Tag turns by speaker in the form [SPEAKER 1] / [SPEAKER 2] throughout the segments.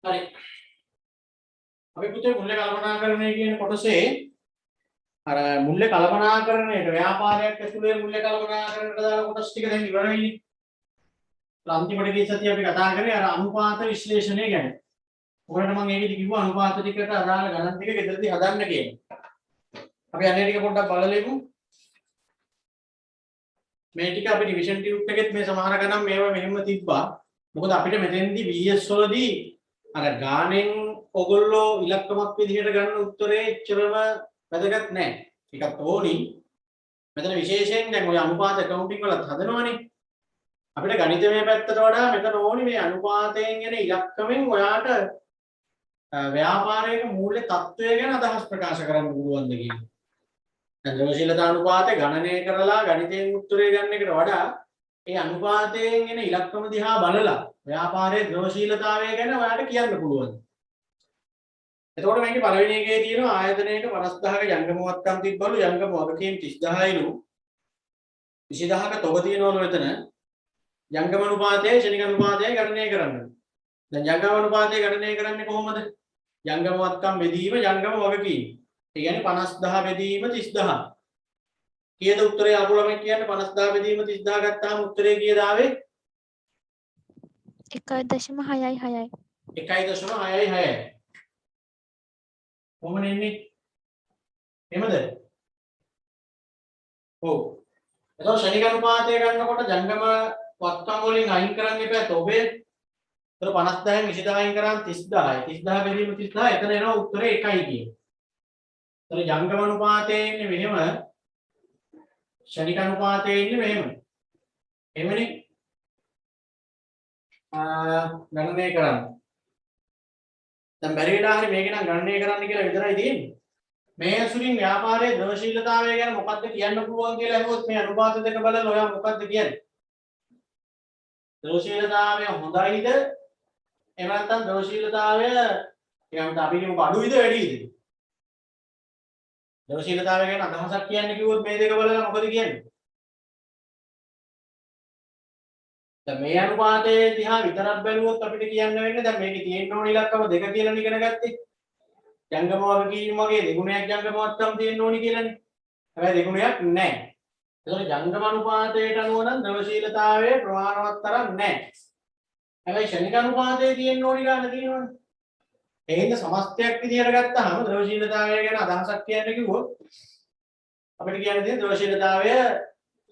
[SPEAKER 1] හරි. අපි පුතේ මුල්‍ය කල්පනාකරණය කියන කොටසේ අර මුල්‍ය කල්පනාකරණයට ව්‍යාපාරයක් ඇතුලේ මුල්‍ය කල්පනාකරණයට දාන කොටස් ටික දැන් ඉවර වෙන්නේ. අන්තිමට ගිය සතියේ අපි කතා කරේ අර අනුපාත විශ්ලේෂණය ගැන. ඔයාලට මම ඒකෙදි කිව්වා අනුපාත ටිකට අදාළ ගණන් ටික ගෙදරදී හදන්න කියලා. අපි අනේ ටික පොඩ්ඩක් බලලෙමු. මේ ටික අපි ඩිවිෂන් ටියුබ් එකෙත් මේ සමහර ගණන් මේවා මෙහෙම තිබ්බා. මොකද අපිට මෙතෙන්දී VS වලදී අර ගානෙන් ඔගොල්ලෝ ඉලක්කමක් විදිහට ගන්න උත්තරේ එච්චරම වැදගත් නැහැ. ටිකක් ඕනි. මෙතන විශේෂයෙන් දැන් ඔය අනුපාත ඇකවුන්ටිං වලත් හදනවනේ. අපිට ගණිතමය පැත්තට වඩා මෙතන ඕනි මේ අනුපාතයෙන් එන ඉලක්කමෙන් ඔයාට ව්‍යාපාරයක මූල්‍ය තත්ත්වය ගැන අදහස් ප්‍රකාශ කරන්න පුළුවන්ද කියන්නේ. දැන් ද්‍රවශීලතා අනුපාතය ගණනය කරලා ගණිතයෙන් උත්තරේ ගන්න එකට වඩා ඒ අනුපාතයෙන් එන ඉලක්කම දිහා බලලා ව්‍යාපාරයේ ද්‍රවශීලතාවය ගැන ඔයාලට කියන්න පුළුවන්. එතකොට මේකේ පළවෙනි එකේ තියෙනවා ආයතනයක 50000ක ජංගමවත්කම් තිබ්බලු ජංගම වගකීම් 30000යිලු 20000ක තොග තියෙනවලු එතන ජංගම අනුපාතය ශනික අනුපාතය ගණනය කරන්න. දැන් ජංගම අනුපාතය ගණනය කරන්නේ කොහොමද? ජංගමවත්කම් බෙදීම ජංගම වගකීම්. ඒ කියන්නේ 50000 බෙදීම 30000. කීයද උත්තරේ අපුලම කියන්නේ 50000 බෙදීම 30000 ගත්තාම උත්තරේ කීයද ආවේ?
[SPEAKER 2] 1.66.
[SPEAKER 1] 1.66. කොහොමද එන්නේ? එහෙමද? ඔව්. එතකොට ශනික අනුපාතය ගන්නකොට ජංගම වත්කම් වලින් අයින් කරන්න එපා තොබේ. එතකොට 50000න් 20000 අයින් කරාම 30000යි. 30000 බෙදීම 30000 එතන එනවා උත්තරේ 1යි කියන්නේ. එතකොට ජංගම අනුපාතයේ ඉන්නේ මෙහෙම ශනික අනුපාතයේ ඉන්නේ මෙහෙම. එහෙමනේ. ගණනය කරන්න. දැන් බැරි වෙලා හරි මේක නම් ගණනය කරන්න කියලා විතරයි තියෙන්නේ. මේ අසුරින් ව්‍යාපාරයේ ද්‍රවශීලතාවය ගැන මොකක්ද කියන්න පුළුවන් කියලා අහුවොත් මේ අනුපාත දෙක බලලා ඔයා මොකක්ද කියන්නේ? ද්‍රවශීලතාවය හොඳයිද? එහෙම නැත්නම් ද්‍රවශීලතාවය කියන්න අපි කියමු අඩුයිද වැඩිද? ද්‍රවශීලතාවය ගැන අදහසක් කියන්න කිව්වොත් මේ දෙක බලලා මොකද කියන්නේ? දැන් මේ අනුපාතයේ දිහා විතරක් බැලුවොත් අපිට කියන්න වෙන්නේ දැන් මේකේ තියෙන්න ඕන ඉලක්කම දෙක කියලා ඉගෙන ගත්තේ. ජංගම වගකීම් වගේ දෙගුණයක් ජංගමවත්කම් තියෙන්න ඕනි කියලානේ. හැබැයි දෙගුණයක් නැහැ. ඒතකොට ජංගම අනුපාතයට අනුව නම් ද්‍රවශීලතාවයේ ප්‍රමාණවත් තරම් නැහැ. හැබැයි ශනික අනුපාතයේ තියෙන්න ඕනි ගන්න තියෙනවනේ. ඒ හින්දා සමස්තයක් විදියට ගත්තාම ද්‍රවශීලතාවය ගැන අදහසක් කියන්න කිව්වොත් අපිට කියන්න තියෙන ද්‍රවශීලතාවය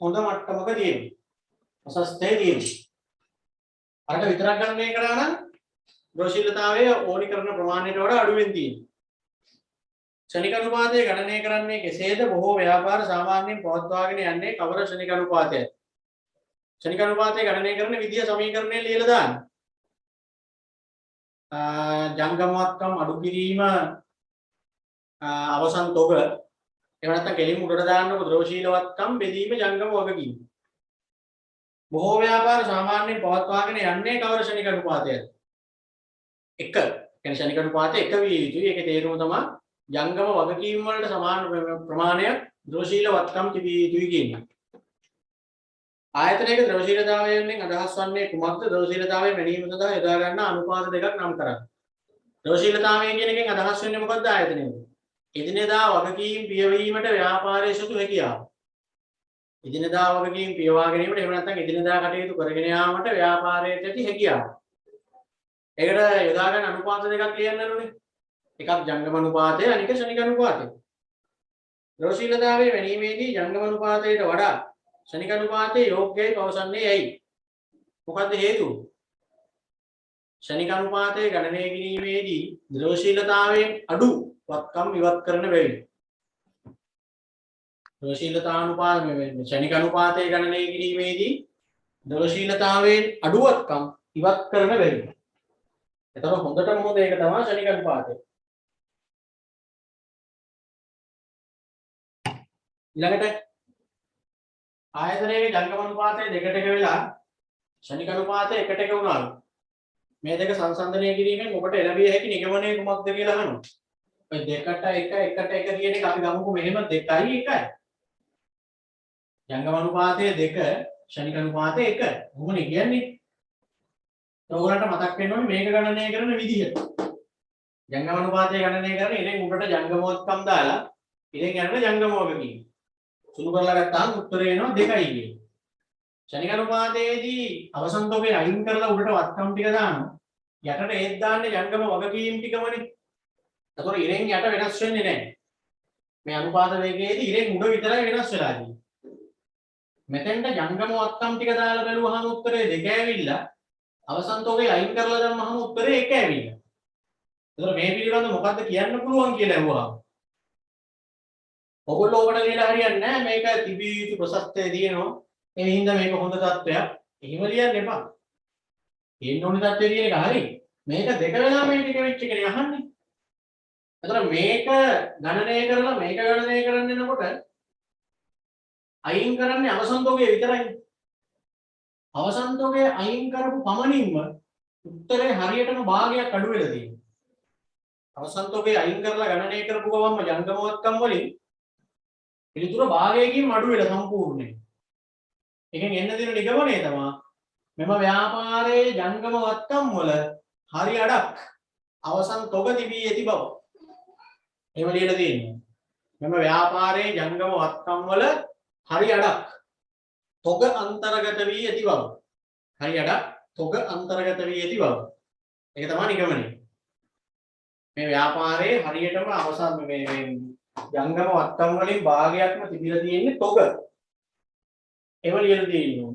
[SPEAKER 1] හොඳ මට්ටමක තියෙනවා. සස්තේ තියෙනවා. අරට විතරක් ගන්න මේ කරා නම් ද්‍රවශීලතාවය ඕනි කරන ප්‍රමාණයට වඩා අඩුවෙන් තියෙනවා. ශනික අනුපාතය ගණනය කරන්නේ කෙසේද? බොහෝ ව්‍යාපාර සාමාන්‍යයෙන් පවත්වාගෙන යන්නේ කවර ශනික අනුපාතයද? ශනික අනුපාතය ගණනය කරන විදිය සමීකරණය ලියලා දාන්න. ජංගමවත්කම් අඩු කිරීම අවසන් තොග එහෙම නැත්නම් කෙලින් උඩට දාන්නකො ද්‍රවශීලවත්කම් බෙදීම ජංගම වගකීම්. බොහෝ ව්‍යාපාර සාමාන්‍යයෙන් පවත්වාගෙන යන්නේ කවර ශනික අනුපාතයද? 1. කියන්නේ ශනික අනුපාතය 1 විය යුතුයි. ඒකේ තේරුම තමයි ජංගම වගකීම් වලට සමාන ප්‍රමාණයක් ද්‍රවශීලවත්කම් තිබිය යුතුයි කියන්නේ. ආයතනයක ද්‍රවශීලතාවයෙන් අදහස් වන්නේ කුමක්ද? ද්‍රවශීලතාවය මැනීම සඳහා යොදා ගන්න අනුපාත දෙකක් නම් කරන්න. ද්‍රවශීලතාවය කියන එකෙන් අදහස් වෙන්නේ මොකක්ද ආයතනයේ? එදිනෙදා වගකීම් පියවීමට ව්‍යාපාරයේ සතු හැකියාව. එදිනෙදා වගකීම් පියවා ගැනීමට එහෙම නැත්නම් එදිනෙදා කටයුතු කරගෙන යාමට ව්‍යාපාරයට ඇති හැකියාව. ඒකට යොදා ගන්න අනුපාත දෙකක් කියන්න ඕනේ. එකක් ජංගම අනුපාතය අනික ශනික අනුපාතය. ද්‍රවශීලතාවයේ මැනීමේදී ජංගම අනුපාතයට වඩා ශනික අනුපාතයේ යෝග්‍යයි පවසන්නේ ඇයි? මොකද්ද හේතුව? ශනික අනුපාතයේ ගණනය කිරීමේදී ද්‍රවශීලතාවයෙන් අඩු වත්කම් ඉවත් කරන බැවින්. ද්‍රවශීලතානුපාතයේ ශනික අනුපාතයේ ගණනය කිරීමේදී ද්‍රවශීලතාවයෙන් අඩු වත්කම් ඉවත් කරන බැවින්. එතකොට හොඳටම හොඳ ඒක තමයි ශනික අනුපාතය. ඊළඟට ආයතනයේ ජංගම අනුපාතය දෙකට එක වෙලා ශනික අනුපාතය එකට එක වුණාලු. මේ දෙක සංසන්දනය කිරීමෙන් ඔබට ලැබිය හැකි නිගමනය කුමක්ද කියලා අහනවා. ඔය දෙකට එක එකට එක කියන එක අපි ගමුකෝ මෙහෙම 2යි 1යි. ජංගම අනුපාතය 2 ශනික අනුපාතය 1. මොකනේ කියන්නේ? ඔයගොල්ලන්ට මතක් වෙන්න ඕනේ මේක ගණනය කරන විදිහ. ජංගම අනුපාතය ගණනය කරන ඉතින් උඩට ජංගමෝත්කම් දාලා ඉතින් යන්න ජංගම වගකීම. සුළු කරලා ගත්තාම උත්තරේ එනවා 2යි කියන්නේ. ශනික අනුපාතයේදී අවසන් තොගේ අයින් කරලා උඩට වත්කම් ටික දානවා. යටට ඒත් දාන්නේ ජංගම වගකීම් ටිකමනේ. එතකොට ඉරෙන් යට වෙනස් වෙන්නේ නැහැ. මේ අනුපාත වේගයේදී ඉරෙන් උඩ විතරයි වෙනස් වෙලා තියෙන්නේ. මෙතෙන්ට ජංගම වත්කම් ටික දාලා බැලුවහම උත්තරේ 2 ඇවිල්ලා අවසන් තොගේ අයින් කරලා දැම්මහම උත්තරේ 1 ඇවිල්ලා. එතකොට මේ පිළිබඳව මොකද්ද කියන්න පුළුවන් කියලා අහුවා. ඔයගොල්ලෝ ඔබට ලියලා හරියන්නේ නැහැ මේක තිබිය යුතු ප්‍රසස්තය තියෙනවා. ඒ හින්දා මේක හොඳ තත්ත්වයක්. එහෙම ලියන්න එපා. තියෙන්න ඕනේ තත්ත්වය තියෙන එක හරි. මේක දෙක වෙලා මේ ටික වෙච්ච එකනේ අහන්නේ. එතකොට මේක ගණනය කරලා මේක ගණනය කරන්න යනකොට අයින් කරන්නේ අවසන් තොගේ විතරයි. අවසන් තොගේ අයින් කරපු පමණින්ම උත්තරේ හරියටම භාගයක් අඩු වෙලා තියෙනවා. අවසන් තොගේ අයින් කරලා ගණනය කරපු ගමන්ම ජංගමවත්කම් වලින් පිළිතුර භාගයකින් අඩු වෙලා සම්පූර්ණයෙන්. එකෙන් එන්න දෙන නිගමනය තමයි මෙම ව්‍යාපාරයේ ජංගමවත්කම් වල හරි අඩක් අවසන් තොග තිබී ඇති බව. එහෙම ලියලා තියෙනවා. මෙම ව්‍යාපාරයේ ජංගමවත්කම් වල හරි අඩක් තොග අන්තර්ගත වී ඇති බව. හරි අඩක් තොග අන්තර්ගත වී ඇති බව. ඒක තමයි නිගමනය. මේ ව්‍යාපාරයේ හරියටම අවසන් මේ ජංගම වත්කම් වලින් භාගයක්ම තිබිලා තියෙන්නේ තොග. එහෙම ලියලා තියෙනවා.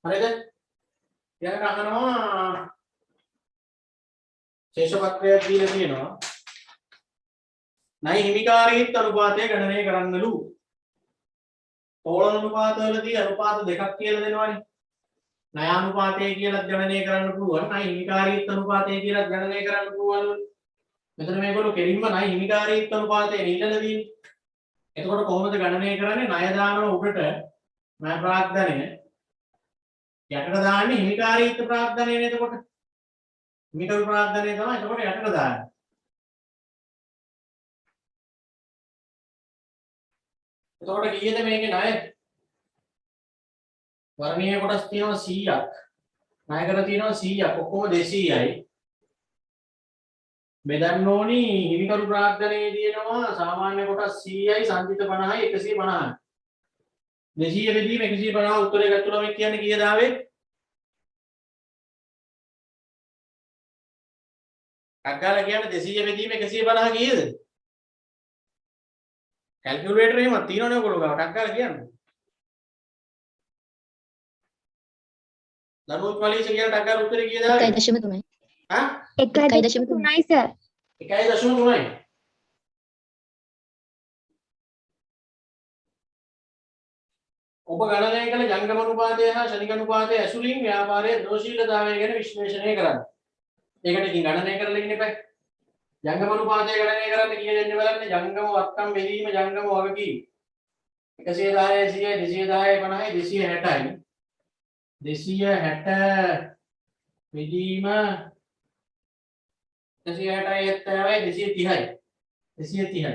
[SPEAKER 1] හරිද? ඊළඟට අහනවා ශේෂපත්‍රයක් දීලා තියෙනවා. ණය හිමිකාරීත්ව අනුපාතය ගණනය කරන්නලු. තෝලන අනුපාතවලදී අනුපාත දෙකක් කියලා දෙනවනේ. ණය අනුපාතය කියලා ගණනය කරන්න පුළුවන්. ණය හිමිකාරීත්ව අනුපාතය කියලා ගණනය කරන්න පුළුවන්. මෙතන මේගොල්ලෝ කෙලින්ම ණය හිමිකාරීත්ව අනුපාතය නිල්ලලා තියෙන්නේ. එතකොට කොහොමද ගණනය කරන්නේ? ණය දානවා උඩට ණය ප්‍රාග්ධනය. යටට දාන්නේ හිමිකාරීත්ව ප්‍රාග්ධනයනේ එතකොට. හිමිකරු ප්‍රාග්ධනය තමයි එතකොට යටට දාන්නේ. එතකොට කීයද මේකේ ණය? වර්ණීය කොටස් තියෙනවා 100ක්. ණය කර තියෙනවා 100ක්. ඔක්කොම 200යි. බෙදන්න ඕනි හිමිකරු ප්‍රාග්ධනයේ තියෙනවා සාමාන්‍ය කොටස් 100යි සංචිත 50යි 150යි. 200 බෙදීම 150 උත්තරේ ගත්තා නම් කියන්නේ කීයද ආවේ? අග්ගාලා කියන්නේ 200 බෙදීම 150 කීයද? කැල්කියුලේටර් එහෙමත් තියෙනවනේ ඔයගොල්ලෝ ගාවට අග්ගාලා කියන්නේ. දනුත් මලීෂ කියන අග්ගාලා උත්තරේ කීයද ආවේ?
[SPEAKER 2] 1.3යි.
[SPEAKER 1] හා?
[SPEAKER 2] 1.3යි සර්.
[SPEAKER 1] 1.3යි. ඔබ ගණනය කළ ජංගම අනුපාතය හා ශනික අනුපාතය ඇසුරින් ව්‍යාපාරයේ දෝෂීලතාවය ගැන විශ්ලේෂණය කරන්න. ඒකට ඉතින් ගණනය කරලා ඉන්න එපා. ජංගම අනුපාතය ගණනය කරන්න කීය දෙන්නේ බලන්න. ජංගම වත්කම් බෙදීම ජංගම වගකීම් 110 100 210 50 260 බෙදීම 160 230යි.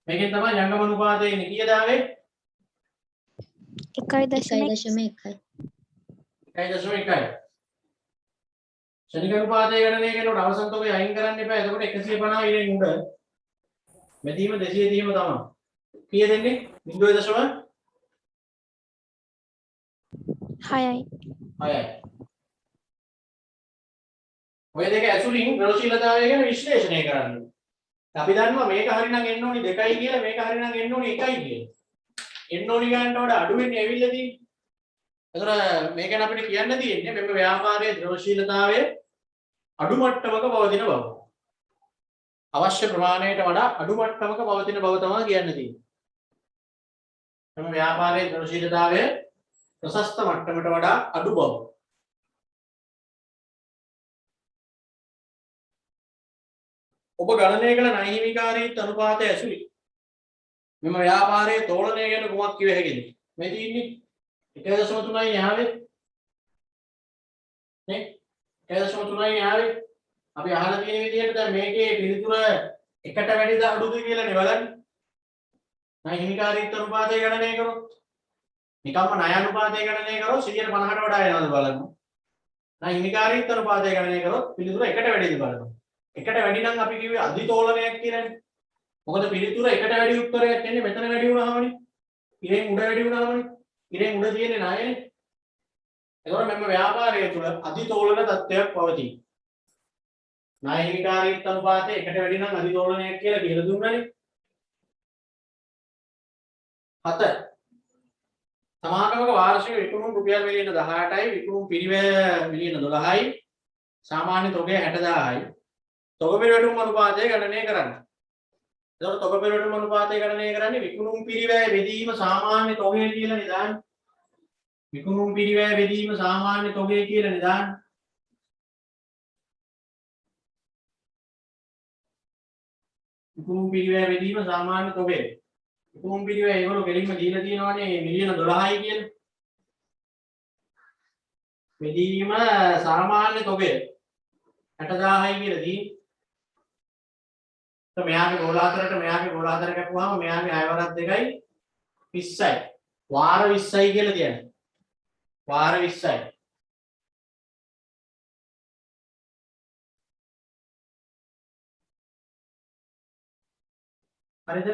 [SPEAKER 1] මේකෙන් තමයි ජංගම අනුපාතය ඉන්නේ. කීයද ආවේ?
[SPEAKER 2] 1.1යි.
[SPEAKER 1] 1.1යි. ශනික අනුපාතය ගණනය කරනකොට අවසන් තොගේ අයින් කරන්න එපා. එතකොට 150 ඉරෙන් උඩ. මෙතීම 230ම තමයි. කීය දෙන්නේ? 0.6යි. 6යි. ඔය දෙක ඇසුරින් දෝෂීලතාවය ගැන විශ්ලේෂණය කරන්න. අපි දන්නවා මේක හරිනම් එන්න ඕනි 2යි කියලා මේක හරිනම් එන්න ඕනි 1යි කියලා. එන්න ඕනි ගන්නට වඩා අඩු වෙන්නේ ඇවිල්ලා තියෙන්නේ. ඒතර මේක ගැන අපිට කියන්න තියෙන්නේ මෙන්න ව්‍යාපාරයේ දෝෂීලතාවය අඩු මට්ටමක පවතින බව. අවශ්‍ය ප්‍රමාණයට වඩා අඩු මට්ටමක පවතින බව තමයි කියන්න තියෙන්නේ. මෙන්න ව්‍යාපාරයේ දෝෂීලතාවය ප්‍රශස්ත මට්ටමට වඩා අඩු බව. ඔබ ගණනය කළ ණය හිමිකාරීත්ව අනුපාතය ඇසුරින් මෙම ව්‍යාපාරයේ තෝලනය ගැන කුමක් කිව හැකිද? මේ තියෙන්නේ 1.3යි යහවේ නේ 1.3යි යහවේ අපි අහලා තියෙන විදිහට දැන් මේකේ පිළිතුර එකට වැඩිද අඩුද කියලා නේ බලන්න. ණය හිමිකාරීත්ව අනුපාතය ගණනය කරොත් නිකම්ම ණය අනුපාතය ගණනය කරොත් 150ට වඩා එනවද බලමු. ණය හිමිකාරීත්ව අනුපාතය ගණනය කරොත් පිළිතුර එකට වැඩිද බලමු. එකට වැඩි නම් අපි කිව්වේ අධිතෝලනයක් කියලානේ. මොකද පිළිතුර එකට වැඩි උත්තරයක් එන්නේ මෙතන වැඩි වුණාමනේ. ඉරෙන් උඩ වැඩි වුණාමනේ. ඉරෙන් උඩ තියෙන්නේ ණයනේ. එතකොට මෙන්න ව්‍යාපාරය තුළ අධිතෝලන තත්ත්වයක් පවතී. ණය හිමිකාරීත්ව අනුපාතය එකට වැඩි නම් අධිතෝලනයක් කියලා කියලා දුන්නානේ. 7 සමාගමක වාර්ෂික විකුණුම් රුපියල් මිලියන 18යි විකුණුම් පිරිවැය මිලියන 12යි සාමාන්‍ය තොගය 60000යි තොග පෙරවැටුම් අනුපාතය ගණනය කරන්න. එතකොට තොග පෙරවැටුම් අනුපාතය ගණනය කරන්නේ විකුණුම් පිරිවැය බෙදීම සාමාන්‍ය තොගය කියලා නිදාන්න. විකුණුම් පිරිවැය බෙදීම සාමාන්‍ය තොගය කියලා නිදාන්න. විකුණුම් පිරිවැය බෙදීම සාමාන්‍ය තොගය. විකුණුම් පිරිවැය ඒගොල්ලෝ ගෙලින්ම දීලා තියෙනවානේ මිලියන 12යි කියලා. බෙදීම සාමාන්‍ය තොගය 60000යි කියලා දී. මෙයාගේ ගෝල හතරට මෙයාගේ ගෝල හතර කැපුවාම මෙයාගේ අයවරක් 2යි 20යි. වාර 20යි කියලා කියන්නේ. වාර 20යි. හරිද?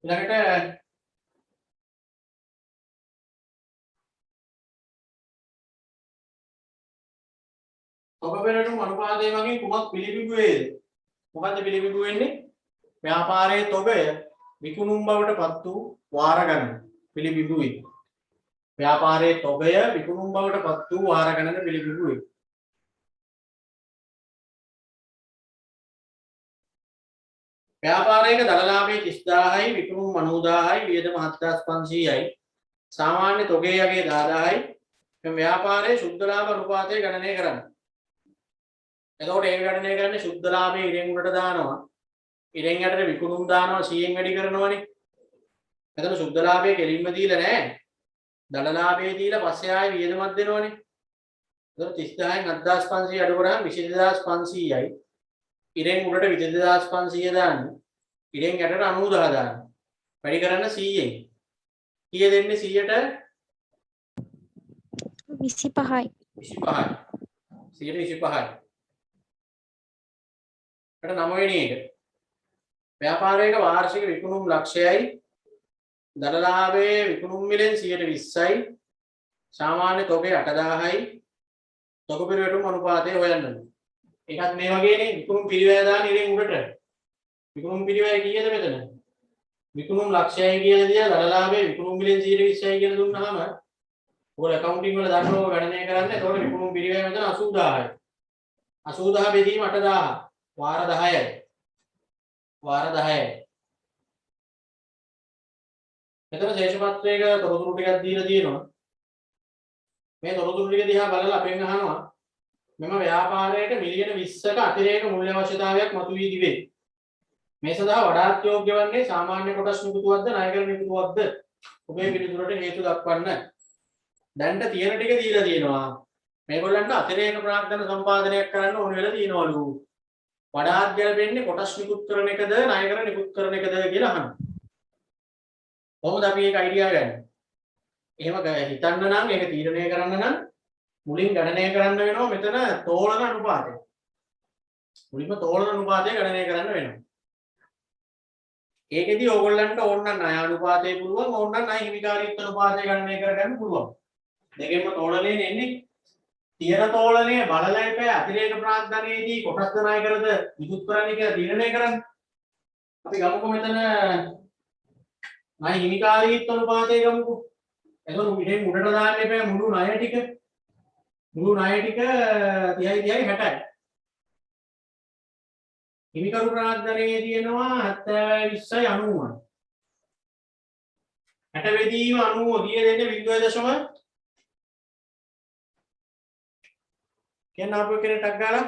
[SPEAKER 1] ඊළඟට තොග පෙරවැටුම් අනුපාතය වගේ කුමක් පිළිබිඹු වේද? මොකද්ද පිළිබිඹු වෙන්නේ? ව්‍යාපාරයේ තොගය විකුණුම් බවට පත් වූ වාර ගණන පිළිබිඹු වේ. ව්‍යාපාරයේ තොගය විකුණුම් බවට පත් වූ වාර ගණන පිළිබිඹු වේ. ව්‍යාපාරයක දල ලාභය 30000යි විකුණුම් 90000යි වියදම 7500යි සාමාන්‍ය තොගය යගේ 10000යි මේ ව්‍යාපාරයේ සුද්ධ ලාභ අනුපාතය ගණනය කරන්න. එතකොට ඒක ගණනය කරන්නේ සුද්ධ ලාභයේ ඉරෙන් උඩට දානවා. ඉරෙන් යටට විකුණුම් දානවා 100න් වැඩි කරනවනේ. එතන සුද්ධ ලාභයේ කෙලින්ම දීලා නැහැ. දල ලාභයේ දීලා පස්සේ ආයෙ වියදමක් දෙනවනේ. එතකොට 30000න් 7500 අඩු කරාම 22500යි. ඉරෙන් උඩට 22500 දාන්න. ඉරෙන් යටට 90000 දාන්න. වැඩි කරන්න 100න්. කීය දෙන්නේ 100ට?
[SPEAKER 2] 25යි.
[SPEAKER 1] 25යි. 125යි. කට 9 වෙනි එක. ව්‍යාපාරයක වාර්ෂික විකුණුම් ලක්ෂයයි දල ලාභයේ විකුණුම් මිලෙන් 120යි සාමාන්‍ය තොගය 8000යි තොග පෙරවැටුම් අනුපාතය හොයන්න. ඒකත් මේ වගේනේ විකුණුම් පිරිවැය දාන ඉරෙන් උඩට. විකුණුම් පිරිවැය කීයද මෙතන? විකුණුම් ලක්ෂයයි කියලා දියා දල ලාභයේ විකුණුම් මිලෙන් 120යි කියලා දුන්නාම ඔයාලා accounting වල දන්නව ගණනය කරන්න. ඒතකොට විකුණුම් පිරිවැය මෙතන 80000යි. 80000 බෙදීම 8000. වාර 10යි. වාර 10යි. මෙතන ශේෂ පත්‍රයක තොරතුරු ටිකක් දීලා තියෙනවා. මේ තොරතුරු ටික දිහා බලලා අපෙන් අහනවා මෙම ව්‍යාපාරයට මිලියන 20ක අතිරේක මූල්‍ය අවශ්‍යතාවයක් මතුවී තිබේ. මේ සඳහා වඩාත් යෝග්‍ය වන්නේ සාමාන්‍ය කොටස් නිකුතුවක්ද ණයකර නිකුතුවක්ද? ඔබේ පිළිතුරට හේතු දක්වන්න. දැන්ට තියෙන ටික දීලා තියෙනවා. මේගොල්ලන්ට අතිරේක ප්‍රාග්ධන සම්පාදනයක් කරන්න ඕන වෙලා තියෙනවලු. වඩාත් ගැලපෙන්නේ කොටස් නිකුත් කරන එකද ණයකර නිකුත් කරන එකද කියලා අහනවා. කොහොමද අපි ඒක අයිඩියා ගන්න? එහෙම හිතන්න නම් ඒක තීරණය කරන්න නම් මුලින් ගණනය කරන්න වෙනවා මෙතන තෝලන අනුපාතය. මුලින්ම තෝලන අනුපාතය ගණනය කරන්න වෙනවා. ඒකෙදි ඕගොල්ලන්ට ඕන නම් ණය අනුපාතය පුළුවන් ඕන නම් ණය හිමිකාරීත්ව අනුපාතය ගණනය කරගන්න පුළුවන්. දෙකෙන්ම තෝලනයේ එන්නේ. තියෙන තෝලනය බලලා ඉපේ අතිරේක ප්‍රාග්ධනයේදී කොටස් ණය කරද නිකුත් කරන්නේ කියලා තීරණය කරන්න. අපි ගමුකෝ මෙතන ණය හිමිකාරීත්ව අනුපාතය ගමුකෝ. එතකොට මෙහෙන් උඩට දාන්න එපා මුළු ණය ටික. මුළු ණය ටික 30යි 60යි. හිමිකරු ප්‍රාග්ධනයේ තියෙනවා 70යි 20යි 90යි. 60 බෙදීම 90 කීය දෙන්නේ 0.0 කියන්න අපේ කෙනෙක් ටක් ගාලා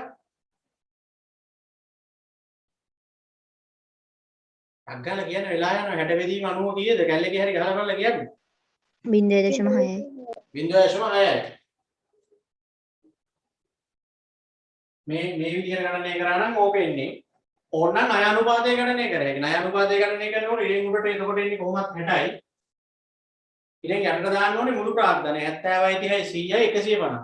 [SPEAKER 1] ටක් ගාලා කියන වෙලාව යනවා 60 බෙදීම 90 කීයද කැල්ලේ හරි ගහලා බලලා කියන්නේ
[SPEAKER 2] 0.6යි.
[SPEAKER 1] 0.6යි. මේ විදිහට ගණනය කරා නම් ඕක එන්නේ ඕනනම් ණය අනුපාතය ගණනය කරා. ඒක ණය අනුපාතය ගණනය කරනකොට ඉරෙන් උඩට එතකොට එන්නේ කොහොමත් 60යි. ඉතින් යටට දාන්න ඕනේ මුළු ප්‍රාග්ධනය 70යි 30යි 100යි 150.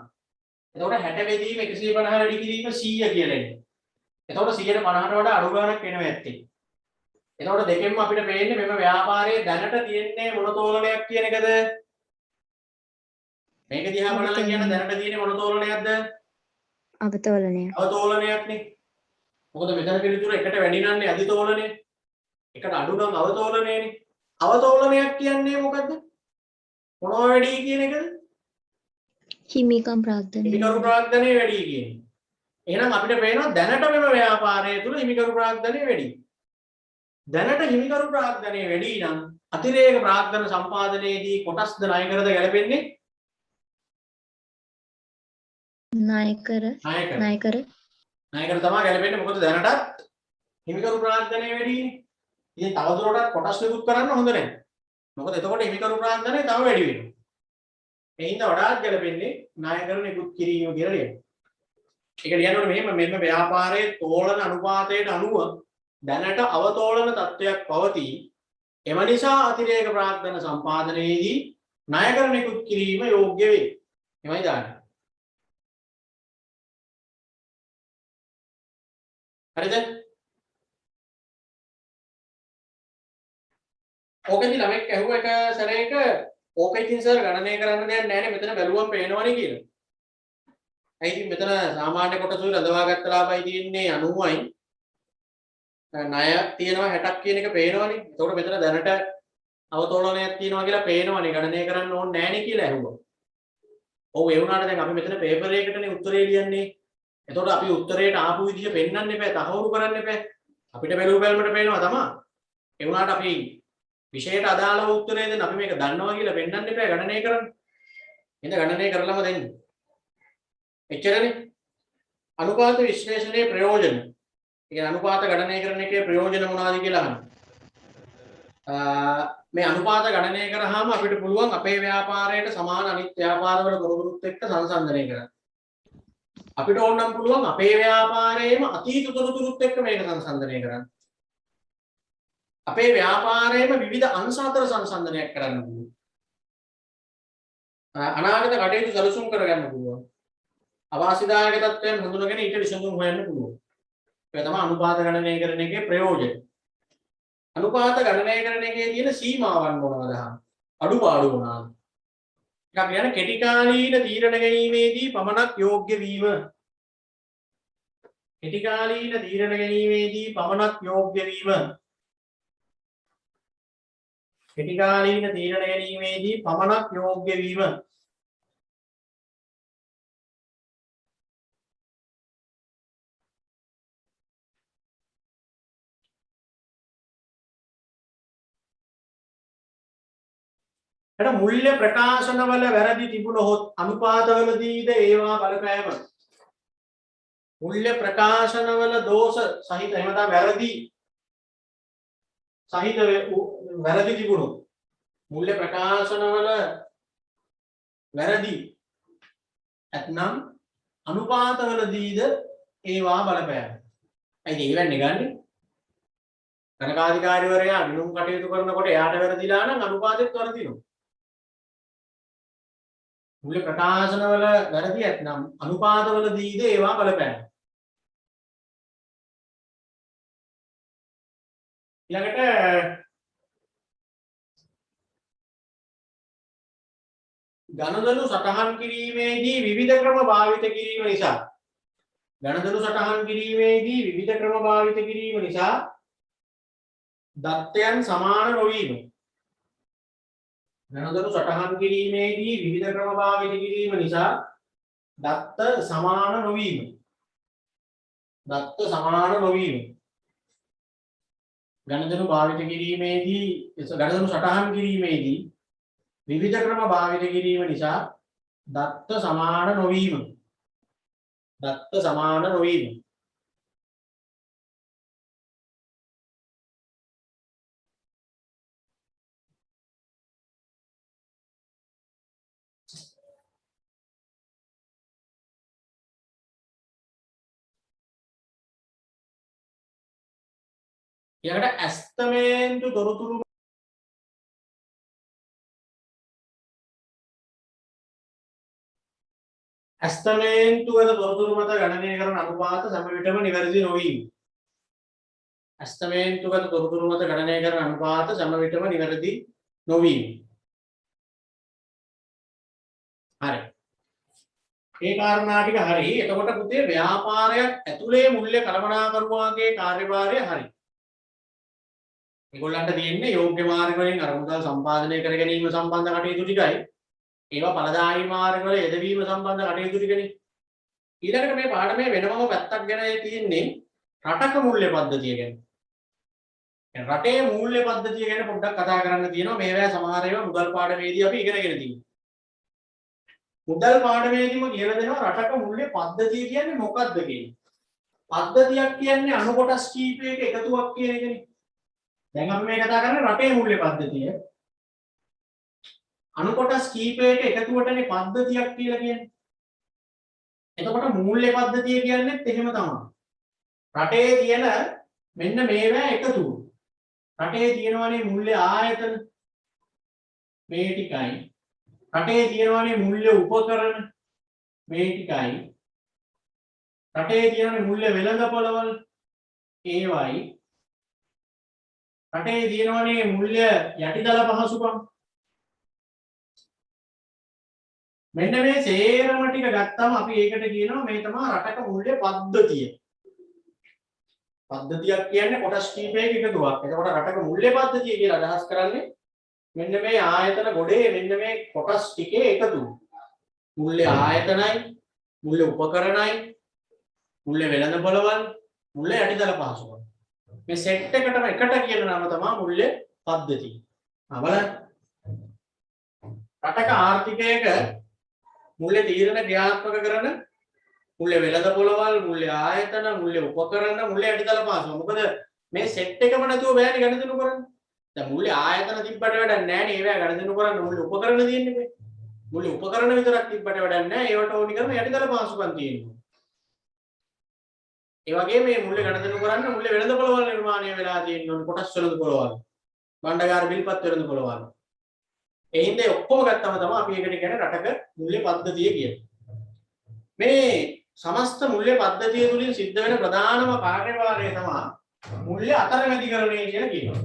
[SPEAKER 1] එතකොට 60 බෙදීම 150 වැඩි කිරීම 100 කියලා එන්නේ. එතකොට 150ට වඩා අඩු ගාණක් වෙනවා ඇත්තේ. එතකොට දෙකෙන්ම අපිට පේන්නේ මෙම ව්‍යාපාරයේ දැනට තියෙන්නේ මොන තෝලනයක් කියන එකද? මේක දිහා බලලා කියන දැනට තියෙන්නේ මොන තෝලනයක්ද?
[SPEAKER 2] අවතෝලනය.
[SPEAKER 1] අවතෝලනයක්නේ. මොකද මෙතන පිළිතුර එකට වැඩි නන්නේ අධිතෝලනය. එකට අඩු නම් අවතෝලනයනේ. අවතෝලනයක් කියන්නේ මොකද්ද? මොනවා වැඩි කියන එකද?
[SPEAKER 2] හිමිකම් ප්‍රාග්ධනය.
[SPEAKER 1] හිමිකරු ප්‍රාග්ධනය වැඩි කියන්නේ. එහෙනම් අපිට පේනවා දැනට මෙම ව්‍යාපාරය තුල හිමිකරු ප්‍රාග්ධනය වැඩි. දැනට හිමිකරු ප්‍රාග්ධනය වැඩි නම් අතිරේක ප්‍රාග්ධන සම්පාදනයේදී කොටස්ද ණය කරද ගැලපෙන්නේ?
[SPEAKER 2] ණයකර
[SPEAKER 1] තමයි ගැලපෙන්නේ. මොකද දැනටත් හිමිකරු ප්‍රාග්ධනය වැඩිනේ. ඉතින් තවදුරටත් කොටස් නිකුත් කරන්න හොඳ නැහැ. මොකද එතකොට හිමිකරු ප්‍රාග්ධනය තව වැඩි වෙනවා. ඒ හින්දා වඩාත් ගැලපෙන්නේ ණයකර නිකුත් කිරීම කියලා ලියන්න. ඒක ලියනකොට මෙන්න ව්‍යාපාරයේ තෝලන අනුපාතයට අනුව දැනට අවතෝලන තත්ත්වයක් පවතී. එම නිසා අතිරේක ප්‍රාග්ධන සම්පාදනයේදී ණයකර නිකුත් කිරීම යෝග්‍ය වේ. එමයි දාන්නේ. හරිද? ඕකෙදි ළමෙක් ඇහුව එක සැරේක ඕකේ ඉතින් සර් ගණනය කරන්න දෙයක් නැහැ නේ මෙතන බැලුවම පේනවනේ කියලා. ඇයි ඉතින් මෙතන සාමාන්‍ය කොටසුයි රඳවාගත්ත ලාභයි තියෙන්නේ 90යි. ණය තියෙනවා 60ක් කියන එක පේනවනේ. එතකොට මෙතන දැනට අවතෝලනයක් තියෙනවා කියලා පේනවනේ. ගණනය කරන්න ඕනේ නැහැ නේ කියලා ඇහුවා. ඔව් ඒ වුණාට දැන් අපි මෙතන පේපර් එකකටනේ උත්තරේ ලියන්නේ. එතකොට අපි උත්තරේට ආපු විදිහ පෙන්වන්න එපා, තහවුරු කරන්න එපා. අපිට බැලුව බැලමට පේනවා තමයි. ඒ වුණාට අපි විෂයට අදාළව උත්තරේ දෙන්න අපි මේක දන්නවා කියලා පෙන්වන්න එපා ගණනය කරන්න. ඉතින් ගණනය කරලම දෙන්න. එච්චරනේ. අනුපාත විශ්ලේෂණයේ ප්‍රයෝජන. ඒ කියන්නේ අනුපාත ගණනය කරන එකේ ප්‍රයෝජන මොනවද කියලා අහන්න. මේ අනුපාත ගණනය කරාම අපිට පුළුවන් අපේ ව්‍යාපාරයට සමාන අනිත් ව්‍යාපාරවල තොරතුරුත් එක්ක සංසන්දනය කරන්න. අපිට ඕන නම් පුළුවන් අපේ ව්‍යාපාරයේම අතීත තොරතුරුත් එක්ක මේක සංසන්දනය කරන්න. අපේ ව්‍යාපාරයේම විවිධ අංශ අතර සංසන්දනයක් කරන්න පුළුවන්. අනාගත කටයුතු සැලසුම් කරගන්න පුළුවන්. අවාසිදායක තත්ත්වයන් හඳුනගෙන ඊට විසඳුම් හොයන්න පුළුවන්. ඒක තමයි අනුපාත ගණනය කරන එකේ ප්‍රයෝජන. අනුපාත ගණනය කරන එකේ තියෙන සීමාවන් මොනවද? අඩුපාඩු මොනවාද? ඒක කියන්නේ කෙටි කාලීන තීරණ ගැනීමේදී පමණක් යෝග්‍ය වීම. කෙටි කාලීන තීරණ ගැනීමේදී පමණක් යෝග්‍ය වීම. කෙටි කාලීන තීරණ ගැනීමේදී පමණක් යෝග්‍ය වීම. එතන මූල්‍ය ප්‍රකාශනවල වැරදි තිබුණොත් අනුපාතවලදීද ඒවා බලපෑම. මූල්‍ය ප්‍රකාශනවල දෝෂ සහිත එහෙම නැත්නම් වැරදි සහිත වැරදි තිබුණොත් මූල්‍ය ප්‍රකාශනවල වැරදි නැත්නම් අනුපාතවලදීද ඒවා බලපෑම. අයිද ඒවන්නේ ගන්නේ? කනකාධිකාරිවරයා විනුම් කටයුතු කරනකොට එයාට වැරදිලා නම් අනුපාතෙත් වරදිනවා. මූල්‍ය ප්‍රකාශනවල වැරදි නැත්නම් අනුපාතවලදීද ඒවා බලපෑම. ඊළඟට ගණදනු සටහන් කිරීමේදී විවිධ ක්‍රම භාවිත කිරීම නිසා ගණදනු සටහන් කිරීමේදී විවිධ ක්‍රම භාවිත කිරීම නිසා දත්තයන් සමාන නොවීම. ගණදනු සටහන් කිරීමේදී විවිධ ක්‍රම භාවිත කිරීම නිසා දත්ත සමාන නොවීම. දත්ත සමාන නොවීම. ගණදනු භාවිත කිරීමේදී ගණදනු සටහන් කිරීමේදී විවිධ ක්‍රම භාවිත කිරීම නිසා දත්ත සමාන නොවීම. දත්ත සමාන නොවීම. ඊළඟට ඇස්තමේන්තු තොරතුරු අස්තමේන්තුවද තොරතුරු මත ගණනය කරන අනුපාත සම විටම නිවැරදි නොවීම. අස්තමේන්තුවද තොරතුරු මත ගණනය කරන අනුපාත සම විටම නිවැරදි නොවීම. හරි. ඒ කාරණා ටික හරි. එතකොට පුතේ ව්‍යාපාරයක් ඇතුලේ මූල්‍ය කළමනාකරුවාගේ කාර්යභාරය හරි. ඒගොල්ලන්ට තියෙන්නේ යෝග්‍ය මාර්ග වලින් අර මුදල් සම්පාදනය කර ගැනීම සම්බන්ධ කටයුතු ටිකයි. ඒවා ඵලදායී මාර්ග වල යෙදවීම සම්බන්ධ කටයුතු ටිකනේ. ඊළඟට මේ පාඩමේ වෙනමම පැත්තක් ගැන තියෙන්නේ රටක මූල්‍ය පද්ධතිය ගැන. රටේ මූල්‍ය පද්ධතිය ගැන පොඩ්ඩක් කතා කරන්න තියෙනවා. මේවා සමහර ඒවා මුදල් පාඩමේදී අපි ඉගෙනගෙන තියෙනවා. මුදල් පාඩමේදීම කියලා දෙනවා රටක මූල්‍ය පද්ධතිය කියන්නේ මොකක්ද කියන්නේ. පද්ධතියක් කියන්නේ අණු කොටස් කීපයක එකතුවක් කියන එකනේ. දැන් අපි මේ කතා කරන්නේ රටේ මූල්‍ය පද්ධතිය. අණු කොටස් කීපයක එකතුවටනේ පද්ධතියක් කියලා කියන්නේ. එතකොට මූල්‍ය පද්ධතිය කියන්නේත් එහෙම තමයි. රටේ තියෙන මෙන්න මේවා එකතු. රටේ තියෙනවානේ මූල්‍ය ආයතන මේ ටිකයි. රටේ තියෙනවානේ මූල්‍ය උපකරණ මේ ටිකයි. රටේ තියෙනවානේ මූල්‍ය වෙළඳපොළවල් ඒවයි. රටේ තියෙනවානේ මූල්‍ය යටිදල පහසුකම්. මෙන්න මේ සේරම ටික ගත්තම අපි ඒකට කියනවා මේ තමයි රටක මූල්‍ය පද්ධතිය. පද්ධතියක් කියන්නේ කොටස් කීපයක එකතුවක්. එතකොට රටක මූල්‍ය පද්ධතිය කියලා අදහස් කරන්නේ මෙන්න මේ ආයතන ගොඩේ මෙන්න මේ කොටස් ටිකේ එකතුව. මූල්‍ය ආයතනයි, මූල්‍ය උපකරණයි, මූල්‍ය වෙළඳපොළවල්, මූල්‍ය යටිදල පහසුකම්. මේ සෙට් එකටම එකට කියන නම තමයි මූල්‍ය පද්ධතිය. බලන්න. රටක ආර්ථිකයක මූල්‍ය තීරණ ක්‍රියාත්මක කරන මූල්‍ය වෙළඳපොළවල්, මූල්‍ය ආයතන, මූල්‍ය උපකරණ, මූල්‍ය යටිදල පහසුකම්. මොකද මේ සෙට් එකම නැතුව බෑනේ ගණිතනු කරන්න. දැන් මූල්‍ය ආයතන තිබ්බට වැඩක් නැහැ නේ. ඒවා ගණිතනු කරන්න මූල්‍ය උපකරණ තියෙන්නේ මේ. මූල්‍ය උපකරණ විතරක් තිබ්බට වැඩක් නැහැ. ඒවට ඕනි කරන යටිදල පහසුකම් තියෙනවා. ඒ වගේම මේ මූල්‍ය ගණිතනු කරන්න මූල්‍ය වෙළඳපොළවල් නිර්මාණය වෙලා තියෙනවා. කොටස් වෙළඳපොළවල්, භණ්ඩාගාර බිල්පත් වෙළඳපොළවල්. ඒ හින්දා ඔක්කොම ගත්තම තමයි අපි ඒකට කියන්නේ රටක මූල්‍ය පද්ධතිය කියන්නේ. මේ සමස්ත මූල්‍ය පද්ධතිය තුලින් සිද්ධ වෙන ප්‍රධානම කාර්යභාරය තමයි මූල්‍ය අතරමැදිකරණය කියලා කියනවා.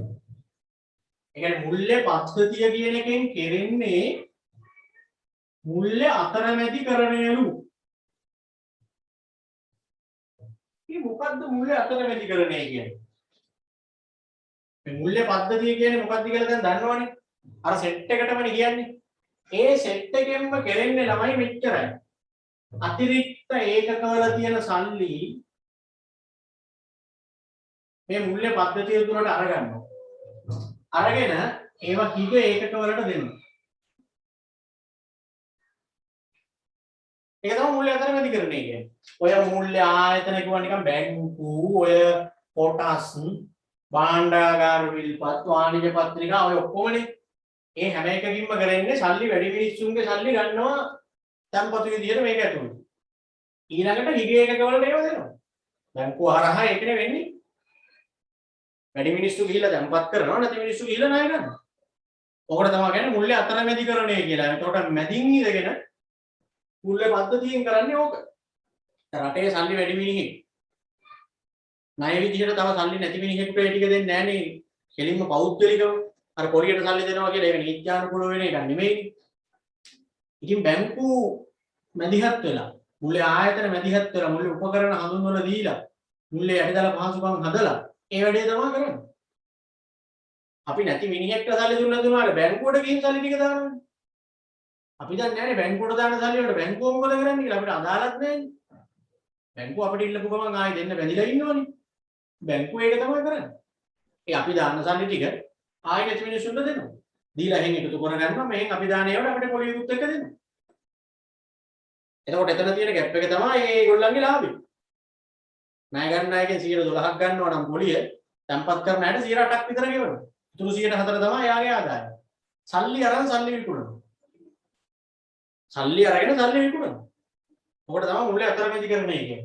[SPEAKER 1] ඒ කියන්නේ මූල්‍ය පද්ධතිය කියන එකෙන් කෙරෙන්නේ මූල්‍ය අතරමැදිකරණයලු. මේ මොකද්ද මූල්‍ය අතරමැදිකරණය කියන්නේ? මේ මූල්‍ය පද්ධතිය කියන්නේ මොකක්ද කියලා දැන් දන්නවනේ. අර සෙට් එකටමනේ කියන්නේ. ඒ සෙට් එකෙන්ම කෙරෙන්නේ ළමයි මෙච්චරයි. අතිරික්ත ඒකකවල තියෙන සල්ලි මේ මූල්‍ය පද්ධතිය තුලට අරගන්නවා. අරගෙන ඒවා හිග ඒකකවලට දෙනවා. ඒක තමයි මූල්‍ය අතරමැදිකරණය කියන්නේ. ඔය මූල්‍ය ආයතන කිව්වා නිකන් බැංකු, ඔය කොටස්, භාණ්ඩාගාර විල්පත්, වාණිජ පත්‍රිකා ඔය ඔක්කොමනේ. ඒ හැම එකකින්ම කරන්නේ සල්ලි වැඩි මිනිස්සුන්ගේ සල්ලි ගන්නවා තැන්පතු විදියට මේක ඇතුළේ. ඊළඟට හිග ඒකකවලට ඒවා දෙනවා. බැංකුව හරහා ඒකනේ වෙන්නේ. වැඩි මිනිස්සු ගිහිල්ලා තැන්පත් කරනවා, නැති මිනිස්සු ගිහිල්ලා ණය ගන්නවා. ඔකට තමයි කියන්නේ මූල්‍ය අතරමැදිකරණය කියලා. ඒකට මැදින් ඉඳගෙන මූල්‍ය පද්ධතියෙන් කරන්නේ ඕක. රටේ සල්ලි වැඩි මිනිහෙක් ණය විදිහට තව සල්ලි නැති මිනිහෙකුට ඒ ටික දෙන්නේ නැහැ නේ. කෙලින්ම පෞද්ගලිකව අර කොරියට සල්ලි දෙනවා කියලා ඒක නීත්‍යානුකූල වෙන එක නෙමෙයි. ඉතින් බැංකු මැදිහත් වෙලා, මූල්‍ය ආයතන මැදිහත් වෙලා, මූල්‍ය උපකරණ හඳුන්වලා දීලා, මූල්‍ය යටිදල පහසුකම් හදලා ඒ වැඩේ තමයි කරන්නේ. අපි නැති මිනිහෙක්ට සල්ලි දුන්නාට බැංකුවට ගිහින් සල්ලි ටික දානවා. අපි දන්නේ නැහැ බැංකුවට දාන සල්ලි වලට බැංකුව මොකද කරන්නේ කියලා අපිට අදාළත් නැහැ. බැංකුව අපිට ඉල්ලපු ගමන් ආයෙ දෙන්න බැඳිලා ඉන්නවනේ. බැංකුව ඒක තමයි කරන්නේ. ඒ අපි දාන සල්ලි ටික ආයෙ නැති මිනිස්සුන්ට දෙනවා. දීලා එහෙන් එකතු කරගන්නවා. මෙහෙන් අපි දාන ඒවාට අපිට පොලියුත් එක්ක දෙනවා. එතකොට එතන තියෙන ગેප් එක තමයි ඒගොල්ලන්ගේ ලාභය. ණය ගන්න අයගෙන් 12ක් ගන්නවා නම් පොලිය තැන්පත් කරන අයට 8ක් විතර ගෙවනවා. ඉතුරු 4 තමයි යාගේ ආදායම. සල්ලි අරන් සල්ලි විකුණනවා. සල්ලි අරගෙන සල්ලි විකුණනවා. ඔකට තමයි මූල්‍ය අතරමැදිකරණය කියන්නේ.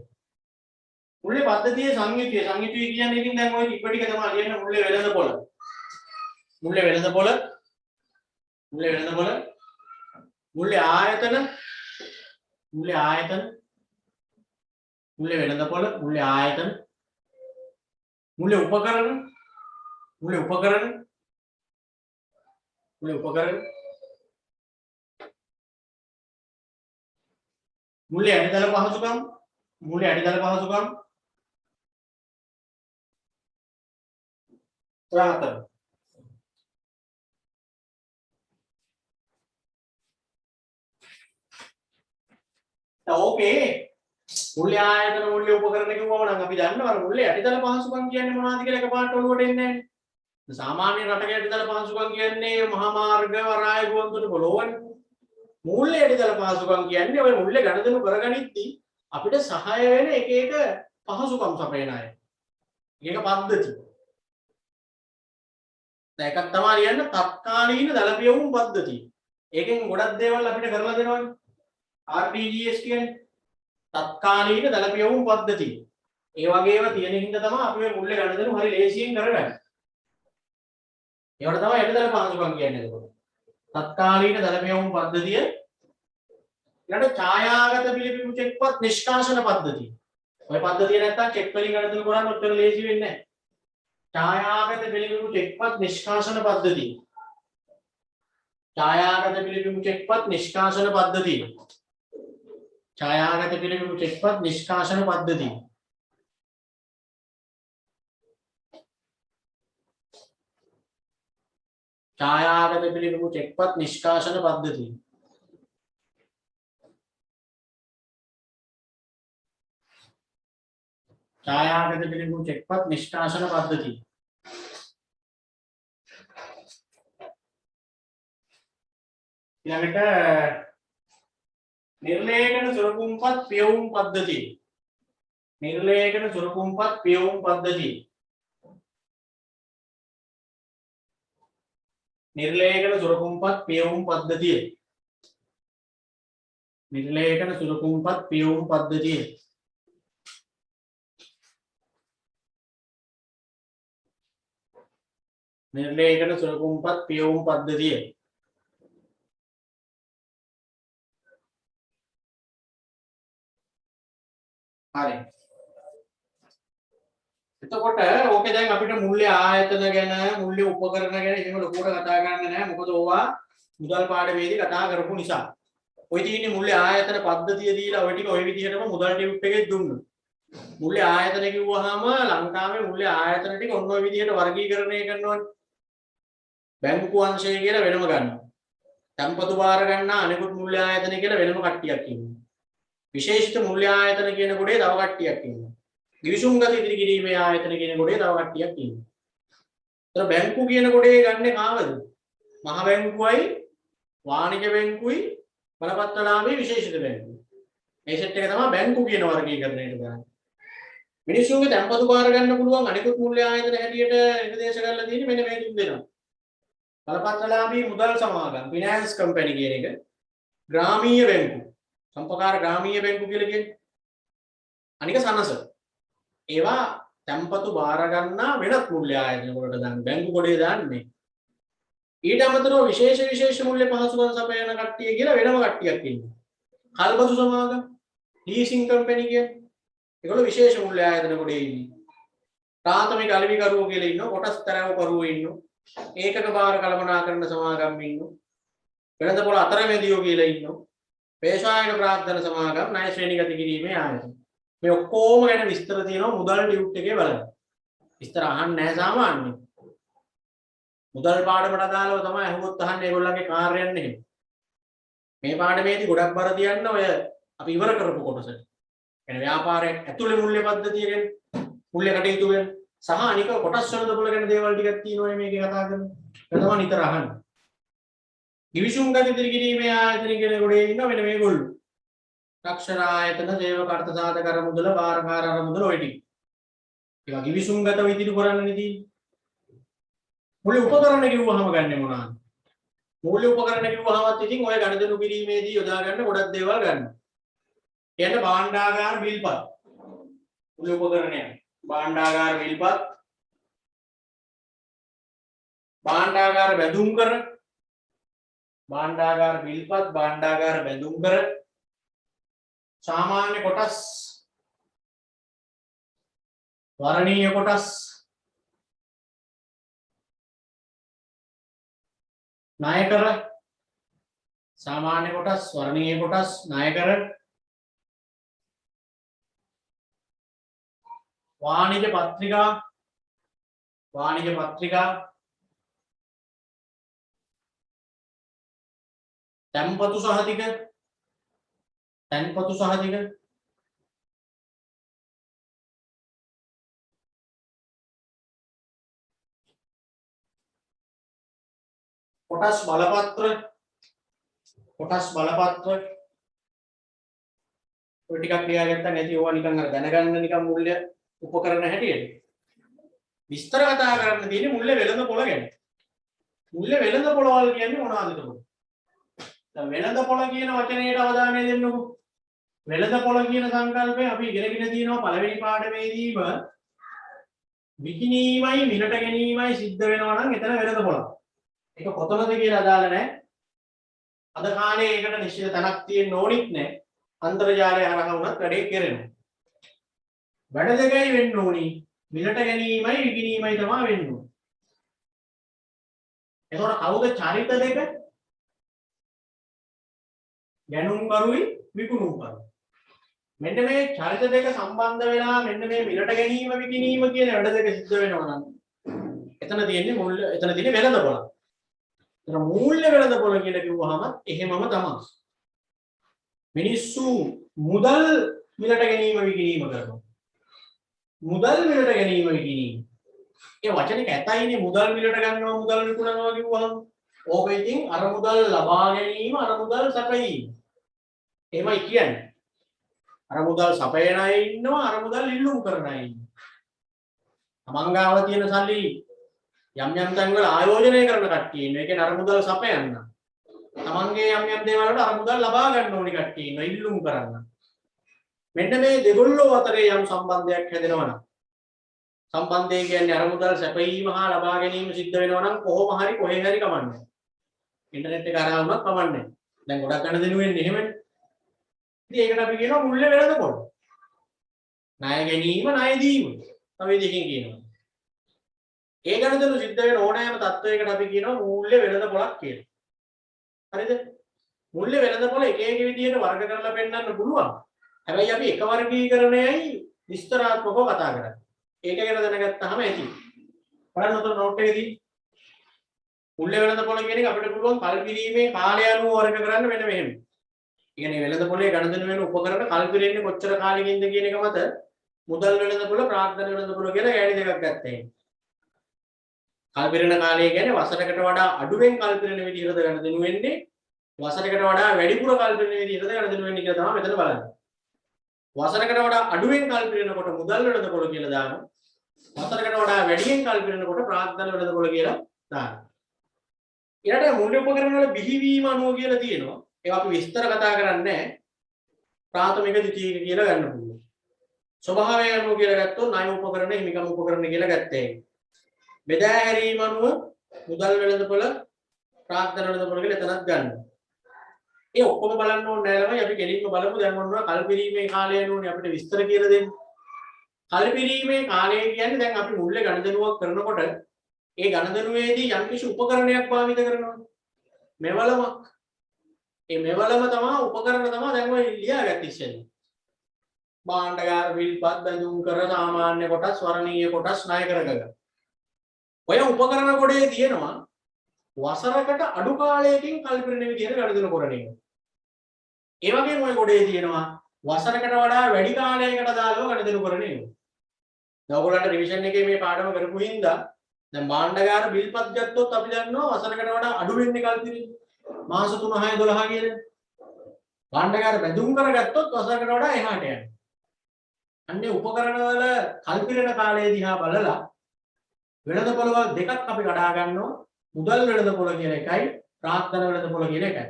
[SPEAKER 1] මූල්‍ය පද්ධතියේ සංයුතිය කියන්නේ ඉතින් දැන් ඔය ටික ටික තමයි ලියන්න මූල්‍ය වෙළඳපොළ. මූල්‍ය වෙළඳපොළ, මූල්‍ය ආයතන, मूल्य आयतन मूल्य वेළඳපොළ मूल्य आयतन मूल्य उपकरण मूल्य उपकरण मूल्य उपकरण मूल्य අඩිතල පහසුකම් मूल्य අඩිතල පහසුකම් රාතන ඕකේ मूल्य ආයතන मूल्य උපකරණ කිව්වම නම් අපි දන්නවා मूल्य අඩිතල පහසුකම් කියන්නේ මොනවද කියලා එකපාරට ඔලුවට එන්නේ නැහැ. සාමාන්‍ය රටක අඩිතල පහසුකම් කියන්නේ මහා මාර්ග වරාය ගුවන්තොටුපළ පොළොවනේ. मूल्य අඩිතල පහසුකම් කියන්නේ ඔය मूल्य ගණදෙනු කරගනිද්දී අපිට සහාය වෙන එක එක පහසුකම් සපයන අය. ඒක පද්ධති. දැන් එකක් තමයි කියන්නේ තත්කාලීන දලපියවුම් පද්ධතිය. ඒකෙන් ගොඩක් දේවල් අපිට කරලා දෙනවනේ. RDGS කියන්නේ තත්කාලීන දලපියවුම් පද්ධතිය. ඒ වගේම තියෙන හින්දා තමයි අපි මේ මුල්ලේ ගණදෙනු හරි ලේසියෙන් කරගන්නේ. ඒවට තමයි අඩිතල පහසුකම් කියන්නේ එතකොට. තත්කාලීන දලපියවුම් පද්ධතිය ඊළඟ ඡායාගත පිළිබිඹු චෙක්පත් නිෂ්කාශන පද්ධතිය. ඔය පද්ධතිය නැත්තම් චෙක් වලින් ගණදෙනු කරන්න ඔච්චර ලේසි වෙන්නේ නැහැ. ඡායාගත පිළිබිඹු චෙක්පත් නිෂ්කාශන පද්ධතිය. ඡායාගත පිළිබිඹු චෙක්පත් නිෂ්කාශන පද්ධතිය. ඡායාගත පිළිබිඹු චෙක්පත් නිෂ්කාශන පද්ධතිය. ඡායාගත පිළිබිඹු චෙක්පත් නිෂ්කාශන පද්ධතිය. ඡායාගත පිළිබිඹු චෙක්පත් නිෂ්කාශන පද්ධතිය. ඊළඟට නිර්ලේඛන සුරකුම්පත් පියවුම් පද්ධතිය. නිර්ලේඛන සුරකුම්පත් පියවුම් පද්ධතිය. නිර්ලේඛන සුරකුම්පත් පියවුම් පද්ධතිය. නිර්ලේඛන සුරකුම්පත් පියවුම් පද්ධතිය. නිර්ලේඛන සුරකුම්පත් පියවුම් පද්ධතිය. හරි. එතකොට ඕකේ දැන් අපිට මුල්‍ය ආයතන ගැන මුල්‍ය උපකරණ ගැන එහෙම ලොකුවට කතා කරන්න නැහැ. මොකද ඕවා මුදල් පාඩමේදී කතා කරපු නිසා. ඔය තියෙන්නේ මුල්‍ය ආයතන පද්ධතිය දීලා ඔය ටික ඔය විදිහටම මුදල් ටියුබ් එකේ දුන්නා. මුල්‍ය ආයතන කිව්වහම ලංකාවේ මුල්‍ය ආයතන ටික ඔන්න ඔය විදිහට වර්ගීකරණය කරනවානේ. බැංකු අංශය කියලා වෙනම ගන්නවා. තම්පතු බාර ගන්න අනිකුත් මුල්‍ය ආයතන කියලා වෙනම කට්ටියක් ඉන්නවා. විශේෂිත මුල්‍ය ආයතන කියන කොටේ තව කට්ටියක් ඉන්නවා. ගිවිසුම් ගති ඉදිරි කිරීමේ ආයතන කියන කොටේ තව කට්ටියක් ඉන්නවා. ඒතර බැංකු කියන කොටේ ගන්නෙ කාවද? මහ බැංකුවයි වාණිජ බැංකුවයි බලපත්‍රලාභී විශේෂිත බැංකුවයි. මේ සෙට් එක තමයි බැංකු කියන වර්ගීකරණයට ගන්නේ. මිනිස්සුන්ගේ තම්පතු බාර ගන්න පුළුවන් අනිකුත් මුල්‍ය ආයතන හැටියට නිර්දේශ කරලා තියෙන්නේ මෙන්න මේ තුන් දෙනා. බලපත්‍රලාභී මුදල් සමාගම් ෆිනෑන්ස් කම්පැනි කියන එක ග්‍රාමීය බැංකු සම්පකාර ග්‍රාමීය බැංකු කියලා කියන්නේ අනික සනස ඒවා තම්පතු බාර ගන්නා වෙනත් මුල්‍ය ආයතන වලට දාන්න බැංකු කොටේ දාන්නේ ඊට අමතරව විශේෂ මුල්‍ය පහසුකම් සපයන කට්ටිය කියලා වෙනම කට්ටියක් ඉන්නවා කල්බසු සමාගම් ලීසින් කම්පැනි කියන්නේ ඒගොල්ලෝ විශේෂ මුල්‍ය ආයතන කොටේ ඉන්නේ ප්‍රාථමික අලෙවි කරුවෝ කියලා ඉන්නවා කොටස් තරව කරුවෝ ඉන්නවා ඒකක බාර කළමනාකරන සමාගම් ඉන්නවා වෙළඳපොළ අතරමැදියෝ කියලා ඉන්නවා පේශායන ප්‍රාර්ථන සමාගම් ණය ශ්‍රේණිගත කිරීමේ ආයතන මේ ඔක්කොම ගැන විස්තර තියෙනවා මුදල් ටියුබ් එකේ බලන්න විස්තර අහන්නේ නැහැ සාමාන්‍යයෙන් මුදල් පාඩමට අදාළව තමයි අහුවොත් අහන්නේ ඒගොල්ලන්ගේ කාර්යයන් එහෙම මේ පාඩමේදී ගොඩක් බර තියන්න ඔය අපි ඉවර කරපු කොටසට يعني ව්‍යාපාරයක් ඇතුළේ මුල්‍ය පද්ධතිය ගැන මුල්‍ය කටයුතු ගැන සහ අනික කොටස් වෙළඳපොළ ගැන දේවල් ටිකක් තියෙනවා මේකේ කතා කරන්නේ. ඒක තමයි නිතර අහන්නේ. ගිවිසුම් ගති ඉදිරි කිරීමේ ආයතන කියන කොටේ ඉන්න වෙන මේගොල්ලෝ. රක්ෂණ ආයතන, සේවක අර්ථ සාධක අර මුදල, බාරකාර අර මුදල ඔය ටික. ඒවා ගිවිසුම් ගතව ඉදිරි කරන්නනේ තියෙන්නේ. මුල්‍ය උපකරණ කිව්වහම ගන්නෙ මොනවාද? මූල්‍ය උපකරණ කිව්වහමත් ඉතින් ඔය ගණදෙනු කිරීමේදී යොදා ගන්න ගොඩක් දේවල් ගන්නවා. කියන්න භාණ්ඩාගාර බිල්පත්. මුල්‍ය උපකරණය. භාණ්ඩාගාර විල්පත් භාණ්ඩාගාර බැඳුම් කර භාණ්ඩාගාර විල්පත් භාණ්ඩාගාර බැඳුම් කර සාමාන්‍ය කොටස් වර්ණීය කොටස් ණය කර සාමාන්‍ය කොටස් වර්ණීය කොටස් ණය කර වාණිජ පත්‍රිකා තැන්පතු සහතික කොටස් බලපත්‍ර ඔය ටිකක් ලියාගත්තා නැති ඕවා නිකන් අර දැනගන්න නිකන් මුල්‍ය උපකරණ හැටියට විස්තර කතා කරන්න තියෙන්නේ මුල්‍ය වෙළඳ පොළ ගැන. මුල්‍ය වෙළඳ පොළවල් කියන්නේ මොනවද එතකොට? දැන් වෙළඳ පොළ කියන වචනයට අවධානය දෙන්නකො. වෙළඳ පොළ කියන සංකල්පය අපි ඉගෙනගෙන තියෙනවා පළවෙනි පාඩමේදීම විකිණීමයි මිලට ගැනීමයි සිද්ධ වෙනවා නම් එතන වෙළඳ පොළක්. ඒක කොතනද කියලා අදාළ නැහැ. අද කාලේ ඒකට නිශ්චිත තැනක් තියෙන්න ඕනිත් නැහැ. අන්තර්ජාලය හරහා වුණත් වැඩේ කෙරෙනවා. වැඩ දෙකයි වෙන්න ඕනි. මිලට ගැනීමයි විකිණීමයි තමයි වෙන්න ඕනේ. එතකොට කවුද චරිත දෙක? ගැනුම් කරුයි විකුණුම් කරුයි. මෙන්න මේ චරිත දෙක සම්බන්ධ වෙලා මෙන්න මේ මිලට ගැනීම විකිණීම කියන වැඩ දෙක සිද්ධ වෙනවා නම් එතන තියෙන්නේ වෙළඳ පොළ. එතන මූල්‍ය වෙළඳ පොළ කියලා කිව්වහම එහෙමම තමයි. මිනිස්සු මුදල් මිලට ගැනීම විකිණීම කරනවා. මුදල් මිලට ගැනීම විකිණීම. ඒ වචනේ ඇතයිනේ මුදල් මිලට ගන්නවා මුදල් විකුණනවා කිව්වහම. ඕක ඉතින් අර මුදල් ලබා ගැනීම අර මුදල් සැපයීම. එහෙමයි කියන්නේ. අර මුදල් සපයන අය ඉන්නවා අර මුදල් ඉල්ලුම් කරන අය ඉන්නවා. තමන්ගාව තියෙන සල්ලි යම් තැන්වල ආයෝජනය කරන කට්ටිය ඉන්නවා. ඒ කියන්නේ අර මුදල් සපයන්න. තමන්ගේ යම් දේවල් වලට අර මුදල් ලබා ගන්න ඕනි කට්ටිය ඉන්නවා ඉල්ලුම් කරන්න. මෙන්න මේ දෙගොල්ලෝ අතරේ යම් සම්බන්ධයක් හැදෙනවා නම් සම්බන්ධය කියන්නේ අර මුදල් සැපයීම හා ලබා ගැනීම සිද්ධ වෙනවා නම් කොහොම හරි කොහෙන් හරි කමන්නේ. ඉන්ටර්නෙට් එක හරහා වුණත් කමන්නේ. දැන් ගොඩක් ගන්න දෙනු වෙන්නේ එහෙමනේ. ඉතින් ඒකට අපි කියනවා මුල්‍ය වෙළඳ පොළ. ණය ගැනීම ණය දීම. තමයි දෙකෙන් කියනවා. ඒ ගණදෙනු සිද්ධ වෙන ඕනෑම තත්වයකට අපි කියනවා මූල්‍ය වෙළඳ පොළක් කියලා. හරිද? මූල්‍ය වෙළඳ පොළ එක එක විදිහට වර්ග කරලා පෙන්නන්න පුළුවන්. හැබැයි අපි එක වර්ගීකරණයයි විස්තරාත්මකව කතා කරන්නේ. ඒක ගැන දැනගත්තාම ඇති. බලන්න උතන නෝට් එකේදී මූල්‍ය වෙළඳ පොළ කියන එක අපිට පුළුවන් කල්පිරීමේ කාලය අනුව වර්ග කරන්න මෙන්න මෙහෙම. ඒ කියන්නේ වෙළඳ පොළේ ගණදෙනු වෙන උපකරණ කල්පිරෙන්නේ කොච්චර කාලෙකින්ද කියන එක මත මුදල් වෙළඳ පොළ ප්‍රාග්ධන වෙළඳ පොළ කියලා ගෑණි දෙකක් ගත්තා. කල්පිරෙන කාලය කියන්නේ වසරකට වඩා අඩුවෙන් කල්පිරෙන විදිහට ගණදෙනු වෙන්නේ වසරකට වඩා වැඩිපුර කල්පිරෙන විදිහට ගණදෙනු වෙන්නේ කියලා තමයි මෙතන බලන්නේ. වසරකට වඩා අඩුවෙන් කල්පිරෙනකොට මුදල් වෙළඳ පොළ කියලා දානවා. වසරකට වඩා වැඩියෙන් කල්පිරෙනකොට ප්‍රාග්ධන වෙළඳ පොළ කියලා දානවා. ඊළඟට මූල්‍ය උපකරණ වල බිහිවීම අනුව කියලා තියෙනවා. ඒක අපි විස්තර කතා කරන්නේ නැහැ. ප්‍රාථමික ද්විතීයික කියලා ගන්න පුළුවන්. ස්වභාවය අනුව කියලා ගත්තොත් ණය උපකරණ හිමිකම් උපකරණ කියලා ගත්තා. බෙදා හැරීම අනුව මුදල් වෙළඳපොළ ප්‍රාග්ධන වෙළඳපොළ කියලා එතනත් ගන්නවා. ඒ ඔක්කොම බලන්න ඕනේ නැහැ ළමයි අපි කෙලින්ම බලමු දැන් මොනවා කල්පිරීමේ කාලය අනුවනේ අපිට විස්තර කියලා දෙන්නේ. කල්පිරීමේ කාලය කියන්නේ දැන් අපි මුල්‍ය ගණදෙනුවක් කරනකොට ඒ ගණදෙනුවේදී යම්කිසි උපකරණයක් භාවිත කරනවා. මෙවලමක්. ඒ මෙවලම තමයි උපකරණ තමයි දැන් ඔය ලියාගත්තේ ඉස්සෙල්ලා. භාණ්ඩගාර විල්පත් බඳුන් කර සාමාන්‍ය කොටස් වර්ණීය කොටස් ණය කරගන්න. ඔය උපකරණ කොටේ තියෙනවා වසරකට අඩු කාලයකින් කල්පිරෙන විදිහට ගණදෙනු කරන්නේ. ඒ වගේම ඔය කොටේ තියෙනවා වසරකට වඩා වැඩි කාලයකට දාලා ගණදෙනු කරන්නේ. දැන් ඔයගොල්ලන්ට රිවිෂන් එකේ මේ පාඩම කරපු හින්දා දැන් භාණ්ඩගාර බිල්පත් ගත්තොත් අපි දන්නවා වසරකට වඩා අඩු වෙන්නේ කල්පිරෙන්නේ. මාස 3 6 12 කියලා. භාණ්ඩගාර බැඳුම් කරගත්තොත් වසරකට වඩා එහාට යනවා. අන්නේ උපකරණ වල කල්පිරෙන කාලය දිහා බලලා වෙළඳ පොළවල් දෙකක් අපි කඩා ගන්නවා. මුදල් වෙළඳ පොළ කියන එකයි ප්‍රාග්ධන වෙළඳ පොළ කියන එකයි.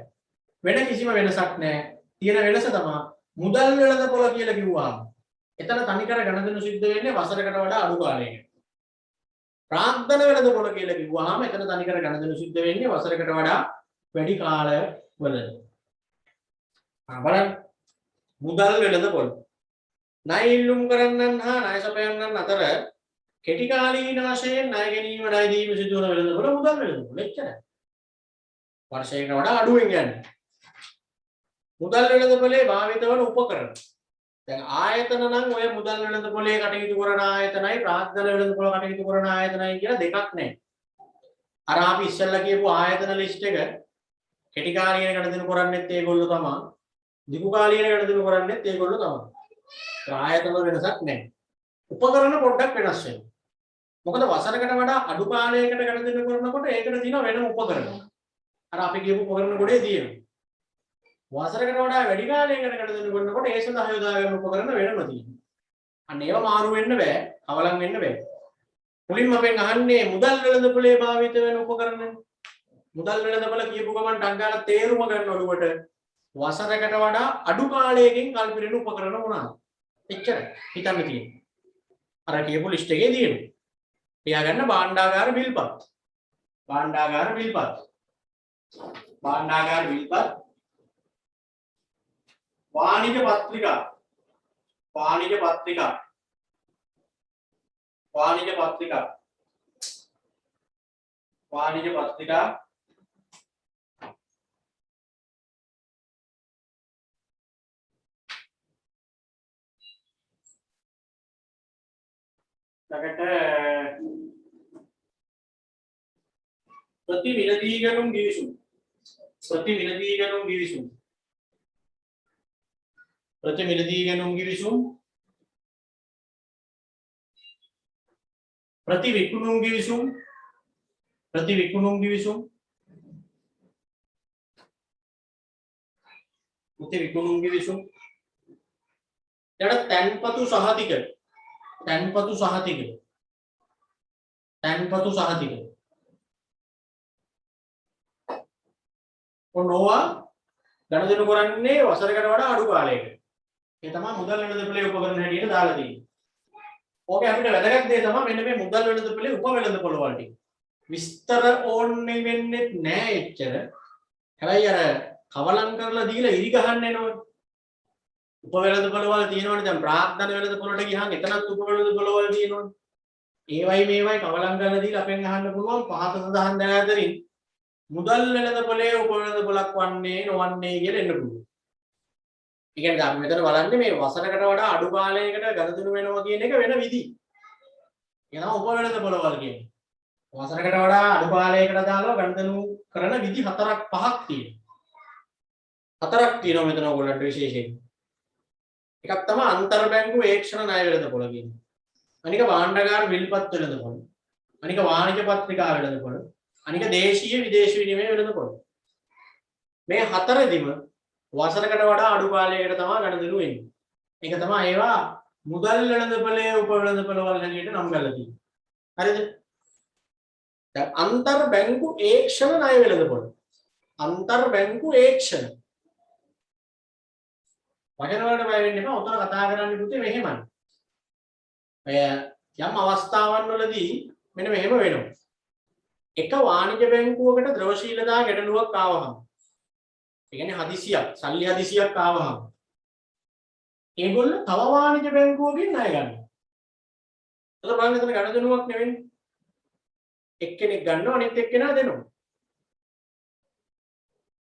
[SPEAKER 1] වෙන කිසිම වෙනසක් නැහැ. තියෙන වෙනස තමයි මුදල් වෙළඳ පොළ කියලා කිව්වහම එතන තනිකර ගණදෙනු සිද්ධ වෙන්නේ වසරකට වඩා අඩු කාලයකට. ප්‍රාග්ධන වෙළඳ පොළ කියලා කිව්වහම එතන තනිකර ගණදෙනු සිද්ධ වෙන්නේ වසරකට වඩා වැඩි කාලවලදී. බලන්න මුදල් වෙළඳපොළ. ණය ඉල්ලුම් කරන්නන් හා ණය සපයන්නන් අතර කෙටි කාලීන වශයෙන් ණය ගැනීම ණය දීම සිදු වන වෙළඳපොළ මුදල් වෙළඳපොළ. එච්චරයි. වර්ෂයකට වඩා අඩුවෙන් යන්නේ. මුදල් වෙළඳපොලේ භාවිත වන උපකරණ. දැන් ආයතන නම් ඔය මුදල් වෙළඳපොලේ කටයුතු කරන ආයතනයි ප්‍රාග්ධන වෙළඳපොළ කටයුතු කරන ආයතනයි කියලා දෙකක් නැහැ. අර අපි ඉස්සෙල්ලා කියපු ආයතන ලිස්ට් එක කෙටි කාලීන ගණන් කරන්නේත් ඒගොල්ලෝ තමයි. දිගු කාලීන ගණන් කරන්නේත් ඒගොල්ලෝ තමයි. ආයතන වෙනසක් නැහැ. උපකරණ පොඩ්ඩක් වෙනස් වෙනවා. මොකද වසරකට වඩා අඩු කාලයකට ගණන් කරනකොට ඒකට තියෙන වෙනම උපකරණ. අර අපි කියපු උපකරණ ගොඩේ තියෙනවා. වසරකට වඩා වැඩි කාලයකට ගණන් කරනකොට ඒ සඳහා යොදා ගන්න උපකරණ වෙනම තියෙනවා. අන්න ඒවා මාරු වෙන්න බෑ, අවලං වෙන්න බෑ. මුලින්ම අපෙන් අහන්නේ මුදල් වෙළඳපොලේ භාවිත වෙන උපකරණ. මුදල් වෙළඳපොළ කියපු ගමන් ටක් ගාලා තේරුම ගන්න ඔළුවට වසරකට වඩා අඩු කාලයකින් කල්පිරෙන උපකරණ මොනවාද? එච්චරයි හිතන්න තියෙන්නේ. අර කියපු ලිස්ට් එකේ තියෙනවා. තියාගන්න භාණ්ඩාගාර බිල්පත්. භාණ්ඩාගාර බිල්පත්. භාණ්ඩාගාර බිල්පත්. වාණිජ පත්‍රිකා. වාණිජ පත්‍රිකා. වාණිජ පත්‍රිකා. වාණිජ පත්‍රිකා. ප්‍රතිවිලදීගනුම් ගිවිසුම්. ප්‍රතිවිලදීගනුම් ගිවිසුම්. ප්‍රතිවිලදීගනුම් ගිවිසුම්. ප්‍රතිවිකුණුම් ගිවිසුම්. ප්‍රතිවිකුණුම් ගිවිසුම්. ප්‍රතිවිකුණුම් ගිවිසුම්. ඊට තැන්පතු සහතික. තැන්පතු සහතික. තැන්පතු සහතික. ඔන්නෝවා ගණදෙනු කරන්නේ වසරකට වඩා අඩු කාලයකට. ඒ තමයි මුදල් වෙළඳපොලේ උපකරණ හැටියට දාලා තියෙන්නේ. ඕකේ අපිට වැදගත් දේ තමයි මෙන්න මේ මුදල් වෙළඳපොලේ උප වෙළඳපොළ වලට. විස්තර ඕන්නේ වෙන්නේ නැහැ එච්චර. හැබැයි අර කවලම් කරලා දීලා ඉරි ගහන්න එනවනේ. උප වෙළඳපොළ වල තියෙනවනේ දැන් ප්‍රාග්ධන වෙළඳපොළට ගියහම එතනත් උප වෙළඳපොළ වල තියෙනවනේ. ඒවයි මේවයි කවලම් කරලා දීලා අපෙන් අහන්න පුළුවන් පහත සඳහන් දැන අතරින් මුදල් වෙළඳපොලේ උප වෙළඳපොළක් වන්නේ නොවන්නේ කියලා එන්න පුළුවන්. ඒ කියන්නේ අපි මෙතන බලන්නේ මේ වසරකට වඩා අඩු කාලයකට ගණදිනු වෙනවා කියන එක වෙන විදි. එනවා උප වෙළඳපොළ වල කියන්නේ. වසරකට වඩා අඩු කාලයකට දාලා ගණදිනු කරන විදි 4ක් 5ක් තියෙනවා. 4ක් තියෙනවා මෙතන ඔයගොල්ලන්ට විශේෂයෙන්. එකක් තමයි අන්තර් බැංකු ඒක්ෂණ ණය වෙළඳපොළ කියන්නේ. අනික භාණ්ඩාගාර විල්පත් වෙළඳපොළ. අනික වාණිජ පත්‍රිකා වෙළඳපොළ. අනික දේශීය විදේශ විනිමය වෙළඳපොළ. මේ හතරෙදිම වසරකට වඩා අඩු කාලයකට තමයි ගණදිනු වෙන්නේ. ඒක තමයි ඒවා මුදල් වෙළඳපොලේ උප වෙළඳපොළ වල හැටියට නම් කරලා තියෙන්නේ. හරිද? දැන් අන්තර් බැංකු ඒක්ෂණ ණය වෙළඳපොළ. අන්තර් බැංකු ඒක්ෂණ වචන වලට බය වෙන්න එපා. උතන කතා කරන්නේ පුතේ මෙහෙමයි. ඔය යම් අවස්ථාවන් වලදී මෙන්න මෙහෙම වෙනවා. එක වාණිජ බැංකුවකට ද්‍රවශීලතා ගැටලුවක් ආවහම, ඒ කියන්නේ හදිසියක්, සල්ලි හදිසියක් ආවහම, ඒගොල්ලෝ තව වාණිජ බැංකුවකින් ණය ගන්නවා. ඒක බලන්න එතන ගණදෙනුවක් නෙවෙයි. එක්කෙනෙක් ගන්නවා අනිත් එක්කෙනා දෙනවා.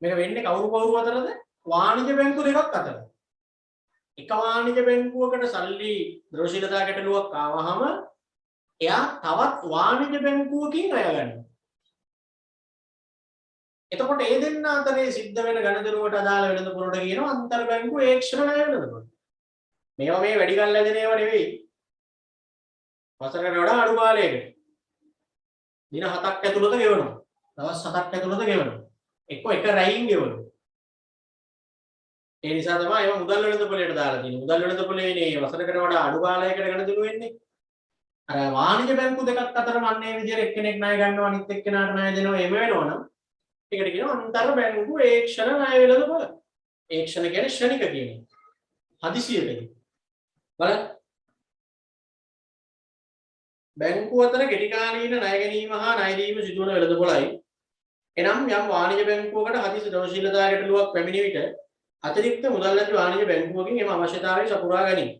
[SPEAKER 1] මේක වෙන්නේ කවුරු අතරද? වාණිජ බැංකු දෙකක් අතර. එක වාණිජ බැංකුවකට සල්ලි ද්‍රවශීලතා ගැටලුවක් ආවහම එයා තවත් වාණිජ බැංකුවකින් ණය ගන්නවා. එතකොට ඒ දෙන්න අතරේ සිද්ධ වෙන ගණදෙනුවට අදාළ වෙළඳපොළට කියනවා අන්තර් බැංකු ඒක්ෂණ ණය වෙළඳපොළ. මේවා මේ වැඩි කල් ලැබෙන ඒවා නෙවෙයි. වසරකට වඩා අඩු කාලයකට. දින 7ක් ඇතුළත ගෙවනවා. දවස් 7ක් ඇතුළත ගෙවනවා. එක රැයින් ගෙවනවා. ඒ නිසා තමයි ඒවා මුදල් වෙළඳපොළේට දාලා තියෙන්නේ. මුදල් වෙළඳපොළේනේ වසරකට වඩා අඩු කාලයකට ගණදිනු වෙන්නේ. අර වාණිජ බැංකු දෙකක් අතරම අන්නේ විදිහට එක්කෙනෙක් ණය ගන්නවා අනිත් එක්කෙනාට ණය දෙනවා එහෙම වෙනවනම් ඒකට කියනවා අන්තර් බැංකු ඒක්ෂණ ණය වෙළඳපොළ. ඒක්ෂණ කියන්නේ ක්ෂණික කියන්නේ. හදිසියකදී. බලන්න. බැංකුව අතර කෙටි කාලීන ණය ගැනීම හා ණය දීම සිදුවන වෙළඳපොළයි. එනම් යම් වාණිජ බැංකුවකට හදිසි ද්‍රවශීලතා ගැටලුවක් පැමිණි විට අතිරික්ත මුදල් නැති වාණිජ බැංකුවකින් එම අවශ්‍යතාවය සපුරා ගනී.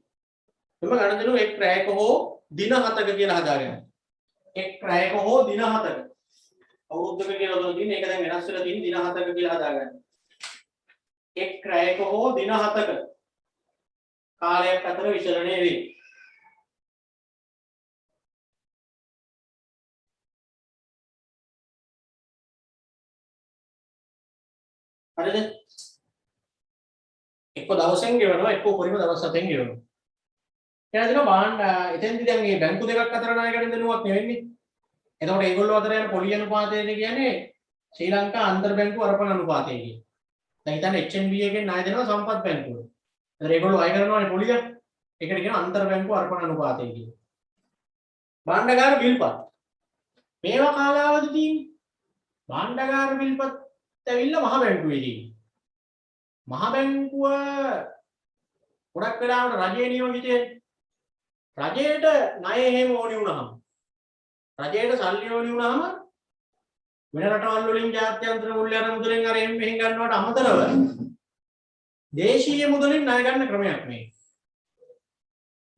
[SPEAKER 1] එම ගණන්දනු එක් රැයක හෝ දින 7ක කියලා හදාගන්න. එක් රැයක හෝ දින 7ක. අවුරුද්දක කියලා උදේ තියෙන ඒක දැන් වෙනස් වෙලා තියෙන දින 7ක කියලා හදාගන්න. එක් රැයක හෝ දින 7ක කාලයක් අතර විචලනය වේ. හරිද? එක්ක දවසෙන් ගෙවනවා එක්ක උපරිම දවස් 7න් ගෙවනවා. එහෙනම් දෙනවා බාණ්ඩ එතෙන්දී දැන් මේ බැංකු දෙකක් අතර ණය ගනුදෙනුවක් නෙවෙන්නේ. එතකොට ඒගොල්ලෝ අතර යන පොලි අනුපාතය කියන්නේ ශ්‍රී ලංකා අන්තර් බැංකු අරපණ අනුපාතය කියන්නේ. දැන් හිතන්න HNB එකෙන් ණය දෙනවා සම්පත් බැංකුවට. ඒතර ඒගොල්ලෝ අය කරනවානේ පොලිය. ඒකට කියන අන්තර් බැංකු අරපණ අනුපාතය කියන්නේ. භාණ්ඩගාර විල්පත්. මේවා කාලාවධි තියෙන්නේ. භාණ්ඩගාර විල්පත් ඇවිල්ලා මහ බැංකුවේදී. මහ බැංකුව ගොඩක් වෙලාවට රජයේ නියෝජිතය. රජයට ණය එහෙම ඕනි වුණාම රජයට සල්ලි ඕනි වුණාම වෙන රටවල් වලින් ජාත්‍යන්තර මුල්‍ය අර මුදලෙන් අර එම් මෙහෙන් ගන්නවට අමතරව දේශීය මුදලින් ණය ගන්න ක්‍රමයක් මේ.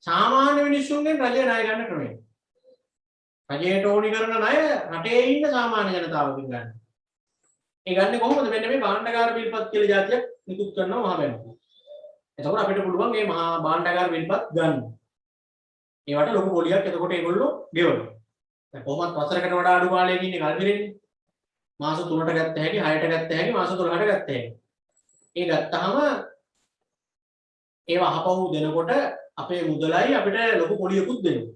[SPEAKER 1] සාමාන්‍ය මිනිස්සුන්ගෙන් රජය ණය ගන්න ක්‍රමයක්. රජයට ඕනි කරන ණය රටේ ඉන්න සාමාන්‍ය ජනතාවගෙන් ගන්න. ඒ ගන්නේ කොහොමද? මෙන්න මේ භාණ්ඩගාර විල්පත් කියලා જાතියක් නිකුත් කරනවා මහ බැංකුව. එතකොට අපිට පුළුවන් මේ මහා භාණ්ඩගාර විල්පත් ගන්න. ඒවට ලොකු පොලියක් එතකොට ඒගොල්ලෝ ගෙවනවා. දැන් කොහොමත් වසරකට වඩා අඩු කාලයක ඉන්නේ කල්පිරෙන්නේ. මාස 3ට ගත්ත හැකි 6ට ගත්ත හැකි මාස 12ට ගත්ත හැකි. ඒ ගත්තාම ඒව අහපවු දෙනකොට අපේ මුදලයි අපිට ලොකු පොලියකුත් දෙනවා.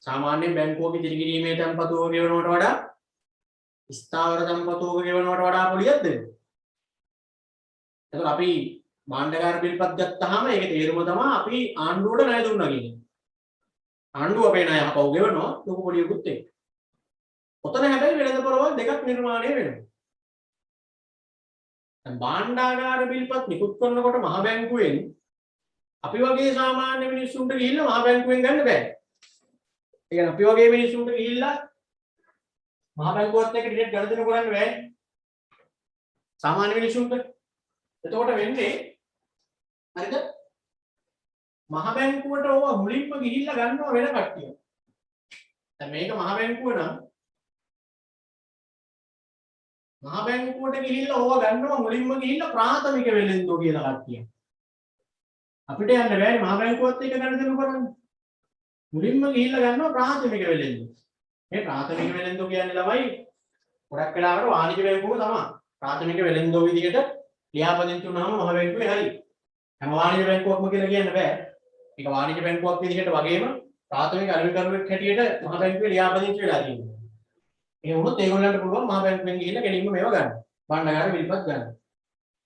[SPEAKER 1] සාමාන්‍යයෙන් බැංකුවක ඉදිරිගිරීමේ තැන්පතුවක ගෙවනවට වඩා ස්ථාවර තැන්පතුවක ගෙවනවට වඩා පොලියක් දෙනවා. එතකොට අපි භාණ්ඩගාර බිල්පත් ගත්තාම ඒකේ තේරුම තමයි අපි ආණ්ඩුවට ණය දුන්නා කියන්නේ. ආණ්ඩුව අපේ ණය අහපවු ගෙවනවා ලොකු පොලියකුත් එක්ක. ඔතන හැබැයි වෙළඳපොළවල් දෙකක් නිර්මාණය වෙනවා. දැන් භාණ්ඩාගාර බිල්පත් නිකුත් කරනකොට මහ බැංකුවෙන් අපි වගේ සාමාන්‍ය මිනිස්සුන්ට ගිහිල්ලා මහ බැංකුවෙන් ගන්න බෑ. ඒ කියන්නේ අපි වගේ මිනිස්සුන්ට ගිහිල්ලා මහ බැංකුවත් එක්ක ඩිරෙක්ට් ගනුදෙනු කරන්න බෑ. සාමාන්‍ය මිනිස්සුන්ට. එතකොට වෙන්නේ හරිද? මහ බැංකුවට ඕවා මුලින්ම ගිහිල්ලා ගන්නවා වෙන කට්ටිය. දැන් මේක මහ බැංකුව නම් මහ බැංකුවට ගිහිල්ලා ඕවා ගන්නවා මුලින්ම ගිහිල්ලා ප්‍රාථමික වෙළෙන්දෝ කියලා කට්ටිය. අපිට යන්න බෑනේ මහ බැංකුවත් එක්ක ගනුදෙනු කරන්න. මුලින්ම ගිහිල්ලා ගන්නවා ප්‍රාථමික වෙළෙන්දෝ. මේ ප්‍රාථමික වෙළෙන්දෝ කියන්නේ ළමයි ගොඩක් වෙලාවට වාණිජ බැංකුව තමයි. ප්‍රාථමික වෙළෙන්දෝ විදිහට ලියාපදිංචි වුණාම මහ බැංකුවේ හරි. හැම වාණිජ බැංකුවක්ම කියලා කියන්න බෑ. ඒක වාණිජ බැංකුවක් විදිහට වගේම ප්‍රාථමික අලෙවිකරුවෙක් හැටියට මහ බැංකුවේ ලියාපදිංචි වෙලා තියෙනවා. ඒ වුණොත් ඒගොල්ලන්ට පුළුවන් මහ බැංකුවෙන් ගිහිල්ලා කෙලින්ම මේව ගන්න. භාණ්ඩගාර විල්පත් ගන්න.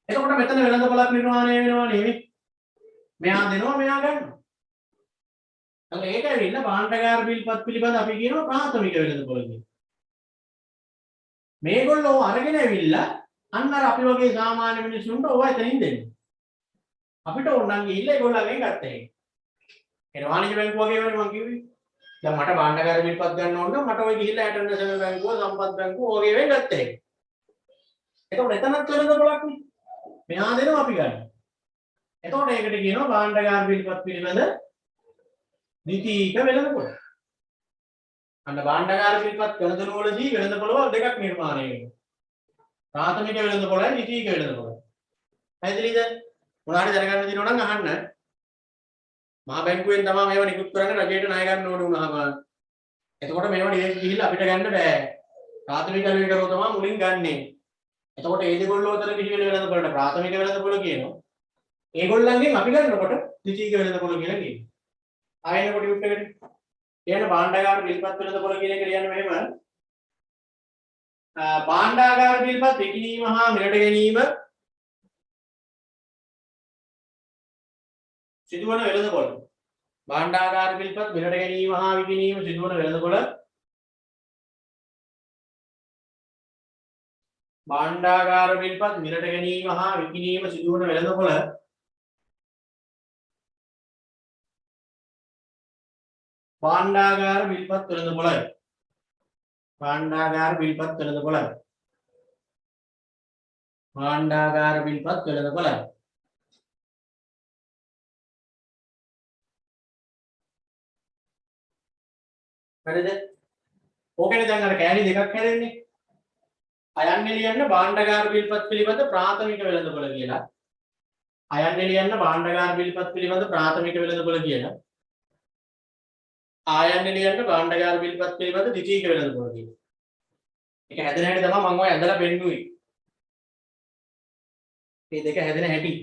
[SPEAKER 1] එතකොට මෙතන වෙළඳපොළක් නිර්මාණය වෙනවා නෙවෙයි. මෙයා දෙනවා මෙයා ගන්නවා. අන්න ඒක ඇවිල්ලා භාණ්ඩගාර විල්පත් පිළිබඳ අපි කියනවා ප්‍රාථමික වෙළඳපොළ කියලා. මේගොල්ලෝ අරගෙන ඇවිල්ලා අන්න අර අපි වගේ සාමාන්‍ය මිනිස්සුන්ට ඕවා එතනින් දෙන්නේ. අපිට ඕනනම් ගිහිල්ලා ඒගොල්ලන්ගෙන් ගත්තා ඒක. එන වාණිජ බැංකුව වගේ වෙන්නේ මම කිව්වේ. දැන් මට භාණ්ඩගාර විල්පත් ගන්න ඕන නම් මට ඔය ගිහිල්ලා ඇටර්නේෂනල් බැංකුව සම්පත් බැංකුව වගේ වෙන් ගත්තා ඒක. එතකොට එතනත් වෙළඳපොළක් නේ. මෙහා දෙනවා අපි ගන්න. එතකොට ඒකට කියනවා භාණ්ඩගාර විල්පත් පිළිබඳ නීතික වෙළඳපොළ. අන්න භාණ්ඩගාර විල්පත් ගණදෙනු වලදී වෙළඳපොළවල් දෙකක් නිර්මාණය වෙනවා. ප්‍රාථමික වෙළඳපොළයි නීතික වෙළඳපොළයි. පැහැදිලිද? මොනවාරි දැනගන්න දිනනවා නම් අහන්න. මහ බැංකුවෙන් තමයි මේව නිකුත් කරන්නේ රජයට ණය ගන්න ඕන වුණාම. එතකොට මේව ඩිරෙක්ට් ගිහිල්ලා අපිට ගන්න බෑ. ප්‍රාථමික අලෙවිකරුව තමයි මුලින් ගන්නෙ. එතකොට ඒ දෙගොල්ලෝ අතර කිසි වෙළඳපොළට ප්‍රාථමික වෙළඳපොළ කියනවා. ඒගොල්ලන්ගෙන් අපි ගන්නකොට ද්විතීයික වෙළඳපොළ කියලා කියනවා. ආයෙත් කොට යුක්ත වෙන්නේ. කියන භාණ්ඩාගාර විල්පත් වෙළඳපොළ කියන එක කියන්නේ මෙහෙම. භාණ්ඩාගාර විල්පත් විකිණීම හා මිලට ගැනීම සිදුවන වෙළඳපොළ. භාණ්ඩාගාර විල්පත් මිලට ගැනීම හා විකිණීම සිදුවන වෙළඳපොළ. භාණ්ඩාගාර විල්පත් මිලට ගැනීම හා විකිණීම සිදුවන වෙළඳපොළ. භාණ්ඩාගාර විල්පත් වෙළඳපොළයි. භාණ්ඩාගාර විල්පත් වෙළඳපොළයි. භාණ්ඩාගාර විල්පත් වෙළඳපොළයි. හරිද? ඕකනේ දැන් අර කෑලි දෙකක් හැදෙන්නේ. අයන්නේ ලියන්න භාණ්ඩගාර බිල්පත් පිළිබඳ ප්‍රාථමික වෙළඳපොළ කියලා. අයන්නේ ලියන්න භාණ්ඩගාර බිල්පත් පිළිබඳ ප්‍රාථමික වෙළඳපොළ කියලා. ආයන්නේ ලියන්න භාණ්ඩගාර බිල්පත් පිළිබඳ ද්විතීයික වෙළඳපොළ කියලා. ඒක හැදෙන හැටි තමයි මම ඔය ඇදලා පෙන්නුවේ. මේ දෙක හැදෙන හැටි.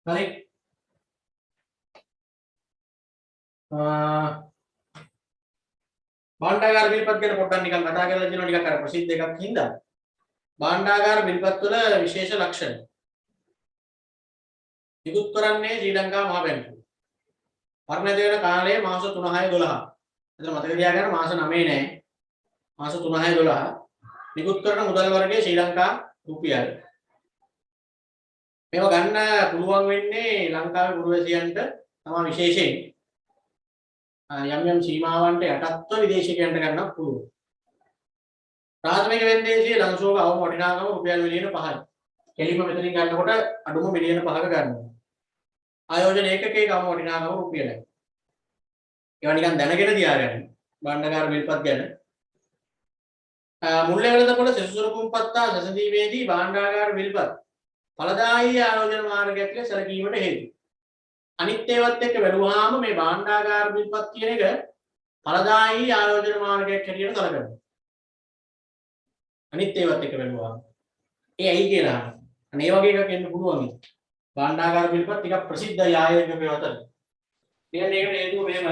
[SPEAKER 1] හරි. භාණ්ඩාගාර බිල්පත් ගැන පොඩ්ඩක් නිකන් කතා කරලා දෙනවා ටිකක් අර ප්‍රසිද්ධ එකක් හින්දා. භාණ්ඩාගාර බිල්පත් වල විශේෂ ලක්ෂණ. නිකුත් කරන්නේ ශ්‍රී ලංකා මහ බැංකුව. පරණ දේන කාලයේ මාස 3 6 12. එතන මතක තියාගන්න මාස 9 නෑ. මාස 3 6 12 නිකුත් කරන මුදල් වර්ගයේ ශ්‍රී ලංකා රුපියල්. මේව ගන්න පුළුවන් වෙන්නේ ලංකාවේ පුරවැසියන්ට තමයි විශේෂයෙන්. යම් යම් සීමාවන්ට යටත්ව විදේශිකයන්ට ගන්නත් පුළුවන්. ප්‍රාථමික වෙන්දේසියේ ලංසෝග අවම වටිනාකම රුපියල් මිලියන 5යි. කෙලිම මෙතනින් ගන්නකොට අඩුම මිලියන 5ක ගන්නවා. ආයෝජන ඒකකයේ අවම වටිනාකම රුපියලයි. ඒවා නිකන් දැනගෙන තියාගන්න. භාණ්ඩගාර බිල්පත් ගැන. මුල්‍ය වෙළඳපොළ සෙසුසුරු කුම්පත්තා සැසඳීමේදී භාණ්ඩාගාර බිල්පත් ඵලදායී ආයෝජන මාර්ගයක් ලෙස සැලකීමට හේතුයි. අනිත් ඒවත් එක්ක බැලුවාම මේ භාණ්ඩාගාර බිල්පත් කියන එක ඵලදායී ආයෝජන මාර්ගයක් හැටියට සැලකනවා. අනිත් ඒවත් එක්ක බැලුවාම ඒ ඇයි කියලා අනේ වගේ එකක් එන්න පුළුවන්. භාණ්ඩාගාර බිල්පත් ටිකක් ප්‍රසිද්ධයි ආයෝජකයෝ අතර. කියන්නේ ඒකට හේතුව මෙහෙම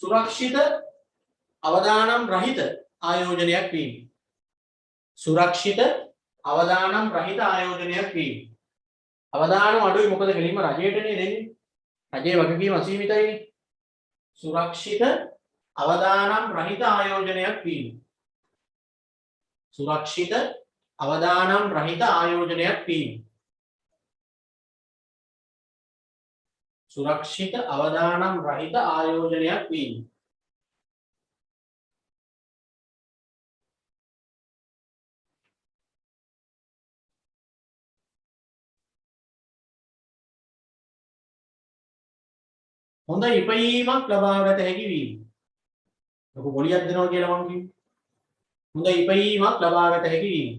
[SPEAKER 1] සුරක්ෂිත අවදානම් රහිත ආයෝජනයක් වීම. සුරක්ෂිත අවදානම් රහිත ආයෝජනයක් වීම. අවදානම් අඩුයි මොකද කෙලින්ම රජයටනේ දෙන්නේ. රජයේ වගකීම අසීමිතයිනේ. සුරක්ෂිත අවදානම් රහිත ආයෝජනයක් වීම. සුරක්ෂිත අවදානම් රහිත ආයෝජනයක් වීම. සුරක්ෂිත අවදානම් රහිත ආයෝජනයක් වීම. හොඳ ඉපයීමක් ලබාගත හැකි වීම. ලොකු ගොලියක් දෙනවා කියලා මම කිව්වේ. හොඳ ඉපයීමක් ලබාගත හැකි වීම.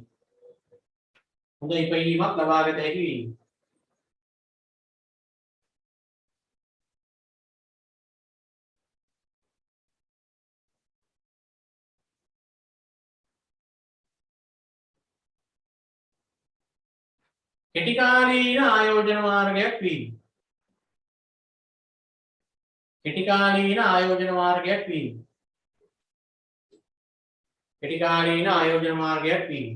[SPEAKER 1] හොඳ ඉපයීමක් ලබාගත හැකි වීම. කෙටිකාලීන ආයෝජන මාර්ගයක් වීම. කෙටිකාලීන ආයෝජන මාර්ගයක් වීම. කෙටිකාලීන ආයෝජන මාර්ගයක් වීම.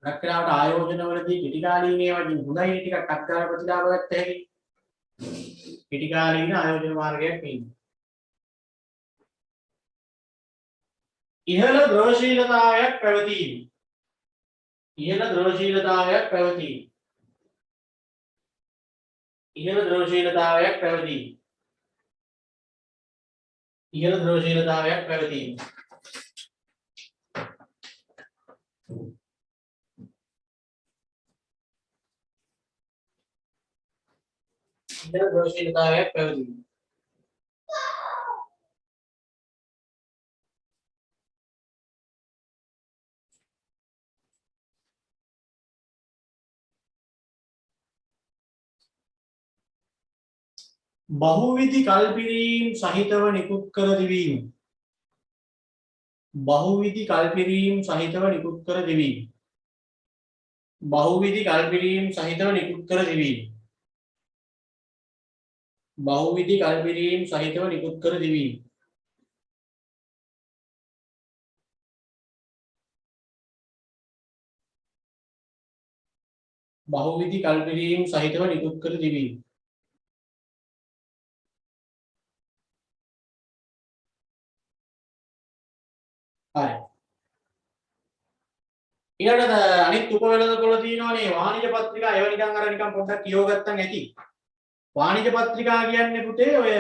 [SPEAKER 1] රක්කලාවට ආයෝජන වලදී කෙටිකාලීන ඒවා හොඳයි ටිකක් අත්කාර ප්‍රතිලාභ ගන්න හැකි. කෙටිකාලීන ආයෝජන මාර්ගයක් වීම. ඉහළ ද්‍රවශීලතාවයක් පැවතීම. ඉහළ ද්‍රවශීලතාවයක් පැවතීම. ඉහළ ද්‍රවශීලතාවයක් පැවතීම. ඉහළ ද්‍රවශීලතාවයක් පැවතීම. ඉහළ ද්‍රවශීලතාවයක් පැවතීම. බහුවිධි කල්පිරීම් සහිතව නිකුත් කර තිබීම. බහුවිධි කල්පිරීම් සහිතව නිකුත් කර තිබීම. බහුවිධි කල්පිරීම් සහිතව නිකුත් කර තිබීම. බහුවිධි කල්පිරීම් සහිතව නිකුත් කර තිබීම. බහුවිධි කල්පිරීම් සහිතව නිකුත් කර තිබීම. හරි. ඊළඟට අනිත් උපවෙළඳපොළ තියෙනවානේ වාණිජ පත්‍රිකා. ඒවා නිකන් අර නිකන් පොඩ්ඩක් කියව ගත්තන් ඇති. වාණිජ පත්‍රිකා කියන්නේ පුතේ ඔය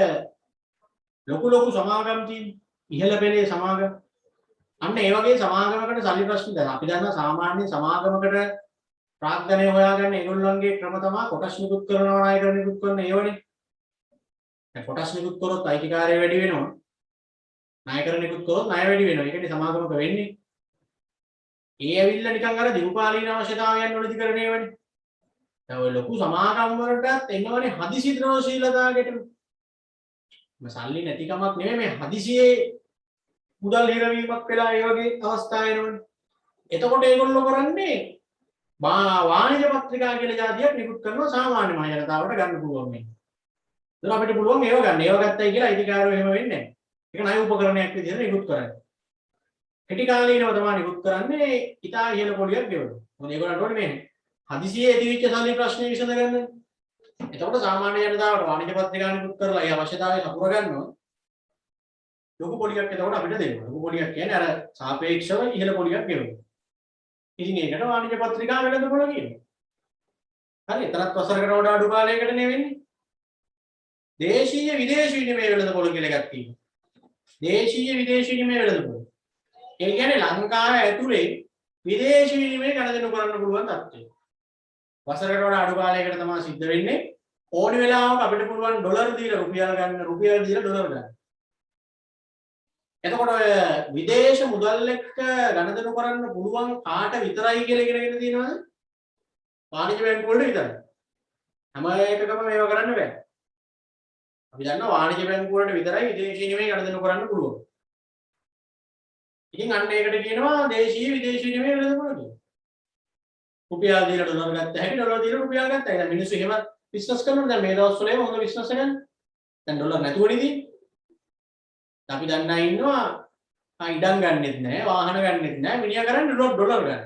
[SPEAKER 1] ලොකු සමාගම් තියෙන ඉහළ පෙළේ සමාගම්. අන්න ඒ වගේ සමාගමකට සල්ලි ප්‍රශ්න දැන් අපි දන්නා සාමාන්‍ය සමාගමකට ප්‍රාග්ධනය හොයාගන්න ඒගොල්ලන්ගේ ක්‍රම තමයි කොටස් නිකුත් කරනවා ණය නිකුත් කරන ඒවනේ. දැන් කොටස් නිකුත් කරොත් අයිතිකාරය වැඩි වෙනවා. ණය නිකුත් කරොත් ණය වැඩි වෙනවා. ඒකනේ සමාගමක වෙන්නේ. ඒ ඇවිල්ලා නිකන් අර දීර්ඝකාලීන අවශ්‍යතාවයන් වලදී කරන ඒවනේ. දැන් ඔය ලොකු සමාගම් වලටත් එන්නවනේ හදිසි ද්‍රවශීලතාවයකට. සල්ලි නැතිකමක් නෙමෙයි මේ හදිසියේ මුදල් හිරවීමක් වෙලා ඒ වගේ අවස්ථා එනවනේ. එතකොට ඒගොල්ලෝ කරන්නේ වාණිජ පත්‍රිකා කියලා જાතියක් නිකුත් කරනවා සාමාන්‍ය මහ ජනතාවට ගන්න පුළුවන් මේ. ඒතර අපිට පුළුවන් ඒව ගන්න. ඒව ගත්තයි කියලා අයිතිකාරයෝ එහෙම වෙන්නේ නැහැ. ඒක ණය උපකරණයක් විදිහට නිකුත් කරන්නේ. කෙටි කාලීනව තමයි නිකුත් කරන්නේ ඉතා ඉහළ පොලියක් ගෙවනවා. මොකද ඒගොල්ලන්ට ඕනේ මේ හදිසියේ ඇතිවෙච්ච සල්ලි ප්‍රශ්නේ විසඳගන්න. එතකොට සාමාන්‍ය ජනතාවට වාණිජ පත්‍රිකා නිකුත් කරලා ඒ අවශ්‍යතාවය සපුර ගන්නවා. ලොකු පොලියක් එතකොට අපිට දෙනවා. ලොකු පොලියක් කියන්නේ අර සාපේක්ෂව ඉහළ පොලියක් ගෙවනවා. ඉතින් ඒකට වාණිජ පත්‍රිකා වෙළඳපොළ කියනවා. හරි එතරම් වසරකට වඩා අඩු කාලයකට නෙවෙන්නේ. දේශීය විදේශීය විනිමය වෙළඳපොළ කියලා එකක් තියෙනවා. දේශීය විදේශීය විනිමය වෙළඳපොළ. ඒ කියන්නේ ලංකාව ඇතුලේ විදේශීය විනිමය ගණදෙනු කරන්න පුළුවන් තත්ත්වය. වසරකට වඩා අඩු කාලයකට තමයි සිද්ධ වෙන්නේ. ඕනි වෙලාවක අපිට පුළුවන් ඩොලර් දීලා රුපියල් ගන්න, රුපියල් දීලා ඩොලර් ගන්න. එතකොට ඔය විදේශ මුදල් එක්ක ගණදෙනු කරන්න පුළුවන් කාට විතරයි කියලා ඉගෙනගෙන තියෙනවද? වාණිජ බැංකු වලට විතරයි. හැම එකකම මේව කරන්න බෑ. අපි දන්නවා වාණිජ බැංකු වලට විතරයි විදේශීය විනිමය ගණදෙනු කරන්න පුළුවන්. ඉතින් අන්න ඒකට කියනවා දේශීය විදේශීය විනිමය වෙළඳපොළ කියලා. රුපියල් දීලා ඩොලර් ගත්ත හැටි ඩොලර් දීලා රුපියල් ගත්තා. දැන් මිනිස්සු එහෙම බිස්නස් කරනවා. දැන් මේ දවස්වල එහෙම හොඳ බිස්නස් එකක්. දැන් ඩොලර් නැතුවනේ අපි දන්නා ඉන්නවා ඉඩම් ගන්නෙත් නැහැ වාහන ගන්නෙත් නැහැ මිනිහා කරන්නේ ඩොලර් ගන්න.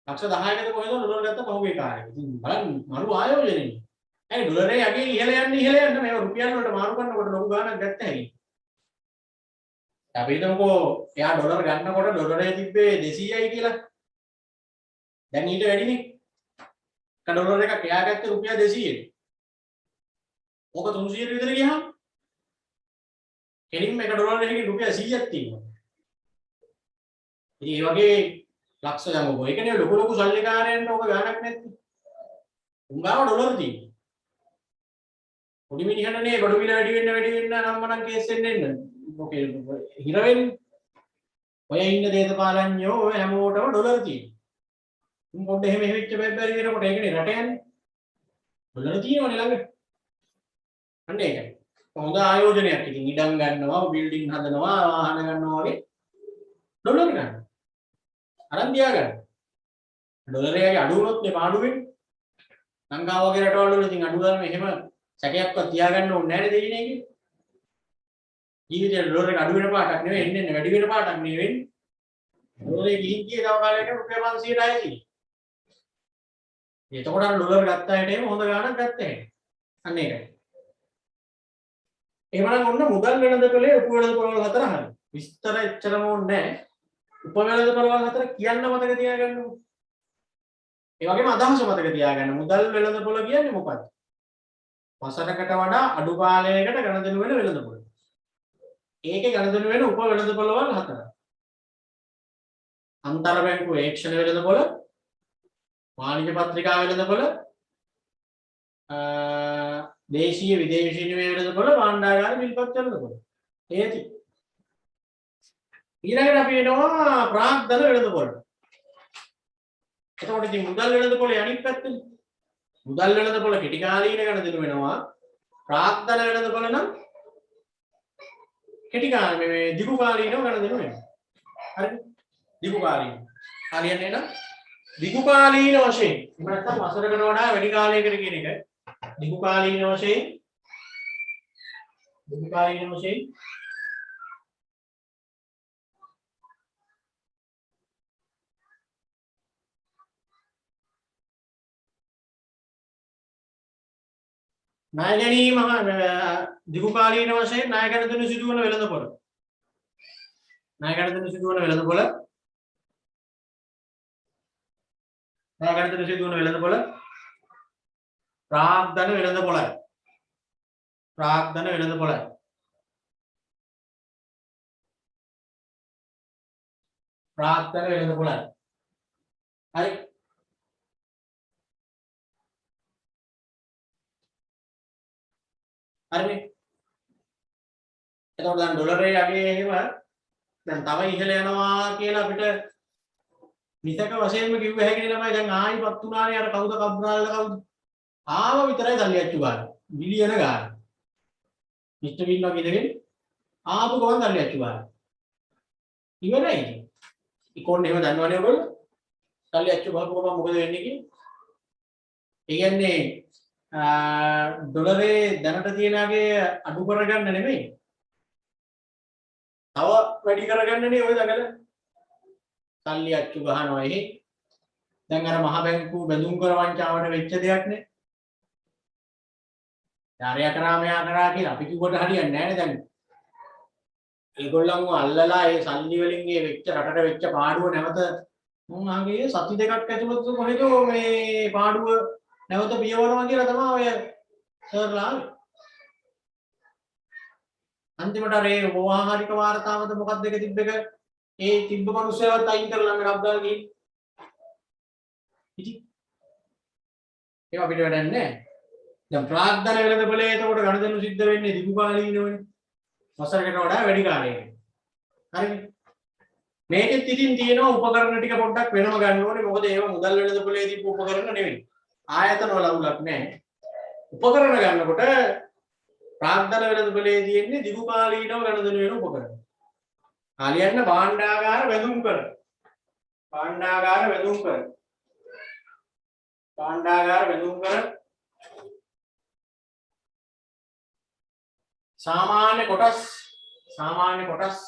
[SPEAKER 1] ලක්ෂ 10කට කොහෙද ඩොලර් ගත්ත පහුගිය කාලේ. ඉතින් බලන්න මරු ආයෝජනේ. ඇයි ඩොලරේ යගේ ඉහළ යන්න මේව රුපියල් වලට මාරු කරනකොට ලොකු ගාණක් ගත්ත හැකි. අපි හිතමුකෝ එයා ඩොලර් ගන්නකොට ඩොලරේ තිබ්බේ 200යි කියලා. දැන් ඊට වැඩිනේ. ඩොලර් එකක් එයා ගත්තේ රුපියල් 200යි. ඕක 300ට විතර ගියාම කෙලින්ම එක ඩොලර් එකකින් රුපියල් 100ක් තියෙනවා. ඉතින් මේ වගේ ලක්ෂ ගමකෝ. ඒ කියන්නේ ලොකු සල්ලිකාරයන්ට ඕක ගාණක් නැත්තේ. උංගාව ඩොලර් තියෙනවා. පොඩි මිනිහටනේ බඩු මිල වැඩි වෙන්න නම් කේස් එන්නේ. ඕකේ හිර වෙන්නේ. ඔය ඉන්න දේශපාලඥයෝ ඔය හැමෝටම ඩොලර් තියෙනවා. උන් පොඩ්ඩ එහෙම වෙච්ච බැරි වෙනකොට ඒකනේ රට යන්නේ. ඩොලර් තියෙනවනේ ළඟ. අන්න ඒකයි. හොඳ ආයෝජනයක්. ඉතින් ඉඩම් ගන්නවා, බිල්ඩින් හදනවා, වාහන ගන්නවා වගේ ඩොලර් ගන්න. අරන් තියා ගන්න. ඩොලරේ අඩු වුණොත් මේ පාඩු වෙන්නේ. ලංකාව වගේ රටවල් වල ඉතින් අඩු ගන්න එහෙම සැකයක්වත් තියාගන්න ඕනේ නැහැ නේද දෙන්නේ කිව්වේ. ජීවිතේ ඩොලර් එක අඩු වෙන පාටක් නෙවෙයි එන්නේ වැඩි වෙන පාටක් නෙවෙයි වෙන්නේ. ඩොලරේ ගිහින් ගිය තව කාලයකට රුපියල් 500ට ආයෙ තියෙන්නේ. එතකොට අර ඩොලර් ගත්ත හැට එහෙම හොඳ ගාණක් ගත්ත හැට. අන්න ඒකයි. එහෙමනම් ඔන්න මුදල් වෙළඳපොලේ උප වෙළඳපොළ හතර හරි. විස්තර එච්චරම ඕනේ නැහැ. උප වෙළඳපොළ හතර කියන්න මතක තියාගන්න. ඒ වගේම අදහස මතක තියාගන්න. මුදල් වෙළඳපොළ කියන්නේ මොකක්ද? වසරකට වඩා අඩු කාලයකට ගණදෙනු වෙන වෙළඳපොළ. ඒකේ ගණදෙනු වෙන උප වෙළඳපොළවල් හතරක්. අන්තර් බැංකු ඒක්ෂණ වෙළඳපොළ, වාණිජ පත්‍රිකා වෙළඳපොළ, දේශීය විදේශීය විනිමය වෙළඳපොළ, භාණ්ඩාගාර මිල්පත් වෙළඳපොළ. ඒති. ඊළඟට අපි එනවා ප්‍රාග්ධන වෙළඳපොළ. එතකොට ඉතින් මුදල් වෙළඳපොළේ අනිත් පැත්තනේ. මුදල් වෙළඳපොළ කෙටි කාලීන ගණදෙනු වෙනවා. ප්‍රාග්ධන වෙළඳපොළ නම් කෙටි කාල මේ දීර්ඝ කාලීනව ගණදෙනු වෙනවා. හරිද? දීර්ඝ කාලීන. හරියන්නේ නම් දීර්ඝ කාලීන වශයෙන් එහෙම නැත්නම් වසරකට වඩා වැඩි කාලයකට කියන එක දීර්ඝ කාලීන වශයෙන් ණය ගැනීම දීර්ඝ කාලීන වශයෙන් ණය ගණදෙනු සිදුවන වෙළඳපොළ. ණය ගණදෙනු සිදුවන වෙළඳපොළ. ණය ගණදෙනු සිදුවන වෙළඳපොළ. ප්‍රාග්ධන වෙළඳපොළයි. ප්‍රාග්ධන වෙළඳපොළයි. ප්‍රාග්ධන වෙළඳපොළයි. හරි. හරිනේ. එතකොට දැන් ඩොලරේ යගේ එහෙම දැන් තව ඉහළ යනවා කියලා අපිට නිසක වශයෙන්ම කිව්ව හැකි ළමයි දැන් ආයිපත් උනානේ අර කවුද කබ්රාල්ද කවුද ආව විතරයි සල්ලි අච්චු ගන්න බිලියන ගන්න මිස්ටර් බින් වගේ ඉඳගෙන ආපු ගමන් සල්ලි අච්චු ගන්න ඉවරයි ඉකොන් එහෙම දන්නවනේ ඔයගොල්ලෝ සල්ලි අච්චු ගහපු ගමන් මොකද වෙන්නේ කියන්නේ ඒ කියන්නේ ඩොලරේ දැනට තියනාගේ අඩු කරගන්න නෙමෙයි තව වැඩි කරගන්නනේ ඔය දඟල සල්ලි අච්චු ගහනවා එහෙ දැන් අර මහ බැංකුව බැඳුම් කර වංචාවට වෙච්ච දෙයක් නේ යාරය කරා මෙයා කරා කියලා අපි කිව්වට හරියන්නේ නැහැ නේ දැන් ඒගොල්ලන්ව අල්ලලා ඒ සල්ලි වලින් ඒ වෙච්ච රටට වෙච්ච පාඩුව නැවත මම ආගේ සති දෙකක් ඇතුළත කොහෙද මේ පාඩුව නැවත පියවනවා කියලා තමයි ඔය සර්ලා අන්තිමට අර ඒ ව්‍යවහාරික වාර්තාවද මොකක්ද එක තිබ්බ එක ඒ තිබ්බ මිනිස්සයවත් අයින් කරලා ළඟ ගබ්දාල් ගිහින් ඉතින් ඒක අපිට වැඩක් නැහැ දැන් ප්‍රාග්ධන වෙළඳපොලේ එතකොට ගණදෙනු සිද්ධ වෙන්නේ දීර්ඝකාලීනවනේ වසරකට වඩා වැඩි කාලයකට හරිනේ මේකෙත් ඉතින් තියෙනවා උපකරණ ටික පොඩ්ඩක් වෙනම ගන්න ඕනේ මොකද ඒව මුදල් වෙළඳපොලේ දීපු උපකරණ නෙවෙයි ආයතන වල අවුලක් නැහැ උපකරණ ගන්නකොට ප්‍රාග්ධන වෙළඳපොලේ තියෙන්නේ දීර්ඝකාලීනව ගණදෙනු වෙන උපකරණ ආලියන්න භාණ්ඩාගාර වැඳුම් කර භාණ්ඩාගාර වැඳුම් කර භාණ්ඩාගාර වැඳුම් කර सामान्य कोटस सामान्य कोटस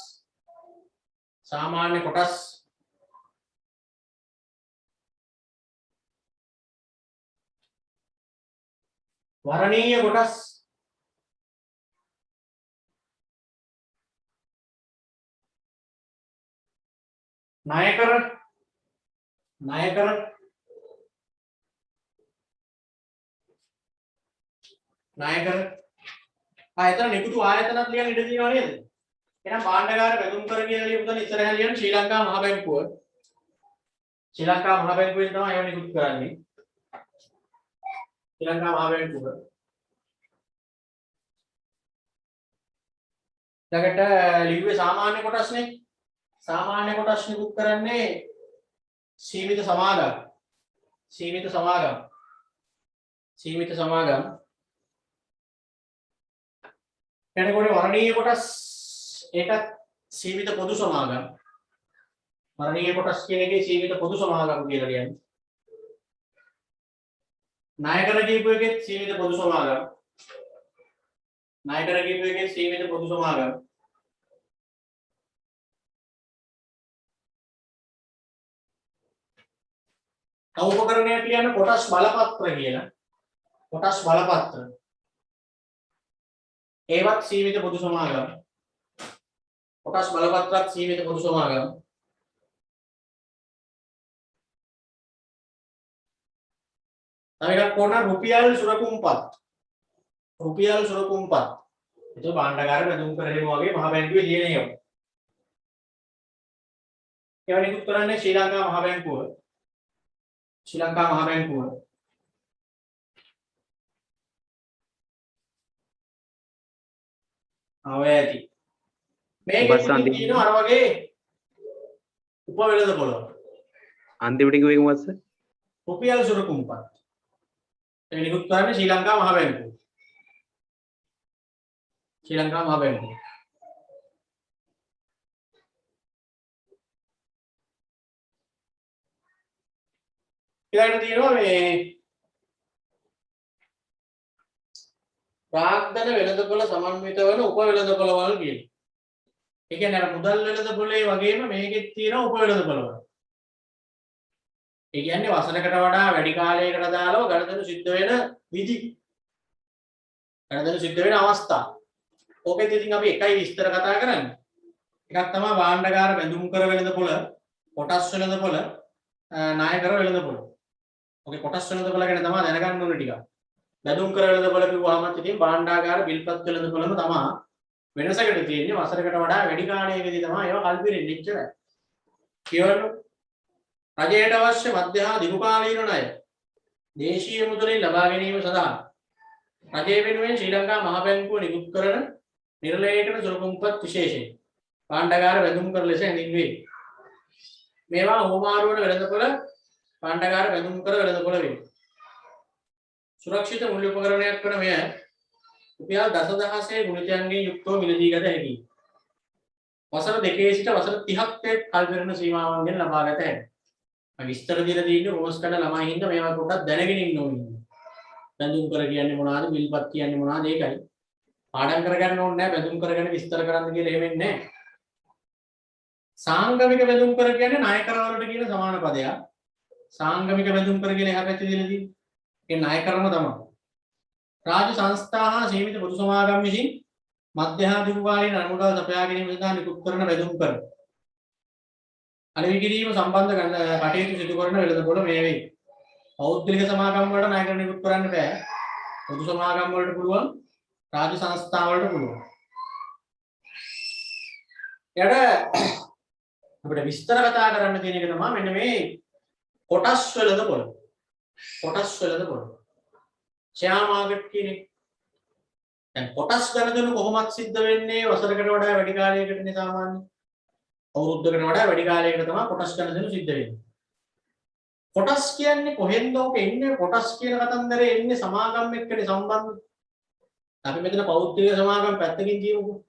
[SPEAKER 1] सामान्य कोटस वरणीय कोटस नायकर नायकर नायकर ආයතන නිකුතු ආයතනත් ලියන්න ඉඩ තියෙනව නේද? එහෙනම් භාණ්ඩගාර බැඳුම් කර කියලා ලියපු තැන ඉස්සරහ ලියන්න ශ්‍රී ලංකා මහ බැංකුව. ශ්‍රී ලංකා මහ බැංකුවෙන් තමයි ඒවා නිකුත් කරන්නේ. ශ්‍රී ලංකා මහ බැංකුව. ඊළඟට ලිව්වේ සාමාන්‍ය කොටස්නේ. සාමාන්‍ය කොටස් නිකුත් කරන්නේ සීමිත සමාගම්. සීමිත සමාගම්. සීමිත සමාගම් එතකොට වර්ණීය කොටස් ඒකත් සීමිත පොදු සමාගම් වර්ණීය කොටස් කියන එකේ සීමිත පොදු සමාගම් කියලා කියන්නේ ණයකර කියපු එකේ සීමිත පොදු සමාගම් ණයකර කියපු එකේ සීමිත පොදු සමාගම් තව උපකරණයක් කියන්නේ කොටස් බලපත්‍ර කියලා කොටස් බලපත්‍ර ඒවත් සීමිත පොදු සමාගම් කොටස් බලපත්‍රත් සීමිත පොදු සමාගම් තව එකක් කොන රුපියල් සුරකුම්පත් ඒක භාණ්ඩගාර බැඳුම් කරගෙන වගේ මහ බැංකුවේ තියෙන ඒවා ඒවා නිකුත් කරන්නේ ශ්‍රී ලංකා මහ බැංකුව අවැති මේකෙත් තියෙනවා අර වගේ උපවෙළඳ පොළ
[SPEAKER 3] අන්තිමට කිව්ව එක මොකක්ද
[SPEAKER 1] රුපියල් සුරකුම්පත් ඒක නිකුත් කරන්නේ ශ්‍රී ලංකා මහ බැංකුව ඊළඟට තියෙනවා මේ ප්‍රාග්ධන වෙළඳපොළ සමන්විත වන උප වෙළඳපොළවල් කියන්නේ. ඒ කියන්නේ අර මුදල් වෙළඳපොළේ වගේම මේකෙත් තියෙනවා උප වෙළඳපොළවල්. ඒ කියන්නේ වසරකට වඩා වැඩි කාලයකට දාලා ගණදෙනු සිද්ධ වෙන විදි. ගණදෙනු සිද්ධ වෙන අවස්ථා. ඕකෙත් ඉතින් අපි එකයි විස්තර කතා කරන්නේ. එකක් තමයි භාණ්ඩගාර බැඳුම් කර වෙළඳපොළ, කොටස් වෙළඳපොළ, ණය කර වෙළඳපොළ. ඕකේ කොටස් වෙළඳපොළ ගැන තමයි දැනගන්න ඕනේ ටිකක්. බැඳුම් කර වෙළඳපොළ කිව්වහම ඉතින් භාණ්ඩාගාර විල්පත් වෙළඳපොළම තමයි වෙනසකට තියෙන්නේ. වසරකට වඩා වැඩි කාලයකදී තමයි ඒවා කල්පිරෙන්නේ ඉච්චරයි. කියවලු රජයට අවශ්‍ය මධ්‍ය හා දිගු කාලීන ණය දේශීය මුදලින් ලබා ගැනීම සඳහා රජය වෙනුවෙන් ශ්‍රී ලංකා මහ බැංකුව නිකුත් කරන නිර්ලේඛන සුළකුම්පත් විශේෂයෙන් භාණ්ඩාගාර බැඳුම් කර ලෙස හැඳින්වේ. මේවා හෝමාරු වන වෙළඳපොළ භාණ්ඩාගාර බැඳුම් කර වෙළඳපොළ වේ. සුරක්ෂිත මුල්‍ය උපකරණයක් වන මෙය රුපියල් දසදහසේ ගුණිතයන්ගෙන් යුක්තව මිලදී ගත හැකියි. වසර 2 සිට වසර 30ක් තෙක් කල්පිරෙන සීමාවන්ගෙන් ලබා ගත හැකියි. විස්තර දීලා තියෙන්නේ රෝස් කරන ළමයි හින්දා මේවා පොඩ්ඩක් දැනගෙන ඉන්න ඕනේ. බැඳුම් කර කියන්නේ මොනවද? මිල්පත් කියන්නේ මොනවද? ඒකයි. පාඩම් කරගන්න ඕනේ නැහැ. බැඳුම් කරගෙන විස්තර කරන්න කියලා එහෙම වෙන්නේ නැහැ. සාංගමික බැඳුම් කර කියන්නේ ණය කරවලට කියන සමාන පදයක්. සාංගමික බැඳුම් කර කියන එහා පැත්තේ දීලා තියෙන්නේ. ඒ ණය කරම තමයි. රාජ්‍ය සංස්ථා හා සීමිත පොදු සමාගම් විසින් මධ්‍ය හා දිගු කාලීන අනුමුදල් සපයා ගැනීම සඳහා නිකුත් කරන බැඳුම් කර. අලෙවි කිරීම සම්බන්ධ කටයුතු සිදු කරන වෙළඳපොළ මේ වේ. පෞද්ගලික සමාගම් වලට ණය කරන නිකුත් කරන්න බෑ. පොදු සමාගම් වලට පුළුවන්, රාජ්‍ය සංස්ථා වලට පුළුවන්. යට අපිට විස්තර කතා කරන්න තියෙන එක තමයි මෙන්න මේ කොටස් වෙළඳපොළ. කොටස් වෙළඳපොළ. ෂෙයා මාකට් කියන්නේ දැන් කොටස් ගණන කොහොමද සිද්ධ වෙන්නේ? වසරකට වඩා වැඩි කාලයකටනේ සාමාන්‍යයෙන්. අවුරුද්දකට වඩා වැඩි කාලයකට තමයි කොටස් ගණන සිද්ධ වෙන්නේ. කොටස් කියන්නේ කොහෙන්ද ඔක එන්නේ? කොටස් කියන කතන්දරේ එන්නේ සමාගම් එක්කනේ සම්බන්ධ. අපි මෙතන පෞද්ගලික සමාගම් පැත්තකින් කියමුකෝ.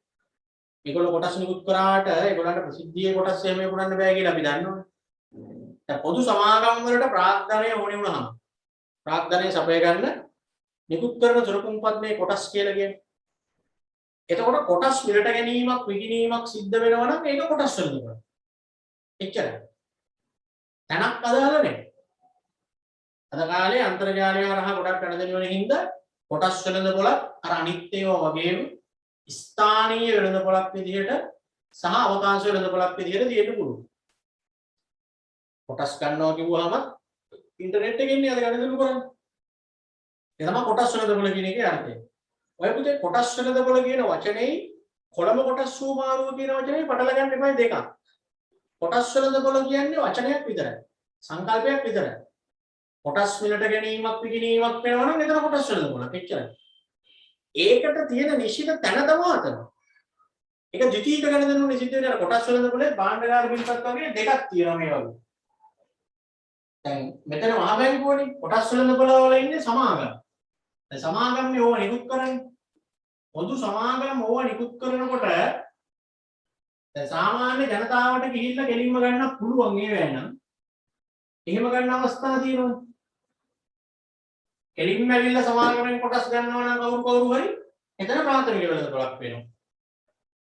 [SPEAKER 1] ඒගොල්ලෝ කොටස් නිකුත් කරාට ඒගොල්ලන්ට ප්‍රසිද්ධියේ කොටස් එහෙම කරන්න බෑ කියලා අපි දන්නවනේ. දැන් පොදු සමාගම් වලට ප්‍රාග්ධනය ඕනේ වුණාම ප්‍රාග්ධනය සපය ගන්න නිකුත් කරන සුරකුම්පත් මේ කොටස් කියලා කියන්නේ. එතකොට කොටස් මිලට ගැනීමක් විකිණීමක් සිද්ධ වෙනවා නම් ඒක කොටස් වෙනවා. එච්චරයි. තනක් අදාළ නැහැ. අද කාලේ අන්තර්ජාලය හරහා ගොඩක් වැඩ දෙන හින්දා කොටස් වෙළඳපොළ අර අනිත් ඒවා වගේම ස්ථානීය වෙළඳපොළක් විදිහට සහ අවකාශ වෙළඳපොළක් විදිහට තියෙන්න පුළුවන්. කොටස් ගන්නවා කිව්වහම ඉන්ටර්නෙට් එකෙන් නේ අද ගණන් කරන්නේ. ඒ තමයි කොටස් වෙළඳපොළ කියන එකේ අර්ථය. ඔය පුතේ කොටස් වෙළඳපොළ කියන වචනේ කොළඹ කොටස් සූමාරුව කියන වචනේ පටල ගන්න එපා දෙකක්. කොටස් වෙළඳපොළ කියන්නේ වචනයක් විතරයි. සංකල්පයක් විතරයි. කොටස් මිලට ගැනීමක් විකිණීමක් වෙනවා නම් එතන කොටස් වෙළඳපොළ එච්චරයි. ඒකට තියෙන නිශ්චිත තැන තමයි අතන. ඒක ද්විතීක ගණන නිශ්චිත වෙන කොටස් වෙළඳපොළේ භාණ්ඩාගාර බිල්පත් වගේ දෙකක් තියෙනවා මේ වගේ. දැන් මෙතන මහ බැංකුවනේ කොටස් වෙළඳපොළ වල ඉන්නේ සමාගම්. දැන් සමාගම්නේ ඕවා නිකුත් කරන්නේ. පොදු සමාගම් ඕවා නිකුත් කරනකොට දැන් සාමාන්‍ය ජනතාවට ගිහිල්ලා ගෙලින්ම ගන්න පුළුවන් ඒවැ නම් එහෙම ගන්න අවස්ථා තියෙනවා. ගෙලින්ම ඇවිල්ලා සමාගමෙන් කොටස් ගන්නවා නම් කවුරු හරි එතන ප්‍රාථමික වෙළඳපොළක් වෙනවා.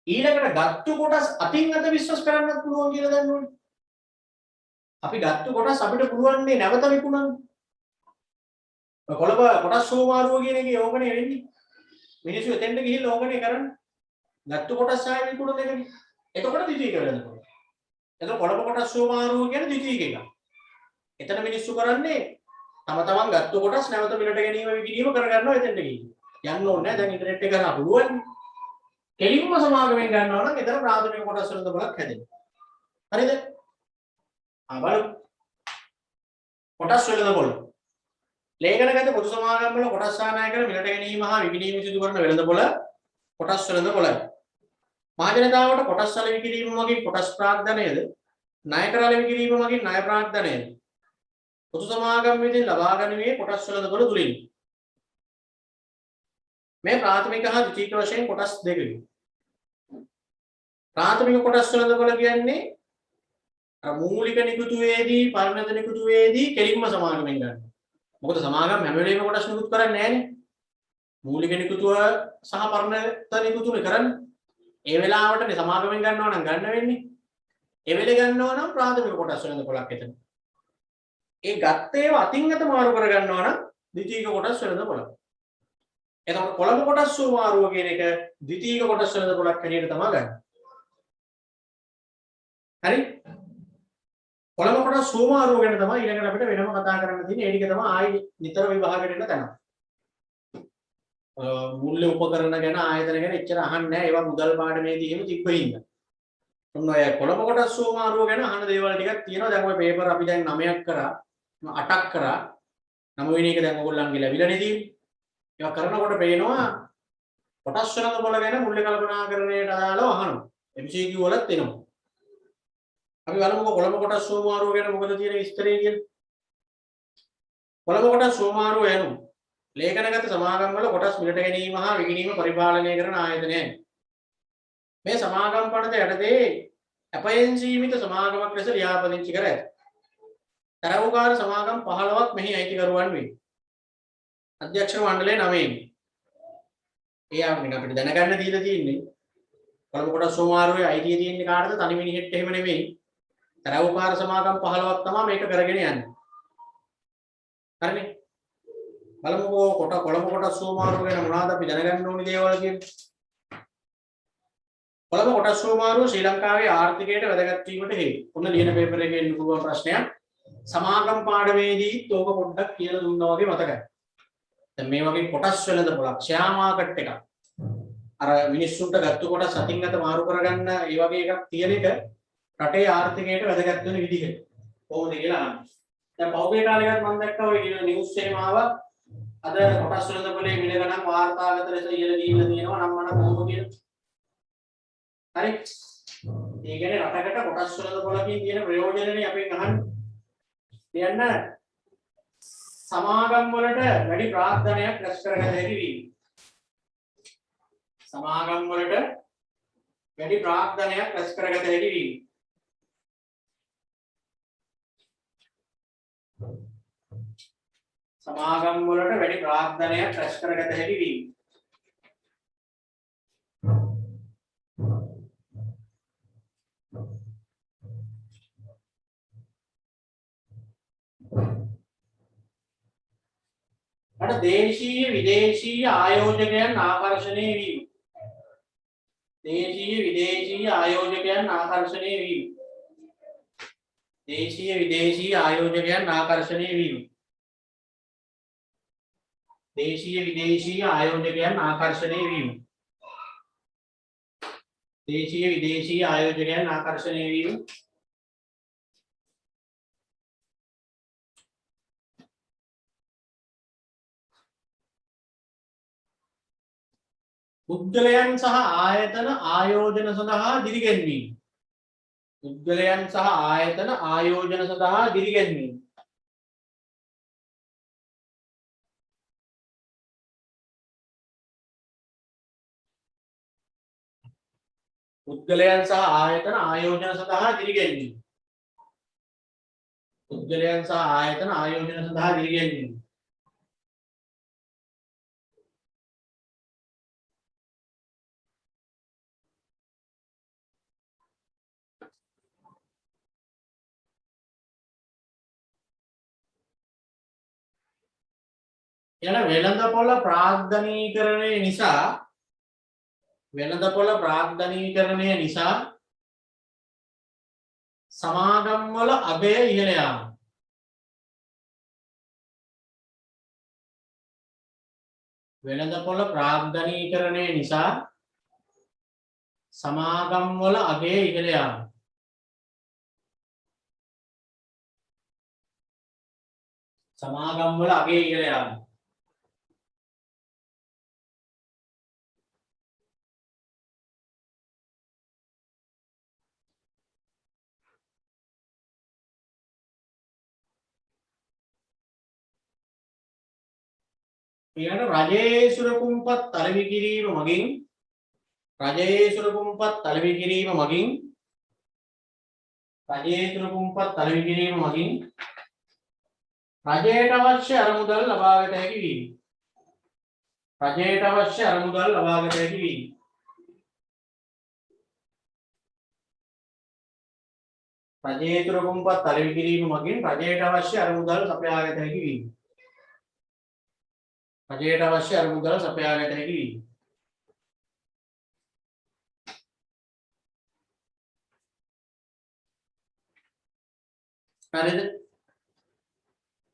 [SPEAKER 1] ඊළඟට ගත්තු කොටස් අතින් අත විශ්වාස කරන්නත් පුළුවන් කියලා දන්නවනේ. අපි ගත්තු කොටස් අපිට පුළුවන් නේ නැවත විකුණන්න. කොළඹ කොටස් සෝමාරුව කියන එකේ ඕකනේ වෙන්නේ. මිනිස්සු එතෙන්ට ගිහිල්ලා ඕකනේ කරන්නේ. ගත්තු කොටස් ආයෙ විකුණන එකනේ. එතකොට ද්විතීක වෙළඳපොළ. එතකොට කොළඹ කොටස් සෝමාරුව කියන්නේ ද්විතීක එක. එතන මිනිස්සු කරන්නේ තම තමන් ගත්තු කොටස් නැවත මිලට ගැනීම විකිණීම කරගන්නවා එතෙන්ට ගිහින්. යන්න ඕනේ නැහැ දැන් ඉන්ටර්නෙට් එක කරා පුළුවන්. කෙලින්ම සමාගමෙන් ගන්නවා නම් එතන ප්‍රාථමික කොටස් වෙළඳපොළක් හැදෙනවා. හරිද? බලමු. කොටස් වෙළඳපොළ. ලේඛනගත පොදු සමාගම් වල කොටස් සානාය කර මිලට ගැනීම හා විකිණීම සිදු කරන වෙළඳපොළ කොටස් වෙළඳපොළයි. මහ ජනතාවට කොටස් වල විකිණීම මගින් කොටස් ප්‍රාග්ධනයද ණය කර විකිණීම මගින් ණය ප්‍රාග්ධනයද පොදු සමාගම් විසින් ලබා ගැනීමේ කොටස් වෙළඳපොළ තුලින් මේ ප්‍රාථමික හා ද්විතීක වශයෙන් කොටස් දෙකකි. ප්‍රාථමික කොටස් වෙළඳපොළ කියන්නේ මූලික නිකුතුවේදී පරිණත නිකුතුවේදී කෙලින්ම සමාගමෙන් ගන්න. මොකද සමාගම් හැම වෙලේම කොටස් නිකුත් කරන්නේ නැහැනේ. මූලික නිකුතුව සහ පරිණත නිකුතුනේ කරන්නේ. ඒ වෙලාවටනේ සමාගමෙන් ගන්නවා නම් ගන්න වෙන්නේ. ඒ වෙලේ ගන්නවා නම් ප්‍රාථමික කොටස් වෙළඳපොළක් එතන. ඒ ගත්තේ ඒවා අතින් අත මාරු කර ගන්නවා නම් ද්විතීක කොටස් වෙළඳපොළ. එතකොට කොළඹ කොටස් සෝමාරුව කියන එක ද්විතීක කොටස් වෙළඳපොළක් හැටියට තමයි ගන්න. හරි? කොළඹ කොටස් සෝමාරුව ගැන තමයි ඊළඟට අපිට වෙනම කතා කරන්න තියෙන්නේ. ඒ ටික තමයි ආයි නිතර විභාගයට එන්න තැන. මුල්‍ය උපකරණ ගැන ආයතන ගැන එච්චර අහන්නේ නැහැ. ඒවා මුදල් පාඩමේදී එහෙම තිබ්බින්ද. ඔන්න ඔය කොළඹ කොටස් සෝමාරුව ගැන අහන දේවල් ටිකක් තියෙනවා. දැන් ඔය පේපර් අපි දැන් 9ක් කරා 8ක් කරා 9 වෙනි එක දැන් ඔයගොල්ලන්ගේ ලැබිලා නෙදී. ඒවා කරනකොට පේනවා කොටස් වෙනද බල ගැන මුල්‍ය කල්පනාකරණයට අදාළව අහනවා. MCQ වලත් එනවා. අපි බලමුකෝ කොළඹ කොටස් සෝමාරුව ගැන මොකද තියෙන විස්තරය කියලා. කොළඹ කොටස් සෝමාරුව යනු ලේඛනගත සමාගම් වල කොටස් මිලට ගැනීම හා විකිණීම පරිපාලනය කරන ආයතනයයි. මේ සමාගම් පනත යටතේ අපයෙන් සීමිත සමාගමක් ලෙස ලියාපදිංචි කර ඇත. තරවුකාර සමාගම් 15ක් මෙහි අයිතිකරුවන් වේ. අධ්‍යක්ෂ මණ්ඩලය 9 ඒ අපිට දැනගන්න දීලා තියෙන්නේ කොළඹ කොටස් සෝමාරුවේ අයිතිය තියෙන්නේ කාටද? තනි මිනිහෙක්ට එහෙම නෙමෙයි. තරවුකාර සමාගම් 15ක් තමයි මේක කරගෙන යන්නේ. හරිනේ. බලමුකෝ කොළඹ කොටස් සෝමාරුව ගැන මොනවද අපි දැනගන්න ඕනේ දේවල් කියන්නේ. කොළඹ කොටස් සෝමාරුව ශ්‍රී ලංකාවේ ආර්ථිකයට වැදගත් වීමට හේතු. ඔන්න ලියන පේපර් එකේ එන්න පුළුවන් ප්‍රශ්නයක්. සමාගම් පාඩමේදී තෝක පොඩ්ඩක් කියලා දුන්නා වගේ මතකයි. දැන් මේ වගේ කොටස් වෙනද පොලක් ෂෙයා මාකට් එකක්. අර මිනිස්සුන්ට ගත්ත කොටස් අතින් අත මාරු කරගන්න ඒ වගේ එකක් තියෙන එක රටේ ආර්ථිකයට වැදගත් වෙන විදිහට. කොහොමද කියලා අහන්න. දැන් පෞද්ගලික කාලයකට මම දැක්කා ඔය කියන නිවුස් එකේම ආවා. අද කොටස් වෙනද පොලේ මිල ගණන් වාර්තාගත ලෙස ඉහළ ගිහිල්ලා තියෙනවා නම් මම කොහොමද කියලා. හරි. ඒ කියන්නේ රටකට කොටස් වෙනද පොලකින් තියෙන ප්‍රයෝජනනේ අපෙන් අහන්නේ. කියන්න සමාගම් වලට වැඩි ප්‍රාර්ථනයක් රැස් කරගත හැකි වීම. සමාගම් වලට වැඩි ප්‍රාර්ථනයක් රැස් කරගත හැකි වීම. සමාගම් වලට වැඩි ප්‍රාර්ථනයක් රැස් කරගත හැකි වීම. අර දේශීය විදේශීය ආයෝජකයන් ආකර්ෂණය වීම. දේශීය විදේශීය ආයෝජකයන් ආකර්ෂණය වීම. දේශීය විදේශීය ආයෝජකයන් ආකර්ෂණය වීම. දේශීය විදේශීය ආයෝජකයන් ආකර්ෂණය වීම. දේශීය විදේශීය ආයෝජකයන් ආකර්ෂණය වීම. පුද්ගලයන් සහ ආයතන ආයෝජන සඳහා දිරිගැන්වීම. පුද්ගලයන් සහ ආයතන ආයෝජන සඳහා දිරිගැන්වීම. පුද්ගලයන් සහ ආයතන ආයෝජන සඳහා දිරිගැන්වීම. පුද්ගලයන් සහ ආයතන ආයෝජන සඳහා දිරිගැන්වීම. යන වෙළඳපොළ ප්‍රාග්ධනීකරණය නිසා සමාගම් වල අගය ඉහළ යාම. වෙළඳපොළ ප්‍රාග්ධනීකරණය නිසා සමාගම් වල අගය ඉහළ යාම. සමාගම් වල අගය ඉහළ යාම. ඊළඟ රජයේ සුරකුම්පත් තලවි කිරීම මගින් රජයට අවශ්‍ය අරමුදල් ලබාගත හැකි වීම. රජයට අවශ්‍ය අරමුදල් ලබාගත හැකි වීම. රජයේ සුරකුම්පත් තලවි කිරීම මගින් රජයට අවශ්‍ය අරමුදල් සපයාගත හැකි වීම. රජයට අවශ්‍ය අරමුදල් සපයාගත හැකි වීම. හරිද?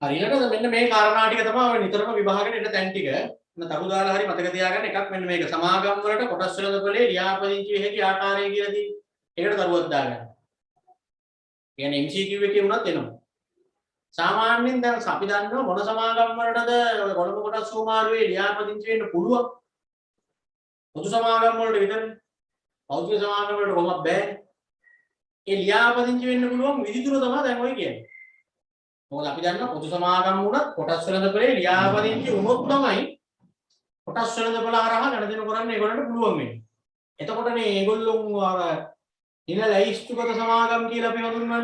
[SPEAKER 1] හරියටද මෙන්න මේ කාරණා ටික තමයි ඔය නිතරම විභාගෙට එන තැන් ටික. තරු දාලා හරි මතක තියාගන්න එකක් මෙන්න මේක සමාගම් වලට කොටස් වෙළඳපොලේ ලියාපදිංචි වෙ හැකි ආකාරය කියලා දී. ඒකට තරුවක් දාගන්න. කියන්නේ MCQ එකේ වුණත් එනවා. සාමාන්‍යයෙන් දැන් අපි දන්නවා මොන සමාගම් වලටද කොළඹ කොටස් සුමාරුවේ ලියාපදිංචි වෙන්න පුළුවන්. පොදු සමාගම් වලට විතරනේ. පෞද්ගලික සමාගම් වලට කොහොමද බෑ. ඒ ලියාපදිංචි වෙන්න පුළුවන් විදි තුන තමයි දැන් ඔය කියන්නේ. මොකද අපි දන්නවා පොදු සමාගම් වුණත් කොටස් වෙළඳපොලේ ලියාපදිංචි වුණොත් තමයි කොටස් වෙළඳපොළ හරහා ගණදෙනු කරන්න ඒගොල්ලන්ට පුළුවන් වෙන්නේ. එතකොටනේ ඒගොල්ලෝ අර නිල ලැයිස්තුගත සමාගම් කියලා අපි හඳුන්වන්නේ.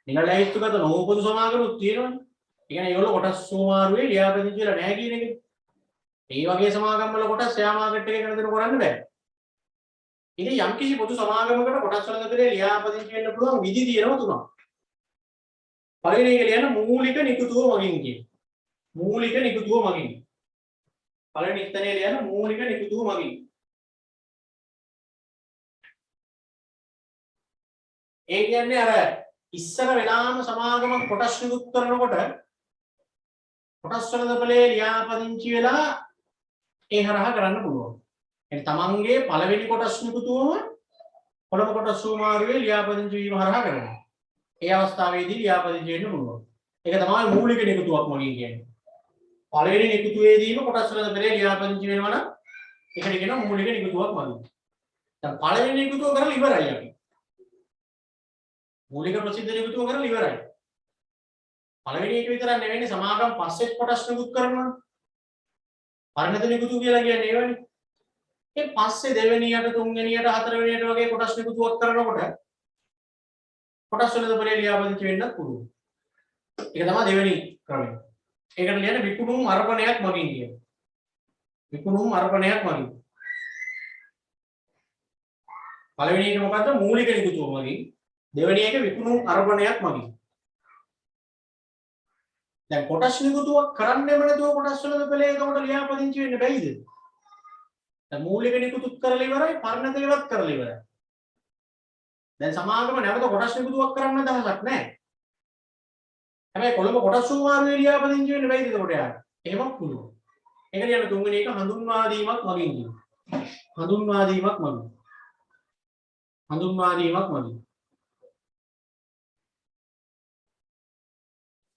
[SPEAKER 1] නිල ලැයිස්තුගත නොපොදු සමාගමුත් තියෙනවනේ. ඒ කියන්නේ ඒගොල්ලෝ කොටස් සුමාරුවේ ලියාපදිංචි වෙලා නැහැ කියන එක. ඒ වගේ සමාගම් වල කොටස් ෂෙයා මාකට් එකේ ගණදෙනු කරන්න බෑ. ඉතින් යම්කිසි පොදු සමාගමකට කොටස් වෙළඳපොලේ ලියාපදිංචි වෙන්න පුළුවන් විදි තියෙනවා තුනක්. පළවෙනි එක ලියන්න මූලික නිකුතුව මගින් කියන. මූලික නිකුතුව මගින්. පළවෙනි ස්ථානයේ ලියන්න මූලික නිකුතුව මගින්. ඒ කියන්නේ අර ඉස්සර වෙලාම සමාගමක් කොටස් නිකුත් කරනකොට කොටස් වෙළඳපොලේ ලියාපදිංචි වෙලා ඒ හරහා කරන්න පුළුවන්. එනි තමන්ගේ පළවෙනි කොටස් නිකුතුවම කොළඹ කොටස් සුමාරුවේ ලියාපදිංචි වීම හරහා කරනවා. ඒ අවස්ථාවේදී ලියාපදිංචි වෙන්න පුළුවන්. ඒක තමයි මූලික නිකුතුවක් මගින් කියන්නේ. පළවෙනි නිකුතුවේදීම කොටස් වෙළඳපොලේ ලියාපදිංචි වෙනවා නම් ඒකට කියනවා මූලික නිකුතුවක් මගින්. දැන් පළවෙනි නිකුතුව කරලා ඉවරයි අපි. මූලික ප්‍රසිද්ධ නිකුතුව කරලා ඉවරයි. පළවෙනි එක විතරක් නෙවෙයි සමාගම් පස්සෙත් කොටස් නිකුත් කරනවා. පරිණත නිකුතුව කියලා කියන්නේ ඒවනේ. ඒ පස්සේ දෙවෙනියට තුන්වෙනියට හතරවෙනියට වගේ කොටස් නිකුතුවක් කරනකොට කොටස් වෙළඳපොලේ ලියාපදිංචි වෙන්නත් පුළුවන්. ඒක තමයි දෙවෙනි ක්‍රමය. ඒකට කියන්නේ විකුණුම් අර්පණයක් මගින් කියන්නේ. විකුණුම් අර්පණයක් මගින්. පළවෙනි එක මොකද්ද? මූලික නිකුතුව මගින්. දෙවෙනි එක විකුණුම් අර්පණයක් මගින්. දැන් කොටස් නිකුතුවක් කරන්නෙම නැතුව කොටස් වෙළඳපොලේ එකකට ලියාපදිංචි වෙන්න බැයිද? දැන් මූලික නිකුතුත් කරලා ඉවරයි, පරිණත ඒවත් කරලා ඉවරයි. දැන් සමාගම නැවත කොටස් නිකුතුවක් කරන්න දහසක් නැහැ. හැබැයි කොළඹ කොටස් සුමාරුවේ ලියාපදිංචි වෙන්න බැයිද එතකොට යාර? එහෙමත් පුළුවන්. ඒක කියන තුන්වෙනි එක හඳුන්වා දීමක් මගින් කියනවා. හඳුන්වා දීමක් මගින්. හඳුන්වා දීමක් මගින්.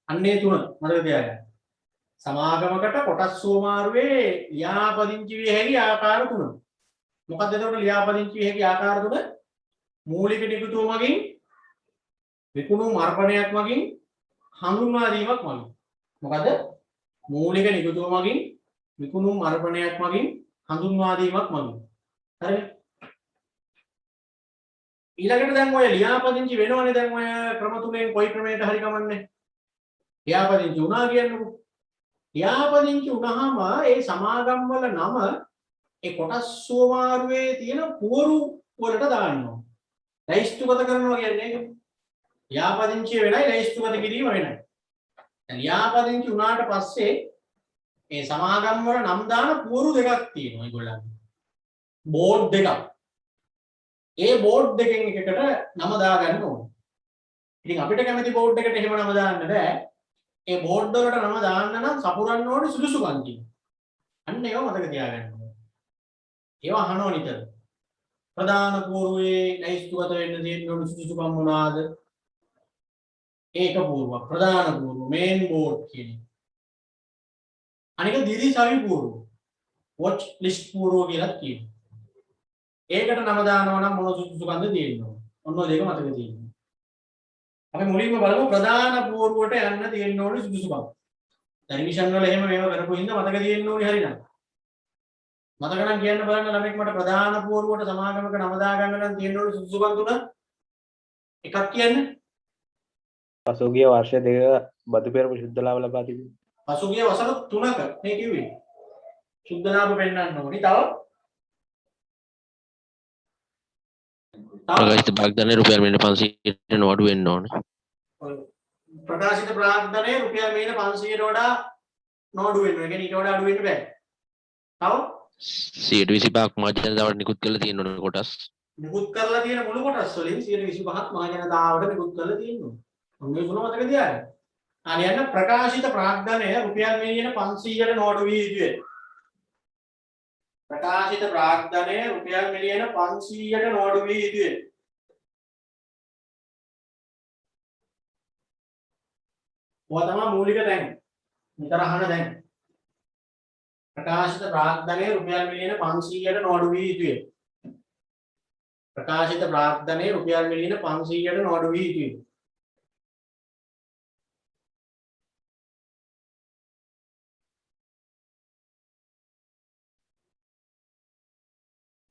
[SPEAKER 1] අන්නේ තුන මතක තියාගන්න. සමාගමකට කොටස් සුමාරුවේ ලියාපදිංචි විය හැකි ආකාර තුන. මොකක්ද එතකොට ලියාපදිංචි විය හැකි ආකාර තුන? මූලික නිකුතුව මගින්, විකුණුම් අර්පණයක් මගින්, හඳුන්වා දීමක් මගින්. මොකද? මූලික නිකුතුව මගින්, විකුණුම් අර්පණයක් මගින්, හඳුන්වා දීමක් මගින්. හරිද? ඊළඟට දැන් ඔය ලියාපදිංචි වෙනවනේ දැන් ඔය ක්‍රම තුනෙන් කොයි ක්‍රමයකට හරි කමන්නේ. ලියාපදිංචි වුණා කියන්නකෝ. ලියාපදිංචි වුණාම ඒ සමාගම් වල නම ඒ කොටස් සුමාරුවේ තියෙන පුවරු වලට දාන්නවා. ලැයිස්තුගත කරනවා කියන්නේ ඒක. ලියාපදිංචි වෙනයි ලැයිස්තුගත කිරීම වෙනයි. දැන් ලියාපදිංචි වුණාට පස්සේ ඒ සමාගම් වල නම් දාන පුවරු දෙකක් තියෙනවා ඒගොල්ලන්ගේ. බෝඩ් දෙකක්. ඒ බෝඩ් දෙකෙන් එකකට නම දාගන්න ඕනේ. ඉතින් අපිට කැමති බෝඩ් එකට එහෙම නම දාන්න බෑ. ඒ බෝඩ් වලට නම දාන්න නම් සපුරන්න ඕනේ සුදුසුකම් තියෙනවා. අන්න ඒව මතක තියාගන්න ඕනේ. ඒව අහනවා නිතර. ප්‍රධාන පුවරුවේ ලැයිස්තුගත වෙන්න තියෙන ඕන සුදුසුකම් මොනවාද? ඒක පුවරුවක්. ප්‍රධාන පුවරුව මේන් බෝඩ් කියන්නේ. අනික දිරිසවි පුවරුව. වොච් ලිස්ට් පුවරුව කියලා කියනවා. ඒකට නම දානවා නම් මොන සුදුසුකම්ද තියෙන්නේ? ඔන්න ඔය දෙක මතක තියෙනවා. අපි මුලින්ම බලමු ප්‍රධාන පුවරුවට යන්න තියෙන්න ඕනේ සුදුසුකම්. දැන් රිවිෂන් වල එහෙම මේව කරපු හින්දා මතක තියෙන්න ඕනේ හරියනම්. මතක නම් කියන්න බලන්න ළමෙක් මට ප්‍රධාන පුවරුවට සමාගමක නම දාගන්න නම් තියෙන්න ඕනේ සුදුසුකම් තුන. එකක් කියන්න.
[SPEAKER 3] පසුගිය වර්ෂ දෙක බදු පෙරම ශුද්ධ ලාභ ලබා තිබෙනවා.
[SPEAKER 1] පසුගිය වසර 3ක මේ කිව්වේ. ශුද්ධ ලාභ පෙන්වන්න ඕනේ. තව
[SPEAKER 4] ප්‍රකාශිත ප්‍රාග්ධනය රුපියල් මිලියන 500ට නොඅඩු වෙන්න ඕනේ.
[SPEAKER 1] ප්‍රකාශිත ප්‍රාග්ධනය රුපියල් මිලියන 500ට වඩා නොඅඩු වෙන්න. ඒ කියන්නේ ඊට වඩා අඩු වෙන්න බෑ. තව
[SPEAKER 4] 125ක් මහජනතාවට නිකුත් කරලා තියෙන ඕනේ කොටස්.
[SPEAKER 1] නිකුත් කරලා තියෙන මුළු කොටස් වලින් 125ක් මහජනතාවට නිකුත් කරලා තියෙනවා. මේ තුන මතක තියාගන්න. අනියන්න ප්‍රකාශිත ප්‍රාග්ධනය රුපියල් මිලියන 500ට නොඅඩු විය යුතුයි. ප්‍රකාශිත ප්‍රාග්ධනය රුපියල් මිලියන 500ට නෝඩු වී යුතුය. ඔය තමයි මූලික තැන. නිතර අහන දැන්. ප්‍රකාශිත ප්‍රාග්ධනය රුපියල් මිලියන 500ට නෝඩු වී යුතුය. ප්‍රකාශිත ප්‍රාග්ධනය රුපියල් මිලියන 500ට නෝඩු වී යුතුය.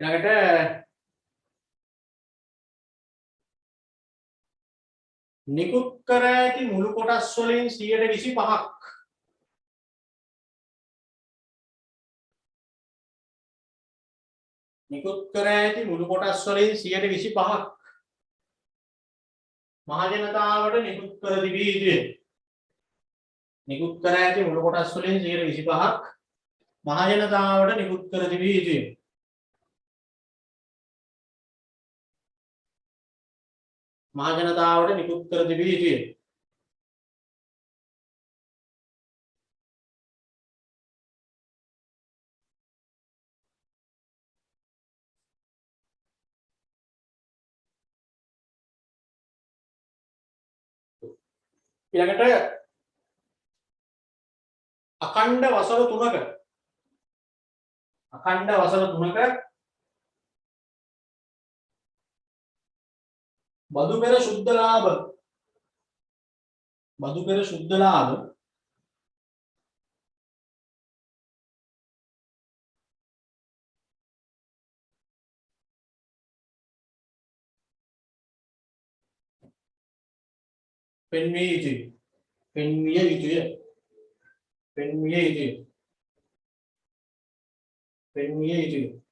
[SPEAKER 1] ඊළඟට නිකුත් කර ඇති මුළු කොටස් වලින් 125ක් නිකුත් කර ඇති මුළු කොටස් වලින් 125ක් මහජනතාවට නිකුත් කර තිබිය යුතුය. නිකුත් කර ඇති මුළු කොටස් වලින් 125ක් මහජනතාවට නිකුත් කර තිබිය යුතුය. මහජනතාවට නිකුත් කර තිබිය යුතුය. ඊළඟට අඛණ්ඩ වසර 3ක බදු පෙර සුද්ධ ලාභ පෙන්විය යුතුය.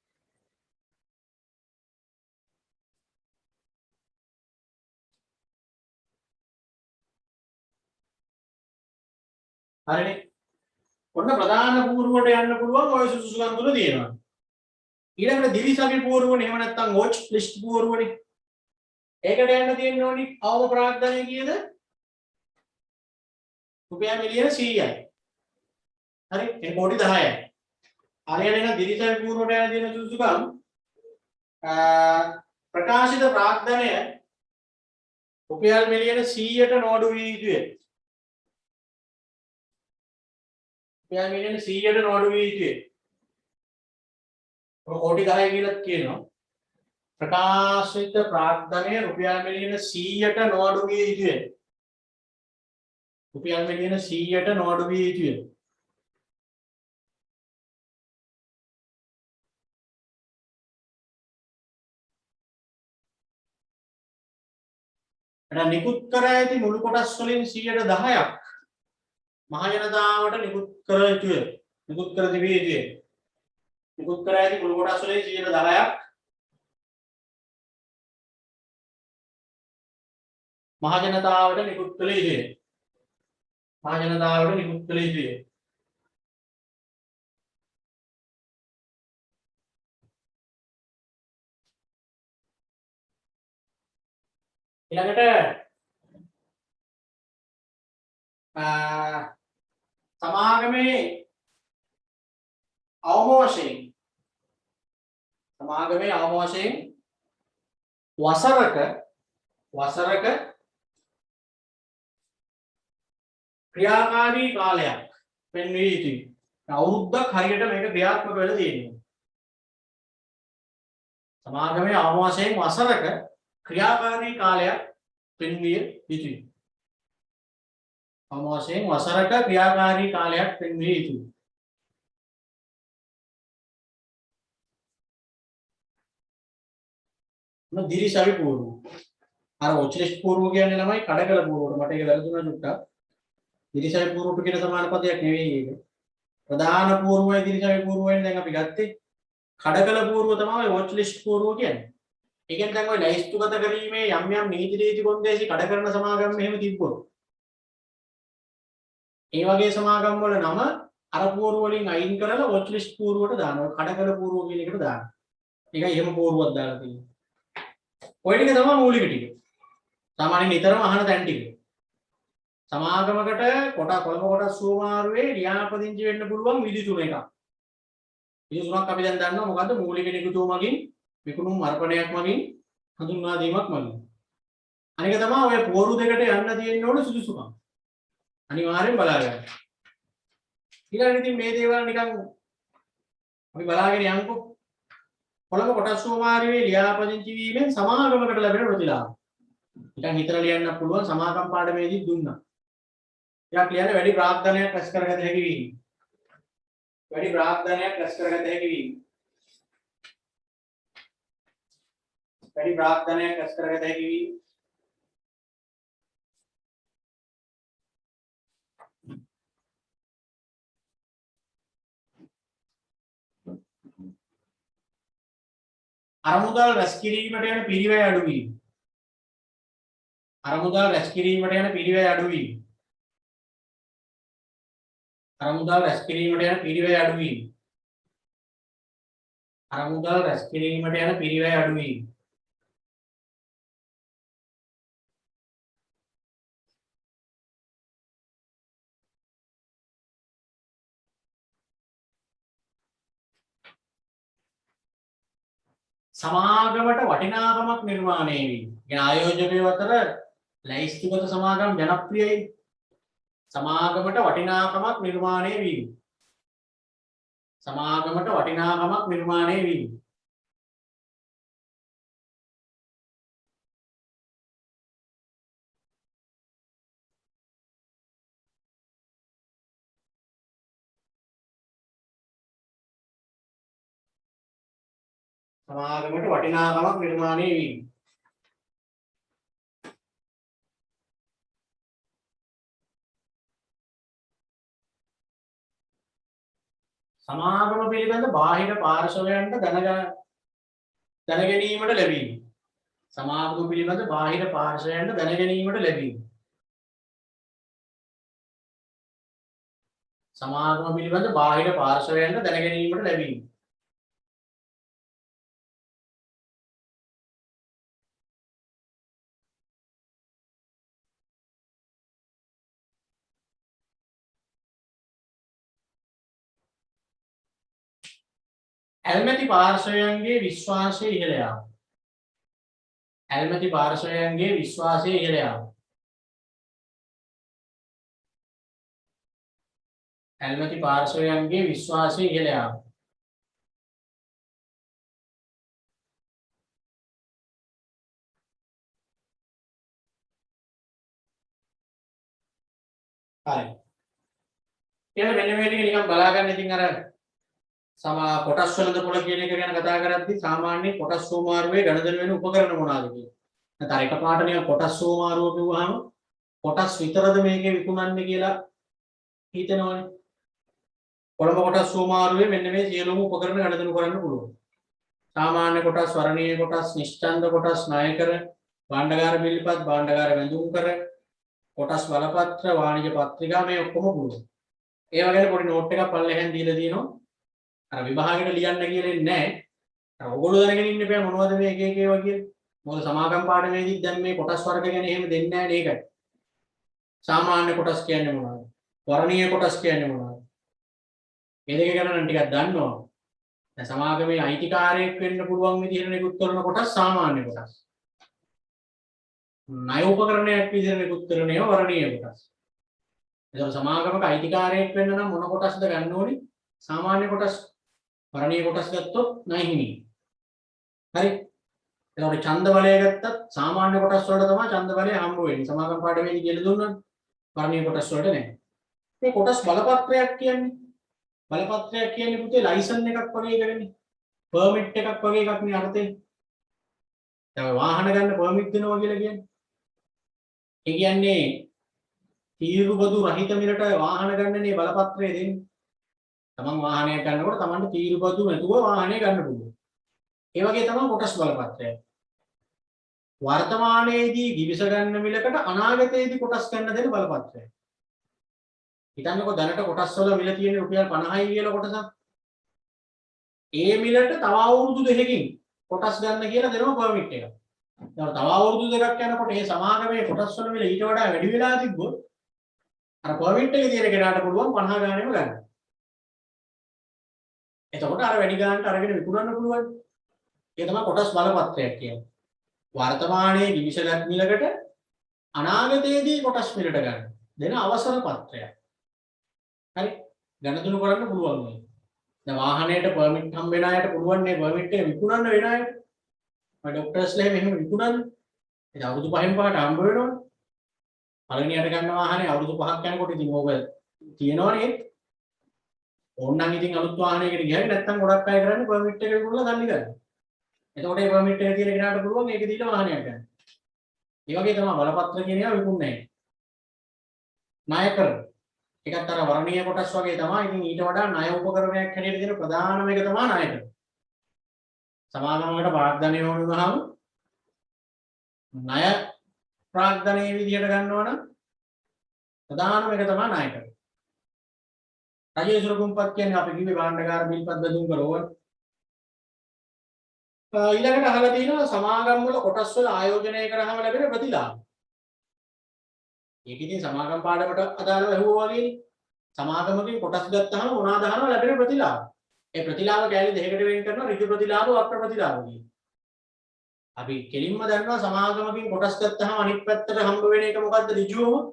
[SPEAKER 1] හරිනේ. ඔන්න ප්‍රධාන පූර්වයට යන්න පුළුවන් ඔය සුසුකම් තුන තියෙනවා. ඊළඟට දිවිසවි පූර්වනේ එහෙම නැත්නම් වොච් ලිස්ට් පූර්වනේ. ඒකට යන්න තියෙන ඕනි අවම ප්‍රාග්ධනය කීයද? රුපියල් මිලියන 100යි. හරි. ඒ කෝටි 10යි. ආයෙත් එන දිවිසවි පූර්වයට යන තියෙන සුසුකම් ප්‍රකාශිත ප්‍රාග්ධනය රුපියල් මිලියන 100ට නෝඩු වී යුතුය. රුපියල් මිලියන 100ට නෝඩු වී යුතුය. ඔය කෝටි 10 කියලා කියනවා. ප්‍රකාශිත ප්‍රාග්ධනය රුපියල් මිලියන 100ට නෝඩු විය යුතුය. රුපියල් මිලියන 100ට නෝඩු විය යුතුය. එන නිකුත් කර ඇති මුළු කොටස් වලින් 10%ක් මහජනතාවට නිකුත් කර යුතුය. නිකුත් කර තිබිය යුතුය. නිකුත් කර ඇති මුළු කොටස් වලින් 10%ක් මහජනතාවට නිකුත් කළ යුතුය. මහජනතාවට නිකුත් කළ යුතුය. ඊළඟට සමාගමේ අවම වශයෙන් වසරක ක්‍රියාකාරී කාලයක් පෙන්විය යුතුයි. අවුරුද්දක් හරියට මේක ක්‍රියාත්මක වෙලා තියෙනවා. සමාගමේ අවම වශයෙන් වසරක ක්‍රියාකාරී කාලයක් පෙන්විය යුතුයි. අවම වශයෙන් වසරක ක්‍රියාකාරී කාලයක් පෙන්විය යුතුයි. දිරිසවි පූර්ව. අර ඔච්චලිස්ට් පූර්ව කියන්නේ ළමයි කඩකල පූර්වට මට ඒක වැරදුනා නුට්ටා. දිරිසවි පූර්වට කියන සමාන පදයක් නෙවෙයි ඒක. ප්‍රධාන පූර්වයි දිරිසවි පූර්වයෙන් දැන් අපි ගත්තේ. කඩකල පූර්ව තමයි ඔච්චලිස්ට් පූර්ව කියන්නේ. ඒ කියන්නේ දැන් ඔය ලයිස්තුගත කිරීමේ යම් යම් නීති රීති කොන්දේසි කඩ කරන සමාගම් මෙහෙම තිබ්බොත්. ඒ වගේ සමාගම් වල නම අර පූර්ව වලින් අයින් කරලා ඔච්චලිස්ට් පූර්වට දානවා. කඩකල පූර්ව කියන එකට දානවා. ඒකයි එහෙම පූර්වයක් දාලා තියෙන්නේ. ඔය ටික තමයි මූලික ටික. සාමාන්‍යයෙන් නිතරම අහන තැන් ටික. සමාගමකට කොළඹ කොටස් සුමාරුවේ ලියාපදිංචි වෙන්න පුළුවන් විදි තුන එකක්. විහිසුමක් අපි දැන් දන්නවා මොකද්ද මූලික නිකුතුව මගින් විකුණුම් අර්පණයක් මගින් හඳුන්වා දීමක් මගින්. අනික තමයි ඔය පෝරු දෙකට යන්න තියෙන්න ඕන සුදුසුකම්. අනිවාර්යෙන් බලා ගන්න. ඊළඟට ඉතින් මේ දේවල් නිකන් අපි බලාගෙන යන්කෝ. කොළඹ කොටස් සෝමාරියේ ලියාපදිංචි වීමෙන් සමාගමකට ලැබෙන ප්‍රතිලාභ. නිකන් හිතලා ලියන්න පුළුවන් සමාගම් පාඩමේදී දුන්නා. ටිකක් ලියන්න වැඩි ප්‍රාග්ධනයක් රැස් කරගත හැකි වීම. වැඩි ප්‍රාග්ධනයක් රැස් කරගත හැකි වීම. වැඩි ප්‍රාග්ධනයක් රැස් කරගත හැකි වීම. අරමුදල් රැස් කිරීමට යන පිරිවැය අඩු වීම. අරමුදල් රැස් කිරීමට යන පිරිවැය අඩු වීම. අරමුදල් රැස් කිරීමට යන පිරිවැය අඩු වීම. අරමුදල් රැස් කිරීමට යන පිරිවැය අඩු වීම. සමාගමට වටිනාකමක් නිර්මාණය වීම. කියන ආයෝජකයෝ අතර ලැයිස්තුගත සමාගම් ජනප්‍රියයි. සමාගමට වටිනාකමක් නිර්මාණය වීම. සමාගමට වටිනාකමක් නිර්මාණය වීම. සමාගමට වටිනාකමක් නිර්මාණය වීම. සමාගම පිළිබඳ බාහිර පාර්ශවයන්ට දැනගැනීමට ලැබීම. සමාගම පිළිබඳ බාහිර පාර්ශවයන්ට දැනගැනීමට ලැබීම. සමාගම පිළිබඳ බාහිර පාර්ශවයන්ට දැනගැනීමට ලැබීම. ඇල්මැති පාර්ශවයන්ගේ විශ්වාසය ඉහළ යාම. ඇල්මැති පාර්ශවයන්ගේ විශ්වාසය ඉහළ යාම. ඇල්මැති පාර්ශවයන්ගේ විශ්වාසය ඉහළ යාම. හරි. ඊළඟ මෙන්න මේ ටික නිකන් බලා ගන්න. ඉතින් අර සමා කොටස් වලද පොළ කියන එක ගැන කතා කරද්දී සාමාන්‍ය කොටස් සෝමාරුවේ ගණදෙන වෙන උපකරණ මොනවාද කියලා. නැත්නම් එකපාරට නිකන් කොටස් සෝමාරුව කිව්වහම කොටස් විතරද මේකේ විකුණන්නේ කියලා හිතනවනේ. කොළඹ කොටස් සෝමාරුවේ මෙන්න මේ සියලුම උපකරණ ගණදෙනු කරන්න පුළුවන්. සාමාන්‍ය කොටස්, වර්ණීය කොටස්, නිශ්චන්ද කොටස්, ණයකර, භාණ්ඩගාර බිල්පත්, භාණ්ඩගාර වැඳුම් කර, කොටස් බලපත්‍ර, වාණිජ පත්‍රිකා මේ ඔක්කොම පුළුවන්. ඒ වගේ පොඩි නෝට් එකක් පල්ලෙහෙන් දීලා දිනවා. අර විභාගෙට ලියන්න කියලා නැහැ. අර ඔයගොල්ලෝ දැනගෙන ඉන්න බෑ මොනවද මේ එක එක ඒවා කියලා. මොකද සමාගම් පාඩමේදී දැන් මේ කොටස් වර්ග ගැන එහෙම දෙන්නේ නැහැ නේ ඒකයි. සාමාන්‍ය කොටස් කියන්නේ මොනවද? වර්ණීය කොටස් කියන්නේ මොනවද? මේ දෙක ගැන නම් ටිකක් දන්නවා. දැන් සමාගමේ අයිතිකාරයෙක් වෙන්න පුළුවන් විදිහට නිකුත් කරන කොටස් සාමාන්‍ය කොටස්. ණය උපකරණයක් විදිහට නිකුත් කරන ඒවා වර්ණීය කොටස්. එතකොට සමාගමක අයිතිකාරයෙක් වෙන්න නම් මොන කොටස්ද ගන්න ඕනේ? සාමාන්‍ය කොටස්. වර්ණීය කොටස් ගත්තොත් ණය හිමි. හරි. එතකොට ඡන්ද බලය ගත්තත් සාමාන්‍ය කොටස් වලට තමයි ඡන්ද බලය හම්බ වෙන්නේ. සමාගම් පාඩමේදී කියලා දුන්නා. වර්ණීය කොටස් වලට නෑ. මේ කොටස් බලපත්‍රයක් කියන්නේ. බලපත්‍රයක් කියන්නේ පුතේ ලයිසන් එකක් වගේ එකනේ. පර්මිට් එකක් වගේ එකක් නේ අර්ථයෙන්. දැන් වාහන ගන්න පර්මිට් දෙනවා කියලා කියන්නේ. ඒ කියන්නේ තීරුබදු රහිත මිලට වාහන ගන්නනේ බලපත්‍රය දෙන්නේ. තමන් වාහනයක් ගන්නකොට තමන්ට තීරුබදු නැතුව වාහනය ගන්න පුළුවන්. ඒ වගේ තමයි කොටස් බලපත්‍රය. වර්තමානයේදී දිවිස ගන්න මිලකට අනාගතයේදී කොටස් ගන්න දෙන බලපත්‍රය. හිතන්නකෝ දැනට කොටස් වල මිල තියෙන රුපියල් 50යි කියලා කොටසක්. ඒ මිලට තව අවුරුදු 2කින් කොටස් ගන්න කියලා දෙනවා පර්මිට් එක. තව අවුරුදු 2ක් යනකොට මේ සමාගමේ කොටස් වල මිල ඊට වඩා වැඩි වෙලා තිබ්බොත් අර පර්මිට් එකේ තියෙන කෙනාට පුළුවන් 50 ගානෙම ගන්න. එතකොට අර වැඩි ගානට අරගෙන විකුණන්න පුළුවන්. ඒක තමයි කොටස් බලපත්‍රයක් කියන්නේ. වර්තමානයේ නිවිසලක් මිලකට අනාගතයේදී කොටස් මිලට ගන්න දෙන අවසර පත්‍රයක්. හරි. ගණතුණු කරන්න පුළුවන් මේ. දැන් වාහනයට පර්මිට් හම්බ වෙන අයට පුළුවන් නේ පර්මිට් එක විකුණන්න වෙන අයට. මම ડોක්ටර්ස්ලා එහෙම විකුණන්න. ඒක අවුරුදු 5න් පහට හම්බ වෙනවනේ. පළවෙනියට ගන්න වාහනේ අවුරුදු 5ක් යනකොට ඉතින් ඕක තියෙනවනේ. ඕන්නම් ඉතින් අලුත් වාහනයකට ගියම නැත්තම් ගොඩක් අය කරන්නේ පර්මිට් එක විකුණලා ගන්න ගන්න. එතකොට මේ පර්මිට් එක තියෙන කෙනාට පුළුවන් ඒක දීලා වාහනයක් ගන්න. ඒ වගේ තමයි බලපත්‍ර කියන ඒවා විකුණන්නේ. ණයකර. ඒකත් අර වර්ණීය කොටස් වගේ තමයි. ඉතින් ඊට වඩා ණය උපකරණයක් හැටියට දෙන ප්‍රධානම එක තමයි ණයකර. සමාගමකට ප්‍රාග්ධනය වුණාම ණය ප්‍රාග්ධනයේ විදියට ගන්නවා නම් ප්‍රධානම එක තමයි ණයකර. රජයේ සුරකුම්පත් කියන්නේ අපි කිව්වේ භාණ්ඩගාර බිල්පත් බෙදුම් කරවන. ඊළඟට අහලා තියෙනවා සමාගම් වල කොටස් වල ආයෝජනය කරාම ලැබෙන ප්‍රතිලාභ. ඒක ඉතින් සමාගම් පාඩමට අදාළව ඇහුවා වගේ සමාගමකින් කොටස් ගත්තාම මොනවාද අහනවා ලැබෙන ප්‍රතිලාභ. ඒ ප්‍රතිලාභ කැලේ දෙකකට වෙන් කරනවා ඍජු ප්‍රතිලාභ වක්‍ර ප්‍රතිලාභ කියලා. අපි කෙලින්ම දන්නවා සමාගමකින් කොටස් ගත්තාම අනිත් පැත්තට හම්බ වෙන එක මොකද්ද ඍජුවම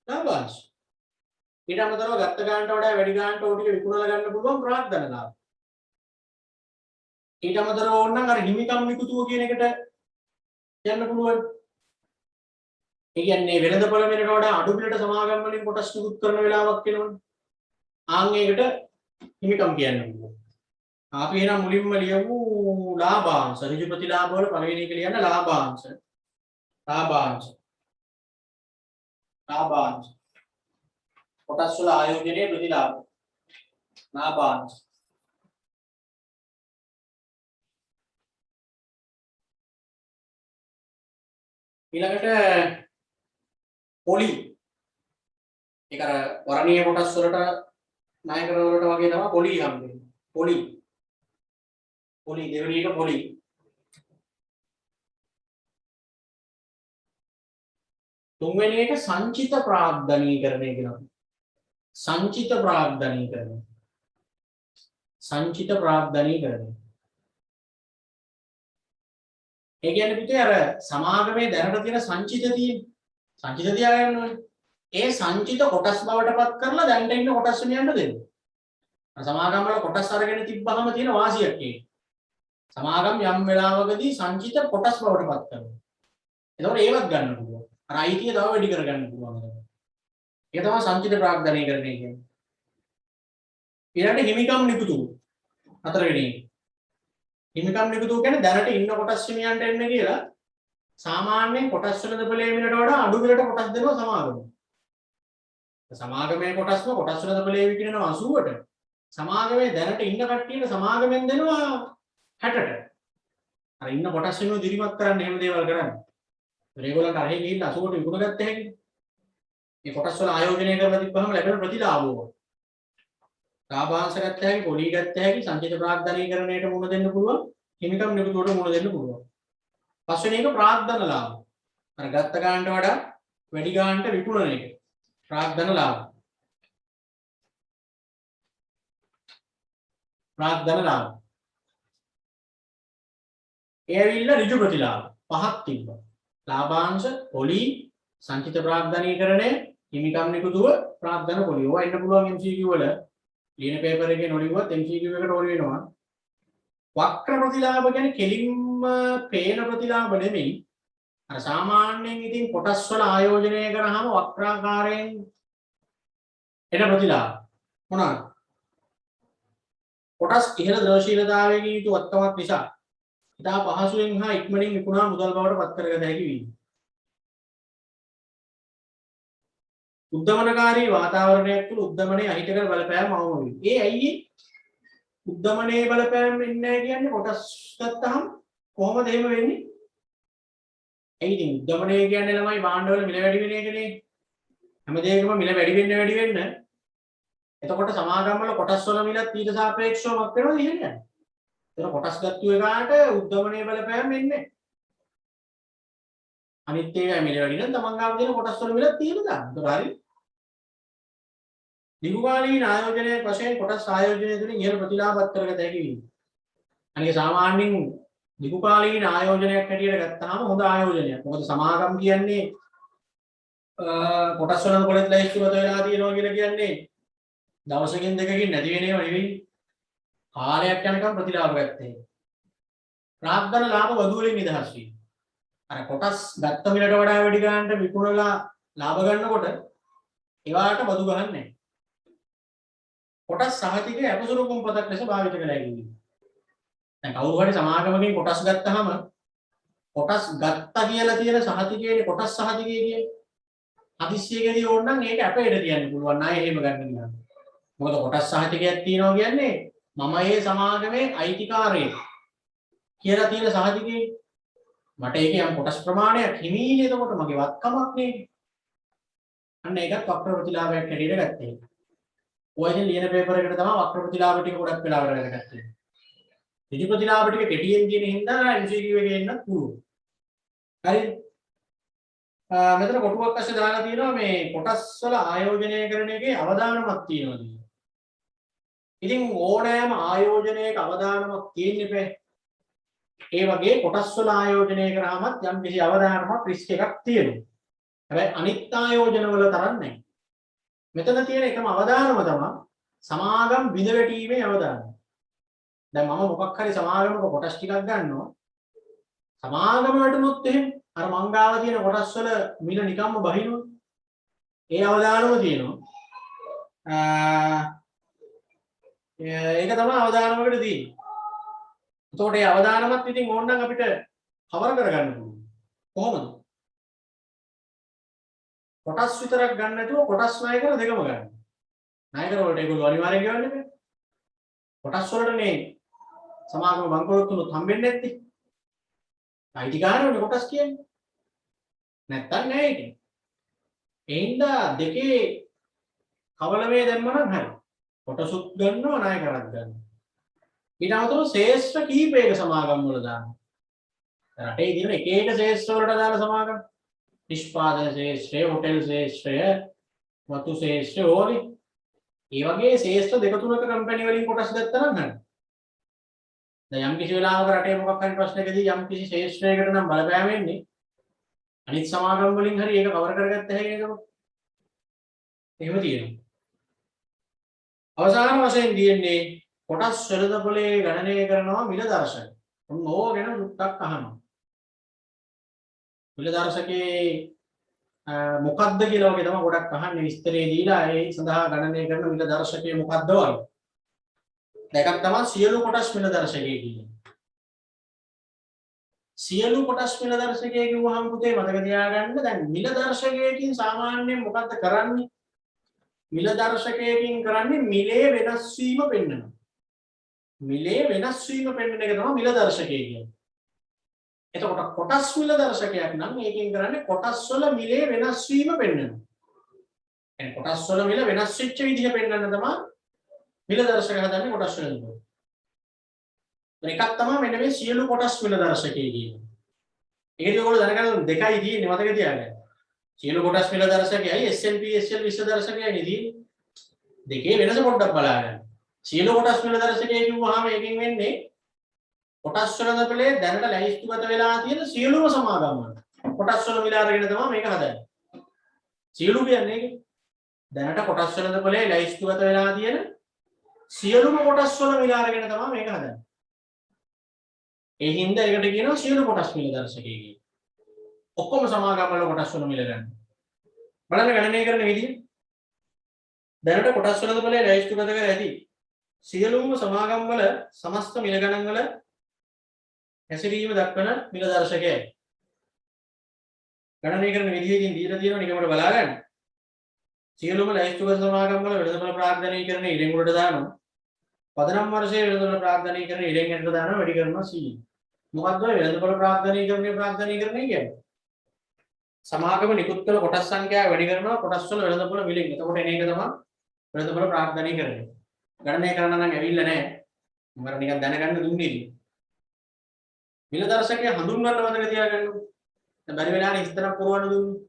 [SPEAKER 1] ලාභාංශ. ඊට අමතරව ගත්ත ගානට වඩා වැඩි ගානට ඕක ටික විකුණලා ගන්න පුළුවන් ප්‍රාග්ධන ලාභ. ඊට අමතරව ඕනනම් අර හිමිකම් නිකුතුව කියන එකට යන්න පුළුවන්. ඒ කියන්නේ වෙළඳපොළ මිලට වඩා අඩු මිලට සමාගම් වලින් කොටස් නිකුත් කරන වෙලාවක් වෙනවනේ. ආන් ඒකට හිමිකම් කියන්න පුළුවන්. අපි එහෙනම් මුලින්ම ලියමු ලාභාංශ. ඍජු ප්‍රතිලාභ වල පළවෙනි එක ලියන්න ලාභාංශ. ලාභාංශ. ලාභාංශ. කොටස් වල ආයෝජනයේ ප්‍රතිලාභ. ලාභාංශ. ඊළඟට පොලි. ඒක අර වර්ණීය කොටස් වලට ණයකර වලට වගේ තමයි පොලි හම්බෙන්නේ. පොලි. පොලි දෙවෙනි එක පොලි. තුන්වෙනි එක සංචිත ප්‍රාග්ධනීකරණය කියනවා. සංචිත ප්‍රාග්ධනීකරණය. සංචිත ප්‍රාග්ධනීකරණය. ඒ කියන්නේ පුතේ අර සමාගමේ දැනට තියෙන සංචිත තියෙන සංචිත තියාගන්න ඕනේ. ඒ සංචිත කොටස් බවට පත් කරලා දැන් ඉන්න කොටස් වෙනියන්න දෙන්න. සමාගම් වල කොටස් අරගෙන තිබ්බහම තියෙන වාසියක් ඒක. සමාගම් යම් වෙලාවකදී සංචිත කොටස් බවට පත් කරනවා. එතකොට ඒවත් ගන්න පුළුවන්. අර අයිතිය තව වැඩි කරගන්න පුළුවන්. ඒක තමයි සංචිත ප්‍රාග්ධනීකරණය කියන්නේ. ඊළඟට හිමිකම් නිකුතු. හතරවෙනි එක. හිමිකම් නිකුතු කියන්නේ දැනට ඉන්න කොටස් හිමියන්ට එන්න කියලා සාමාන්‍යයෙන් කොටස් වෙනද බලයේ මිලට වඩා අඩු මිලට කොටස් දෙනවා සමාගම. සමාගමේ කොටස්ම කොටස් වෙනද බලයේ විකිනනවා 80ට. සමාගමේ දැනට ඉන්න කට්ටියට සමාගමෙන් දෙනවා 60ට. අර ඉන්න කොටස් වෙනව දිරිමත් කරන්න එහෙම දේවල් කරන්නේ. ඒගොල්ලන්ට අරහෙ ගිහින් 80ට විකුණ ගත්ත හැකි. මේ කොටස් වල ආයෝජනය කරලා තිබ්බහම ලැබෙන ප්‍රතිලාභය. ලාභාංශ ගත්ත හැකි, පොලි ගත්ත හැකි, සංචිත ප්‍රාග්ධනීකරණයට මුණ දෙන්න පුළුවන්, හිමිකම් නිකුතුවට මුණ දෙන්න පුළුවන්. පස්වෙනි එක ප්‍රාග්ධන ලාභ. අර ගත්ත ගානට වඩා වැඩි ගානට විකුණන එක. ප්‍රාග්ධන ලාභ. ප්‍රාග්ධන ලාභ. ඒ ඇවිල්ලා ඍජු ප්‍රතිලාභ. පහක් තිබ්බා. ලාභාංශ, පොලි, සංචිත ප්‍රාග්ධනීකරණය, හිමිකම් නිකුතුව, ප්‍රාග්ධන පොලි. ඕවා ඉන්න පුළුවන් MCQ වල. ලියන පේපර් එකේ නොලියුවත් MCQ එකට ඕන වෙනවා. වක්‍ර ප්‍රතිලාභ කියන්නේ කෙලින්ම පේන ප්‍රතිලාභ නෙමෙයි. අර සාමාන්‍යයෙන් ඉතින් කොටස් වල ආයෝජනය කරාම වක්‍රාකාරයෙන් එන ප්‍රතිලාභ. මොනවාද? කොටස් ඉහළ ද්‍රවශීලතාවයෙන් යුතු වත්කමක් නිසා ඉතා පහසුවෙන් හා ඉක්මනින් විකුණා මුදල් බවට පත් කරගත හැකි වීම. උද්දමනකාරී වාතාවරණයක් තුළ උද්දමනයේ අහිතකර බලපෑම අවම වේ. ඒ ඇයි උද්දමනයේ බලපෑම වෙන්නේ නැහැ කියන්නේ කොටස් ගත්තාම කොහොමද එහෙම වෙන්නේ? ඇයි ඉතින් උද්දමනය කියන්නේ ළමයි භාණ්ඩවල මිල වැඩි වෙන එකනේ. හැම දෙයකම මිල වැඩි වෙන්න එතකොට සමාගම් වල කොටස් වල මිලත් ඊට සාපේක්ෂව මක් වෙනවද ඉන්නේ? එතන කොටස් ගත්තු එකාට උද්දමනයේ බලපෑම වෙන්නේ නැහැ. අනිත් ඒවා මිල වැඩි නම් තමන් ගාව දෙන කොටස් වල මිලත් තියෙන දාන්න. ඒක හරි. දිගුකාලීන ආයෝජනයේ වශයෙන් කොටස් ආයෝජනය තුළින් ඉහළ ප්‍රතිලාභත් කරගත හැකි වීම. අනික සාමාන්‍යයෙන් දිගුකාලීන ආයෝජනයක් හැටියට ගත්තාම හොඳ ආයෝජනයක්. මොකද සමාගම් කියන්නේ කොටස් වල කොලෙත් ලැයිස්තුගත වෙලා තියෙනවා කියලා කියන්නේ දවසකින් දෙකකින් නැති වෙන ඒවා නෙවෙයි. කාලයක් යනකම් ප්‍රතිලාභ ගත්තේ. ප්‍රාග්ධන ලාභ වදු වලින් නිදහස් වීම. අර කොටස් ගත්ත මිලට වඩා වැඩි ගන්නට විකුණලා ලාභ ගන්නකොට ඒවාට වදු ගහන්නේ නැහැ. කොටස් සහතිකයේ අපසුරු කුම්පතක් ලෙස භාවිත කළා කියන්නේ. දැන් කවුරු හරි සමාගමකින් කොටස් ගත්තාම කොටස් ගත්තා කියලා තියෙන සහතිකයේ කොටස් සහතිකය කියන්නේ හදිස්සියකදී ඕනනම් ඒක අපේට තියන්න පුළුවන් නෑ එහෙම ගන්න ගියාම. මොකද කොටස් සහතිකයක් තියෙනවා කියන්නේ මම මේ සමාගමේ අයිතිකාරයෙක් කියලා තියෙන සහතිකේ මට ඒකේ යම් කොටස් ප්‍රමාණයක් හිමීනේ එතකොට මගේ වත්කමක් නේ. අන්න ඒකත් වක්‍ර ප්‍රතිලාභයක් හැටියට ගත්තේ. ඔයගෙන් ලියන පේපර් එකට තමයි වක්‍ර ප්‍රතිලාභ ටික ගොඩක් වෙලා කරගෙන ගත්තේ. ඍජු ප්‍රතිලාභ ටික කෙටියෙන් කියන හින්දා MCQ එකේ එන්නත් පුළුවන්. හරිද? මෙතන කොටුවක් අස්සේ දාලා තියෙනවා මේ කොටස් වල ආයෝජනය කරන එකේ අවදානමක් තියෙනවා කියලා. ඉතින් ඕනෑම ආයෝජනයක අවදානමක් තියෙන්න බෑ. ඒ වගේ කොටස් වල ආයෝජනය කරාමත් යම් කිසි අවදානමක් රිස්ක් එකක් තියෙනවා. හැබැයි අනිත් ආයෝජන වල තරම් නැහැ. මෙතන තියෙන එකම අවදානම තමයි සමාගම් බිඳ වැටීමේ අවදානම. දැන් මම මොකක් හරි සමාගමක කොටස් ටිකක් ගන්නවා. සමාගම වලටමුත් එහෙම අර මංගාව තියෙන කොටස් වල මිල නිකම්ම බහිනවා. ඒ අවදානම තියෙනවා. ඒක තමයි අවදානමකට තියෙන්නේ. එතකොට ඒ අවදානමත් ඉතින් ඕනනම් අපිට කවර කරගන්න පුළුවන්. කොහොමද? කොටස් විතරක් ගන්න නැතුව කොටස් ණය කර දෙකම ගන්න. ණය කර වලට ඒගොල්ලෝ අනිවාර්යෙන් ගෙවන්නේ නැහැ. කොටස් වලටනේ සමාගම බංකොලොත් තුනක් හම්බෙන්නේ නැත්තේ. අයිතිකාරයෝනේ කොටස් කියන්නේ. නැත්තම් නෑ ඒක. ඒ හින්දා දෙකේ කවලමේ දැම්මනම් හරි. කොටසුත් ගන්නවා ණය කරත් ගන්නවා. ඊට අමතරව ශේෂ්ත්‍ර කීපයක සමාගම් වල දානවා. රටේ දින එක එක ශේෂ්ත්‍ර වලට දාන සමාගම්. නිෂ්පාදන ශේෂ්ත්‍රය, හොටෙල් ශේෂ්ත්‍රය, වතු ශේෂ්ත්‍රය ඕනේ. ඒ වගේ ශේෂ්ත්‍ර දෙක තුනක කම්පැනි වලින් කොටස් ගත්තා නම් හරි. දැන් යම් කිසි වෙලාවක රටේ මොකක් හරි ප්‍රශ්නයකදී යම් කිසි ශේෂ්ත්‍රයකට නම් බලපෑම එන්නේ අනිත් සමාගම් වලින් හරි ඒක කවර කරගත්ත හැකි නේද? එහෙම තියෙනවා. අවසාන වශයෙන් තියෙන්නේ කොටස් වෙළඳපොලේ ගණනය කරනවා මිල දර්ශක. ඔන්න ඕක ගැන ටුක්ටක් අහනවා. මිල දර්ශකේ මොකක්ද කියලා වගේ තමයි ගොඩක් අහන්නේ විස්තරේ දීලා ඒ සඳහා ගණනය කරන මිල දර්ශකයේ මොකක්ද වගේ. දෙකක් තමයි සියලු කොටස් මිල දර්ශකය කියන්නේ. සියලු කොටස් මිල දර්ශකය කිව්වහම පුතේ මතක තියාගන්න දැන් මිල දර්ශකයකින් සාමාන්‍යයෙන් මොකක්ද කරන්නේ? මිල දර්ශකයකින් කරන්නේ මිලේ වෙනස් වීම පෙන්වනවා. මිලේ වෙනස් වීම පෙන්වන එක තමයි මිල දර්ශකය කියන්නේ. එතකොට කොටස් මිල දර්ශකයක් නම් මේකෙන් කරන්නේ කොටස් වල මිලේ වෙනස් වීම පෙන්වනවා. يعني කොටස් වල මිල වෙනස් වෙච්ච විදිහ පෙන්වන්න තමයි මිල දර්ශක හදන්නේ කොටස් වලින්. එකක් තමයි මෙන්න මේ සියලු කොටස් මිල දර්ශකය කියන්නේ. ඒකදී ඔයගොල්ලෝ දැනගන්න දෙකයි තියෙන්නේ මතක තියාගන්න. සියලු කොටස් මිල දර්ශකයයි S&P SL විශ්ව දර්ශකයයි නෙදී. දෙකේ වෙනස පොඩ්ඩක් බලන්න. සියලු කොටස් මිල දර්ශකය කිව්වහම එකකින් වෙන්නේ කොටස් වෙළඳපොලේ දැනට ලැයිස්තුගත වෙලා තියෙන සියලුම සමාගම් වල. කොටස් වල මිල අරගෙන තමයි මේක හදන්නේ. සියලු කියන්නේ දැනට කොටස් වෙළඳපොලේ ලැයිස්තුගත වෙලා තියෙන සියලුම කොටස් වල මිල අරගෙන තමයි මේක හදන්නේ. ඒ හින්දා ඒකට කියනවා සියලු කොටස් මිල දර්ශකය කියලා. ඔක්කොම සමාගම් වල කොටස් වල මිල ගන්න. බලන්න ගණනය කරන විදිහ. දැනට කොටස් වෙළඳපොලේ ලැයිස්තුගත කර ඇති සියලුම සමාගම් වල සමස්ත මිල ගණන් වල හැසිරීම දක්වන මිල දර්ශකයයි. ගණනය කරන විදිහකින් දීලා තියෙනවා නිකමට බලා ගන්න. සියලුම ලැයිස්තුගත සමාගම් වල වෙළඳපොළ ප්‍රාග්ධනීකරණ ඉරෙන් උඩට දානවා. පදනම් වර්ෂයේ වෙළඳපොළ ප්‍රාග්ධනීකරණ ඉරෙන් යට දානවා වැඩි කරනවා 100. මොකක්ද ඔය වෙළඳපොළ ප්‍රාග්ධනීකරණය කියන්නේ? සමාගම නිකුත් කළ කොටස් සංඛ්‍යාව වැඩි කරනවා කොටස් වල වෙළඳපොළ මිලෙන්. එතකොට එන එක තමයි වෙළඳපොළ ප්‍රාග්ධනීකරණය. ගණනය කරන්න නම් ඇවිල්ලා නැහැ. මම නිකන් දැනගන්න දුන්නේ. මිල දර්ශකය හඳුන්වන්න මතක තියාගන්න. දැන් බැරි වෙලාවට ඉස්තර පුරවන්න දුන්නේ.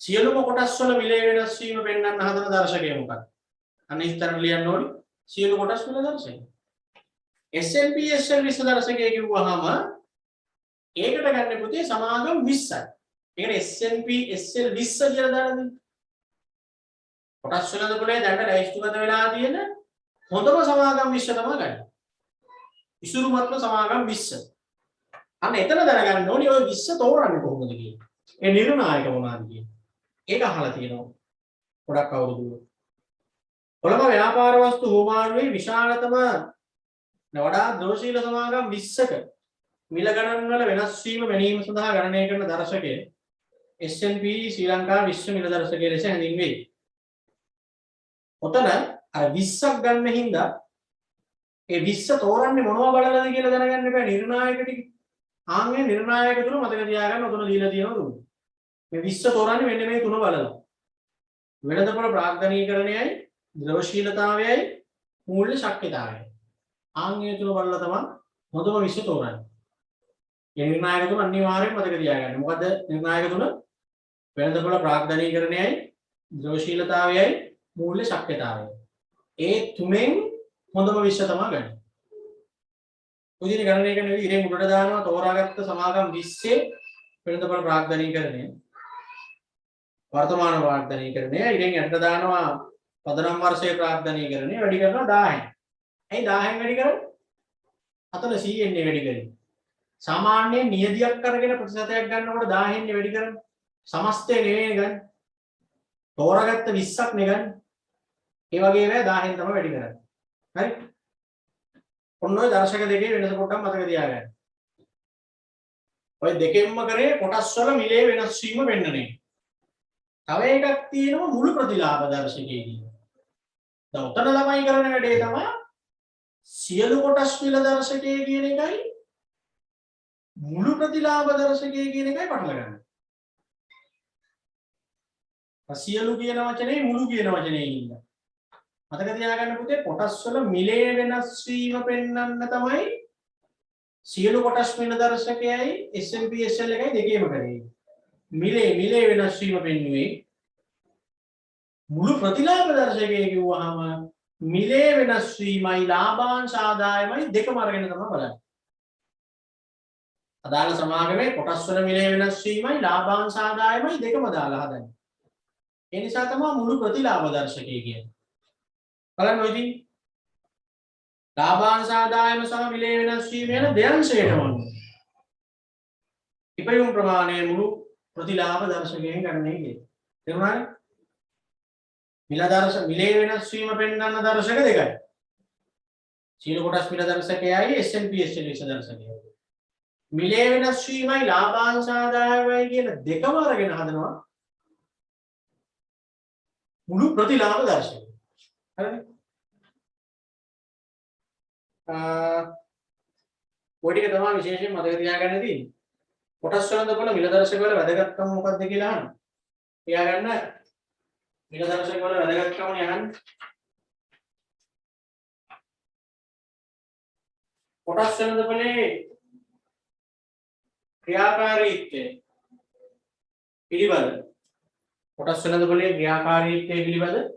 [SPEAKER 1] සියලුම කොටස් වල මිලේ වෙනස් වීම පෙන්වන්න හදන දර්ශකය මොකක්ද? අන්න ඉස්තර ලියන්න ඕනි. සියලු කොටස් වල දර්ශකය. SNP SL 20 දර්ශකය කිව්වහම ඒකට ගන්න පුතේ සමාගම් 20යි. ඒකට SNP SL 20 කියලා දාන්න. කොටස් වල පොලේ දැන් ලැයිස්තුගත වෙලා තියෙන හොඳම සමාගම් 20 තමයි ගන්න. ඉසුරුමත්ම සමාගම් 20. අන්න එතන දැනගන්න ඕනි ඔය 20 තෝරන්නේ කොහොමද කියන්නේ. ඒ නිර්ණායක මොනවාද කියන්නේ. ඒක අහලා තියෙනවා. ගොඩක් අවුරුදු. කොළඹ ව්‍යාපාර වස්තු හෝමාරුවේ විශාලතම වඩා දෝෂීල සමාගම් 20ක මිල ගණන් වල වෙනස් වීම මැනීම සඳහා ගණනය කරන දර්ශකය SNP ශ්‍රී ලංකා විශ්ව මිල දර්ශකය ලෙස හැඳින්වේ. ඔතන අර 20ක් ගන්න හින්දා ඒ 20 තෝරන්නේ මොනවා බලලාද කියලා දැනගන්න එපා නිර්ණායක ටික. ආන්ගේ නිර්ණායක තුන මතක තියාගන්න උතන දීලා තියෙනවා දුන්න. මේ 20 තෝරන්නේ මෙන්න මේ තුන බලලා. වෙළඳපොළ ප්‍රාග්ධනීකරණයයි, ද්‍රවශීලතාවයයි, මූල්‍ය ශක්්‍යතාවයයි. ආන්ගේ තුන බලලා තමයි හොඳම 20 තෝරන්නේ. මේ නිර්ණායක තුන අනිවාර්යයෙන් මතක තියාගන්න. මොකද නිර්ණායක තුන වෙළඳපොළ ප්‍රාග්ධනීකරණයයි, ද්‍රවශීලතාවයයි, මූල්‍ය ශක්්‍යතාවයයි. ඒ තුනෙන් හොඳම 20 තමයි ගන්න. උදින ගණනය කරන විදිහ ඉරේ මුලට දානවා තෝරාගත්ත සමාගම් 20 වෙළඳපොළ ප්‍රාග්ධනීකරණය. වර්තමාන ප්‍රාග්ධනීකරණය ඉරෙන් යට දානවා පදනම් වර්ෂයේ ප්‍රාග්ධනීකරණය වැඩි කරනවා 1000න්. ඇයි 1000න් වැඩි කරන්නේ? අතන 100න් වැඩි කරන්නේ. සාමාන්‍යයෙන් නියදියක් අරගෙන ප්‍රතිශතයක් ගන්නකොට 1000න් වැඩි කරන්නේ. සමස්තය නෙවෙයි ගන්න. තෝරාගත්ත 20ක් නේ ගන්න. ඒ වගේ වේ 1000න් තමයි වැඩි කරන්නේ. හරි? ඔන්න ඔය දර්ශක දෙකේ වෙනස පොඩ්ඩක් මතක තියාගන්න. ඔය දෙකෙන්ම කරේ කොටස් වල මිලේ වෙනස් වීම වෙන්නනේ. තව එකක් තියෙනවා මුළු ප්‍රතිලාභ දර්ශකයේ කියන. දැන් උතන ළමයි කරන වැඩේ තමයි සියලු කොටස් මිල දර්ශකයේ කියන එකයි මුළු ප්‍රතිලාභ දර්ශකයේ කියන එකයි පටල ගන්න. සියලු කියන වචනේ මුළු කියන වචනේ ඉන්න. මතක තියාගන්න පුතේ කොටස් වල මිලේ වෙනස් වීම පෙන්වන්න තමයි සියලු කොටස් මිල දර්ශකයයි SNP SL එකයි දෙකේම කරේ. මිලේ වෙනස් වීම පෙන්වුවේ මුළු ප්‍රතිලාභ දර්ශකයේ කිව්වහම මිලේ වෙනස් වීමයි ලාභාංශ ආදායමයි දෙකම අරගෙන තමයි බලන්නේ. අදාළ සමාගමේ කොටස් වල මිලේ වෙනස් වීමයි ලාභාංශ ආදායමයි දෙකම දාලා හදන්නේ. ඒ නිසා තමයි මුළු ප්‍රතිලාභ දර්ශකය කියන්නේ. බලන්න ඔය ඉතින් ලාභාංශ ආදායම සහ මිලේ වෙනස් වීම යන දෙයන්ශයටම වන්නේ. ඉපයුම් ප්‍රමාණය මුළු ප්‍රතිලාභ දර්ශකයෙන් ගණනය කෙරේ. තේරුණාද? මිලේ වෙනස් වීම පෙන්වන්න දර්ශක දෙකයි. සීල කොටස් මිල දර්ශකයයි SNP SL දර්ශකයයි. මිලේ වෙනස් වීමයි ලාභාංශ ආදායමයි කියන දෙකම අරගෙන හදනවා මුළු ප්‍රතිලාභ දර්ශකය. හරිද? ඔය ටික තමයි විශේෂයෙන් මතක තියාගන්න තියෙන්නේ. කොටස් වලින් බලන මිල දර්ශක වල වැදගත්කම මොකක්ද කියලා අහන්න. තියාගන්න මිල දර්ශක වල වැදගත්කම යහන්න. කොටස් වලින් බලේ ක්‍රියාකාරීත්වය පිළිබඳ කොටස් වලින් බලේ ක්‍රියාකාරීත්වය පිළිබඳ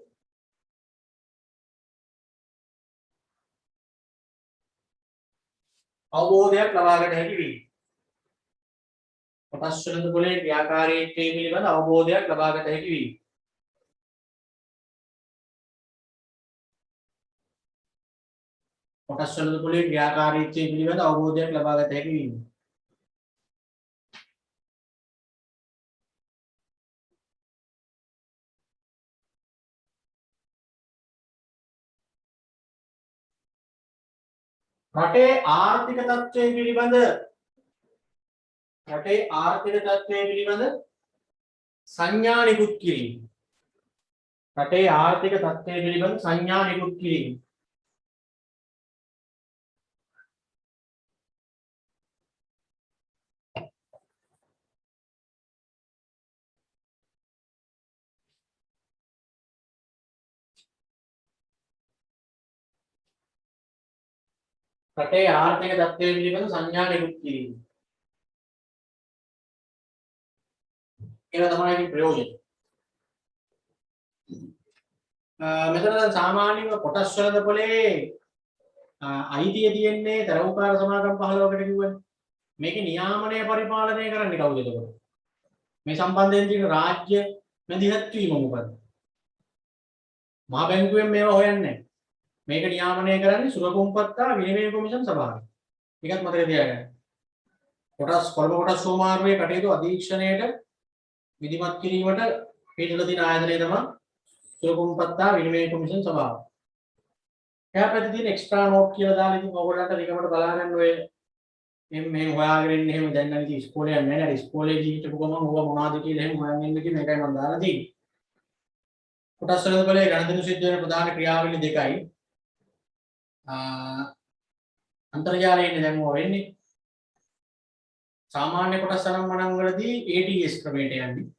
[SPEAKER 1] අවබෝධයක් ලබා ගන්න හැකි වෙයි. කොටස් වලින් බලේ ක්‍රියාකාරීත්වය පිළිබඳ අවබෝධයක් ලබා ගන්න හැකි වෙයි. කොටස් වලින් බලේ ක්‍රියාකාරීත්වය පිළිබඳ අවබෝධයක් ලබා ගන්න හැකි වෙයි. රටේ ආර්ථික තත්ත්වය පිළිබඳ සංඥා නිකුත් කිරීම. රටේ ආර්ථික තත්ත්වය පිළිබඳ සංඥා නිකුත් කිරීම. රටේ ආර්ථික තත්ත්වය පිළිබඳ සංඥා නිකුත් කිරීම. ඒක තමයි ප්‍රයෝජන. මෙතන දැන් සාමාන්‍යව කොටස් වෙළඳපොලේ අයිතිය තියෙන්නේ තරවුකාර සමාගම් 15කට කිව්වනේ. මේකේ නියාමනය පරිපාලනය කරන්නේ කවුද එතකොට? මේ සම්බන්ධයෙන් තියෙන රාජ්‍ය මැදිහත් වීම මොකද්ද? මහ බැංකුවෙන් මේවා හොයන්නේ නැහැ. මේක නියාමනය කරන්නේ සුරකුම්පත්තා විනිමය කොමිෂන් සභාව. ඒකත් මතක තියාගන්න. කොළඹ කොටස් සෝමාරුවේ කටයුතු අධීක්ෂණයට විධිමත් කිරීමට පිටුල දින ආයතනය තමයි සුරකුම්පත්තා විනිමය කොමිෂන් සභාව. එයා පැත්තේ තියෙන එක්ස්ට්‍රා නෝට් කියලා දාලා ඉතින් ඔයගොල්ලන්ට නිකමට බලා ගන්න ඔය මේ හොයාගෙන ඉන්න එහෙම දැන් නම් ඉතින් ඉස්කෝලේ යන්නේ නැහැ. ඉස්කෝලේ ජීවිතේ ගමන් ඕවා මොනවද කියලා එහෙම හොයන් ඉන්න කියන එකයි මම දාලා තියෙන්නේ. කොටස් වෙළඳපොලේ ගණදෙනු සිද්ධ වෙන ප්‍රධාන ක්‍රියාවලිය දෙකයි. අන්තර්ජාලයෙන් දැන් මොකද වෙන්නේ? සාමාන්‍ය කොටස් අනම්මනම් වලදී ATS ක්‍රමයට යන්නේ.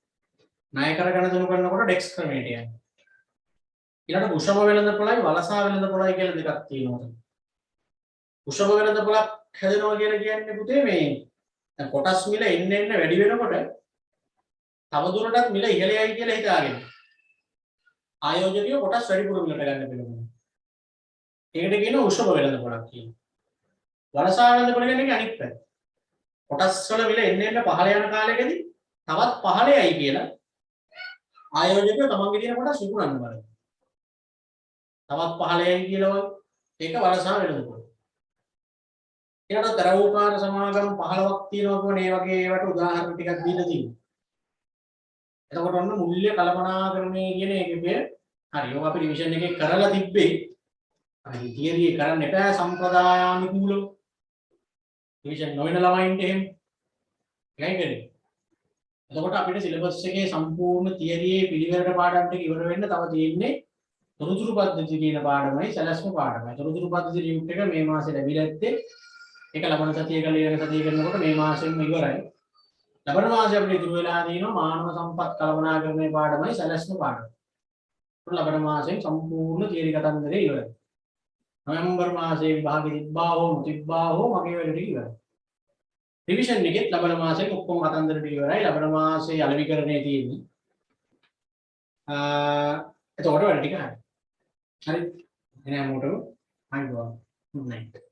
[SPEAKER 1] ණය කර ගණදෙනු කරනකොට DEX ක්‍රමයට යන්නේ. ඊළඟට උෂම වෙළඳපොලයි වලසා වෙළඳපොලයි කියලා දෙකක් තියෙනවා. උෂම වෙළඳපොලක් හැදෙනවා කියලා කියන්නේ පුතේ මේ දැන් කොටස් මිල එන්න වැඩි වෙනකොට තවදුරටත් මිල ඉහළයයි කියලා හිතාගෙන ආයෝජකයෝ කොටස් වැඩිපුර මිලට ගන්න පිළිගන්නවා. ඒකට කියනවා උෂම වෙළඳපොලක් කියලා. වලසා වෙළඳපොල කියන්නේ අනිත් පැත්ත. කොටස් වල මිල එන්න පහළ යන කාලෙකදී තවත් පහළයයි කියලා ආයෝජකයෝ තමන්ගේ තියෙන කොටස් විකුණන්න බලනවා. තවත් පහළයයි කියලා ඒක වලසා වෙළඳපොල. ඊට තරවෝකාර සමාගම් 15ක් තියෙනවා කියන්නේ මේ වගේ ඒවට උදාහරණ ටිකක් දීලා තියෙනවා. එතකොට ඔන්න මුල්‍ය කළමනාකරණය කියන එකේ හරි ඔය අපි රිවිෂන් එකේ කරලා තිබ්බේ හරි තියරි කරන්න එපා සම්ප්‍රදායානුකූලව රිවිෂන් නොවන ළමයින්ට එහෙම ගයි කරේ. එතකොට අපිට සිලබස් එකේ සම්පූර්ණ තියරියේ පිළිවෙලට පාඩම් ටික ඉවර වෙන්න තව තියෙන්නේ තොරතුරු පද්ධති කියන පාඩමයි සැලැස්ම පාඩමයි. තොරතුරු පද්ධති ලියුට් එක මේ මාසේ ලැබිලා ඇත්තේ ඒක ලබන සතිය කරලා ඊළඟ සතිය කරනකොට මේ මාසෙම ඉවරයි. ලබන මාසයේ අපිට ඉතුරු වෙලා තියෙනවා මානව සම්පත් කළමනාකරණයේ පාඩමයි සැලැස්ම පාඩම. ලබන මාසයෙන් සම්පූර්ණ තියරි කතන්දරේ ඉවරයි. නොවැම්බර් මාසයේ විභාගෙ තිබ්බා හෝ නොතිබ්බා හෝ මගේ වැඩ ටික ඉවරයි. රිවිෂන් එකෙත් ලබන මාසයේ ඔක්කොම කතන්දර ටික ඉවරයි. ලබන මාසයේ අලෙවිකරණේ තියෙන්නේ. එතකොට වැඩ ටික හරි. හරි. එනේ මොකටද? හරි බා. good night.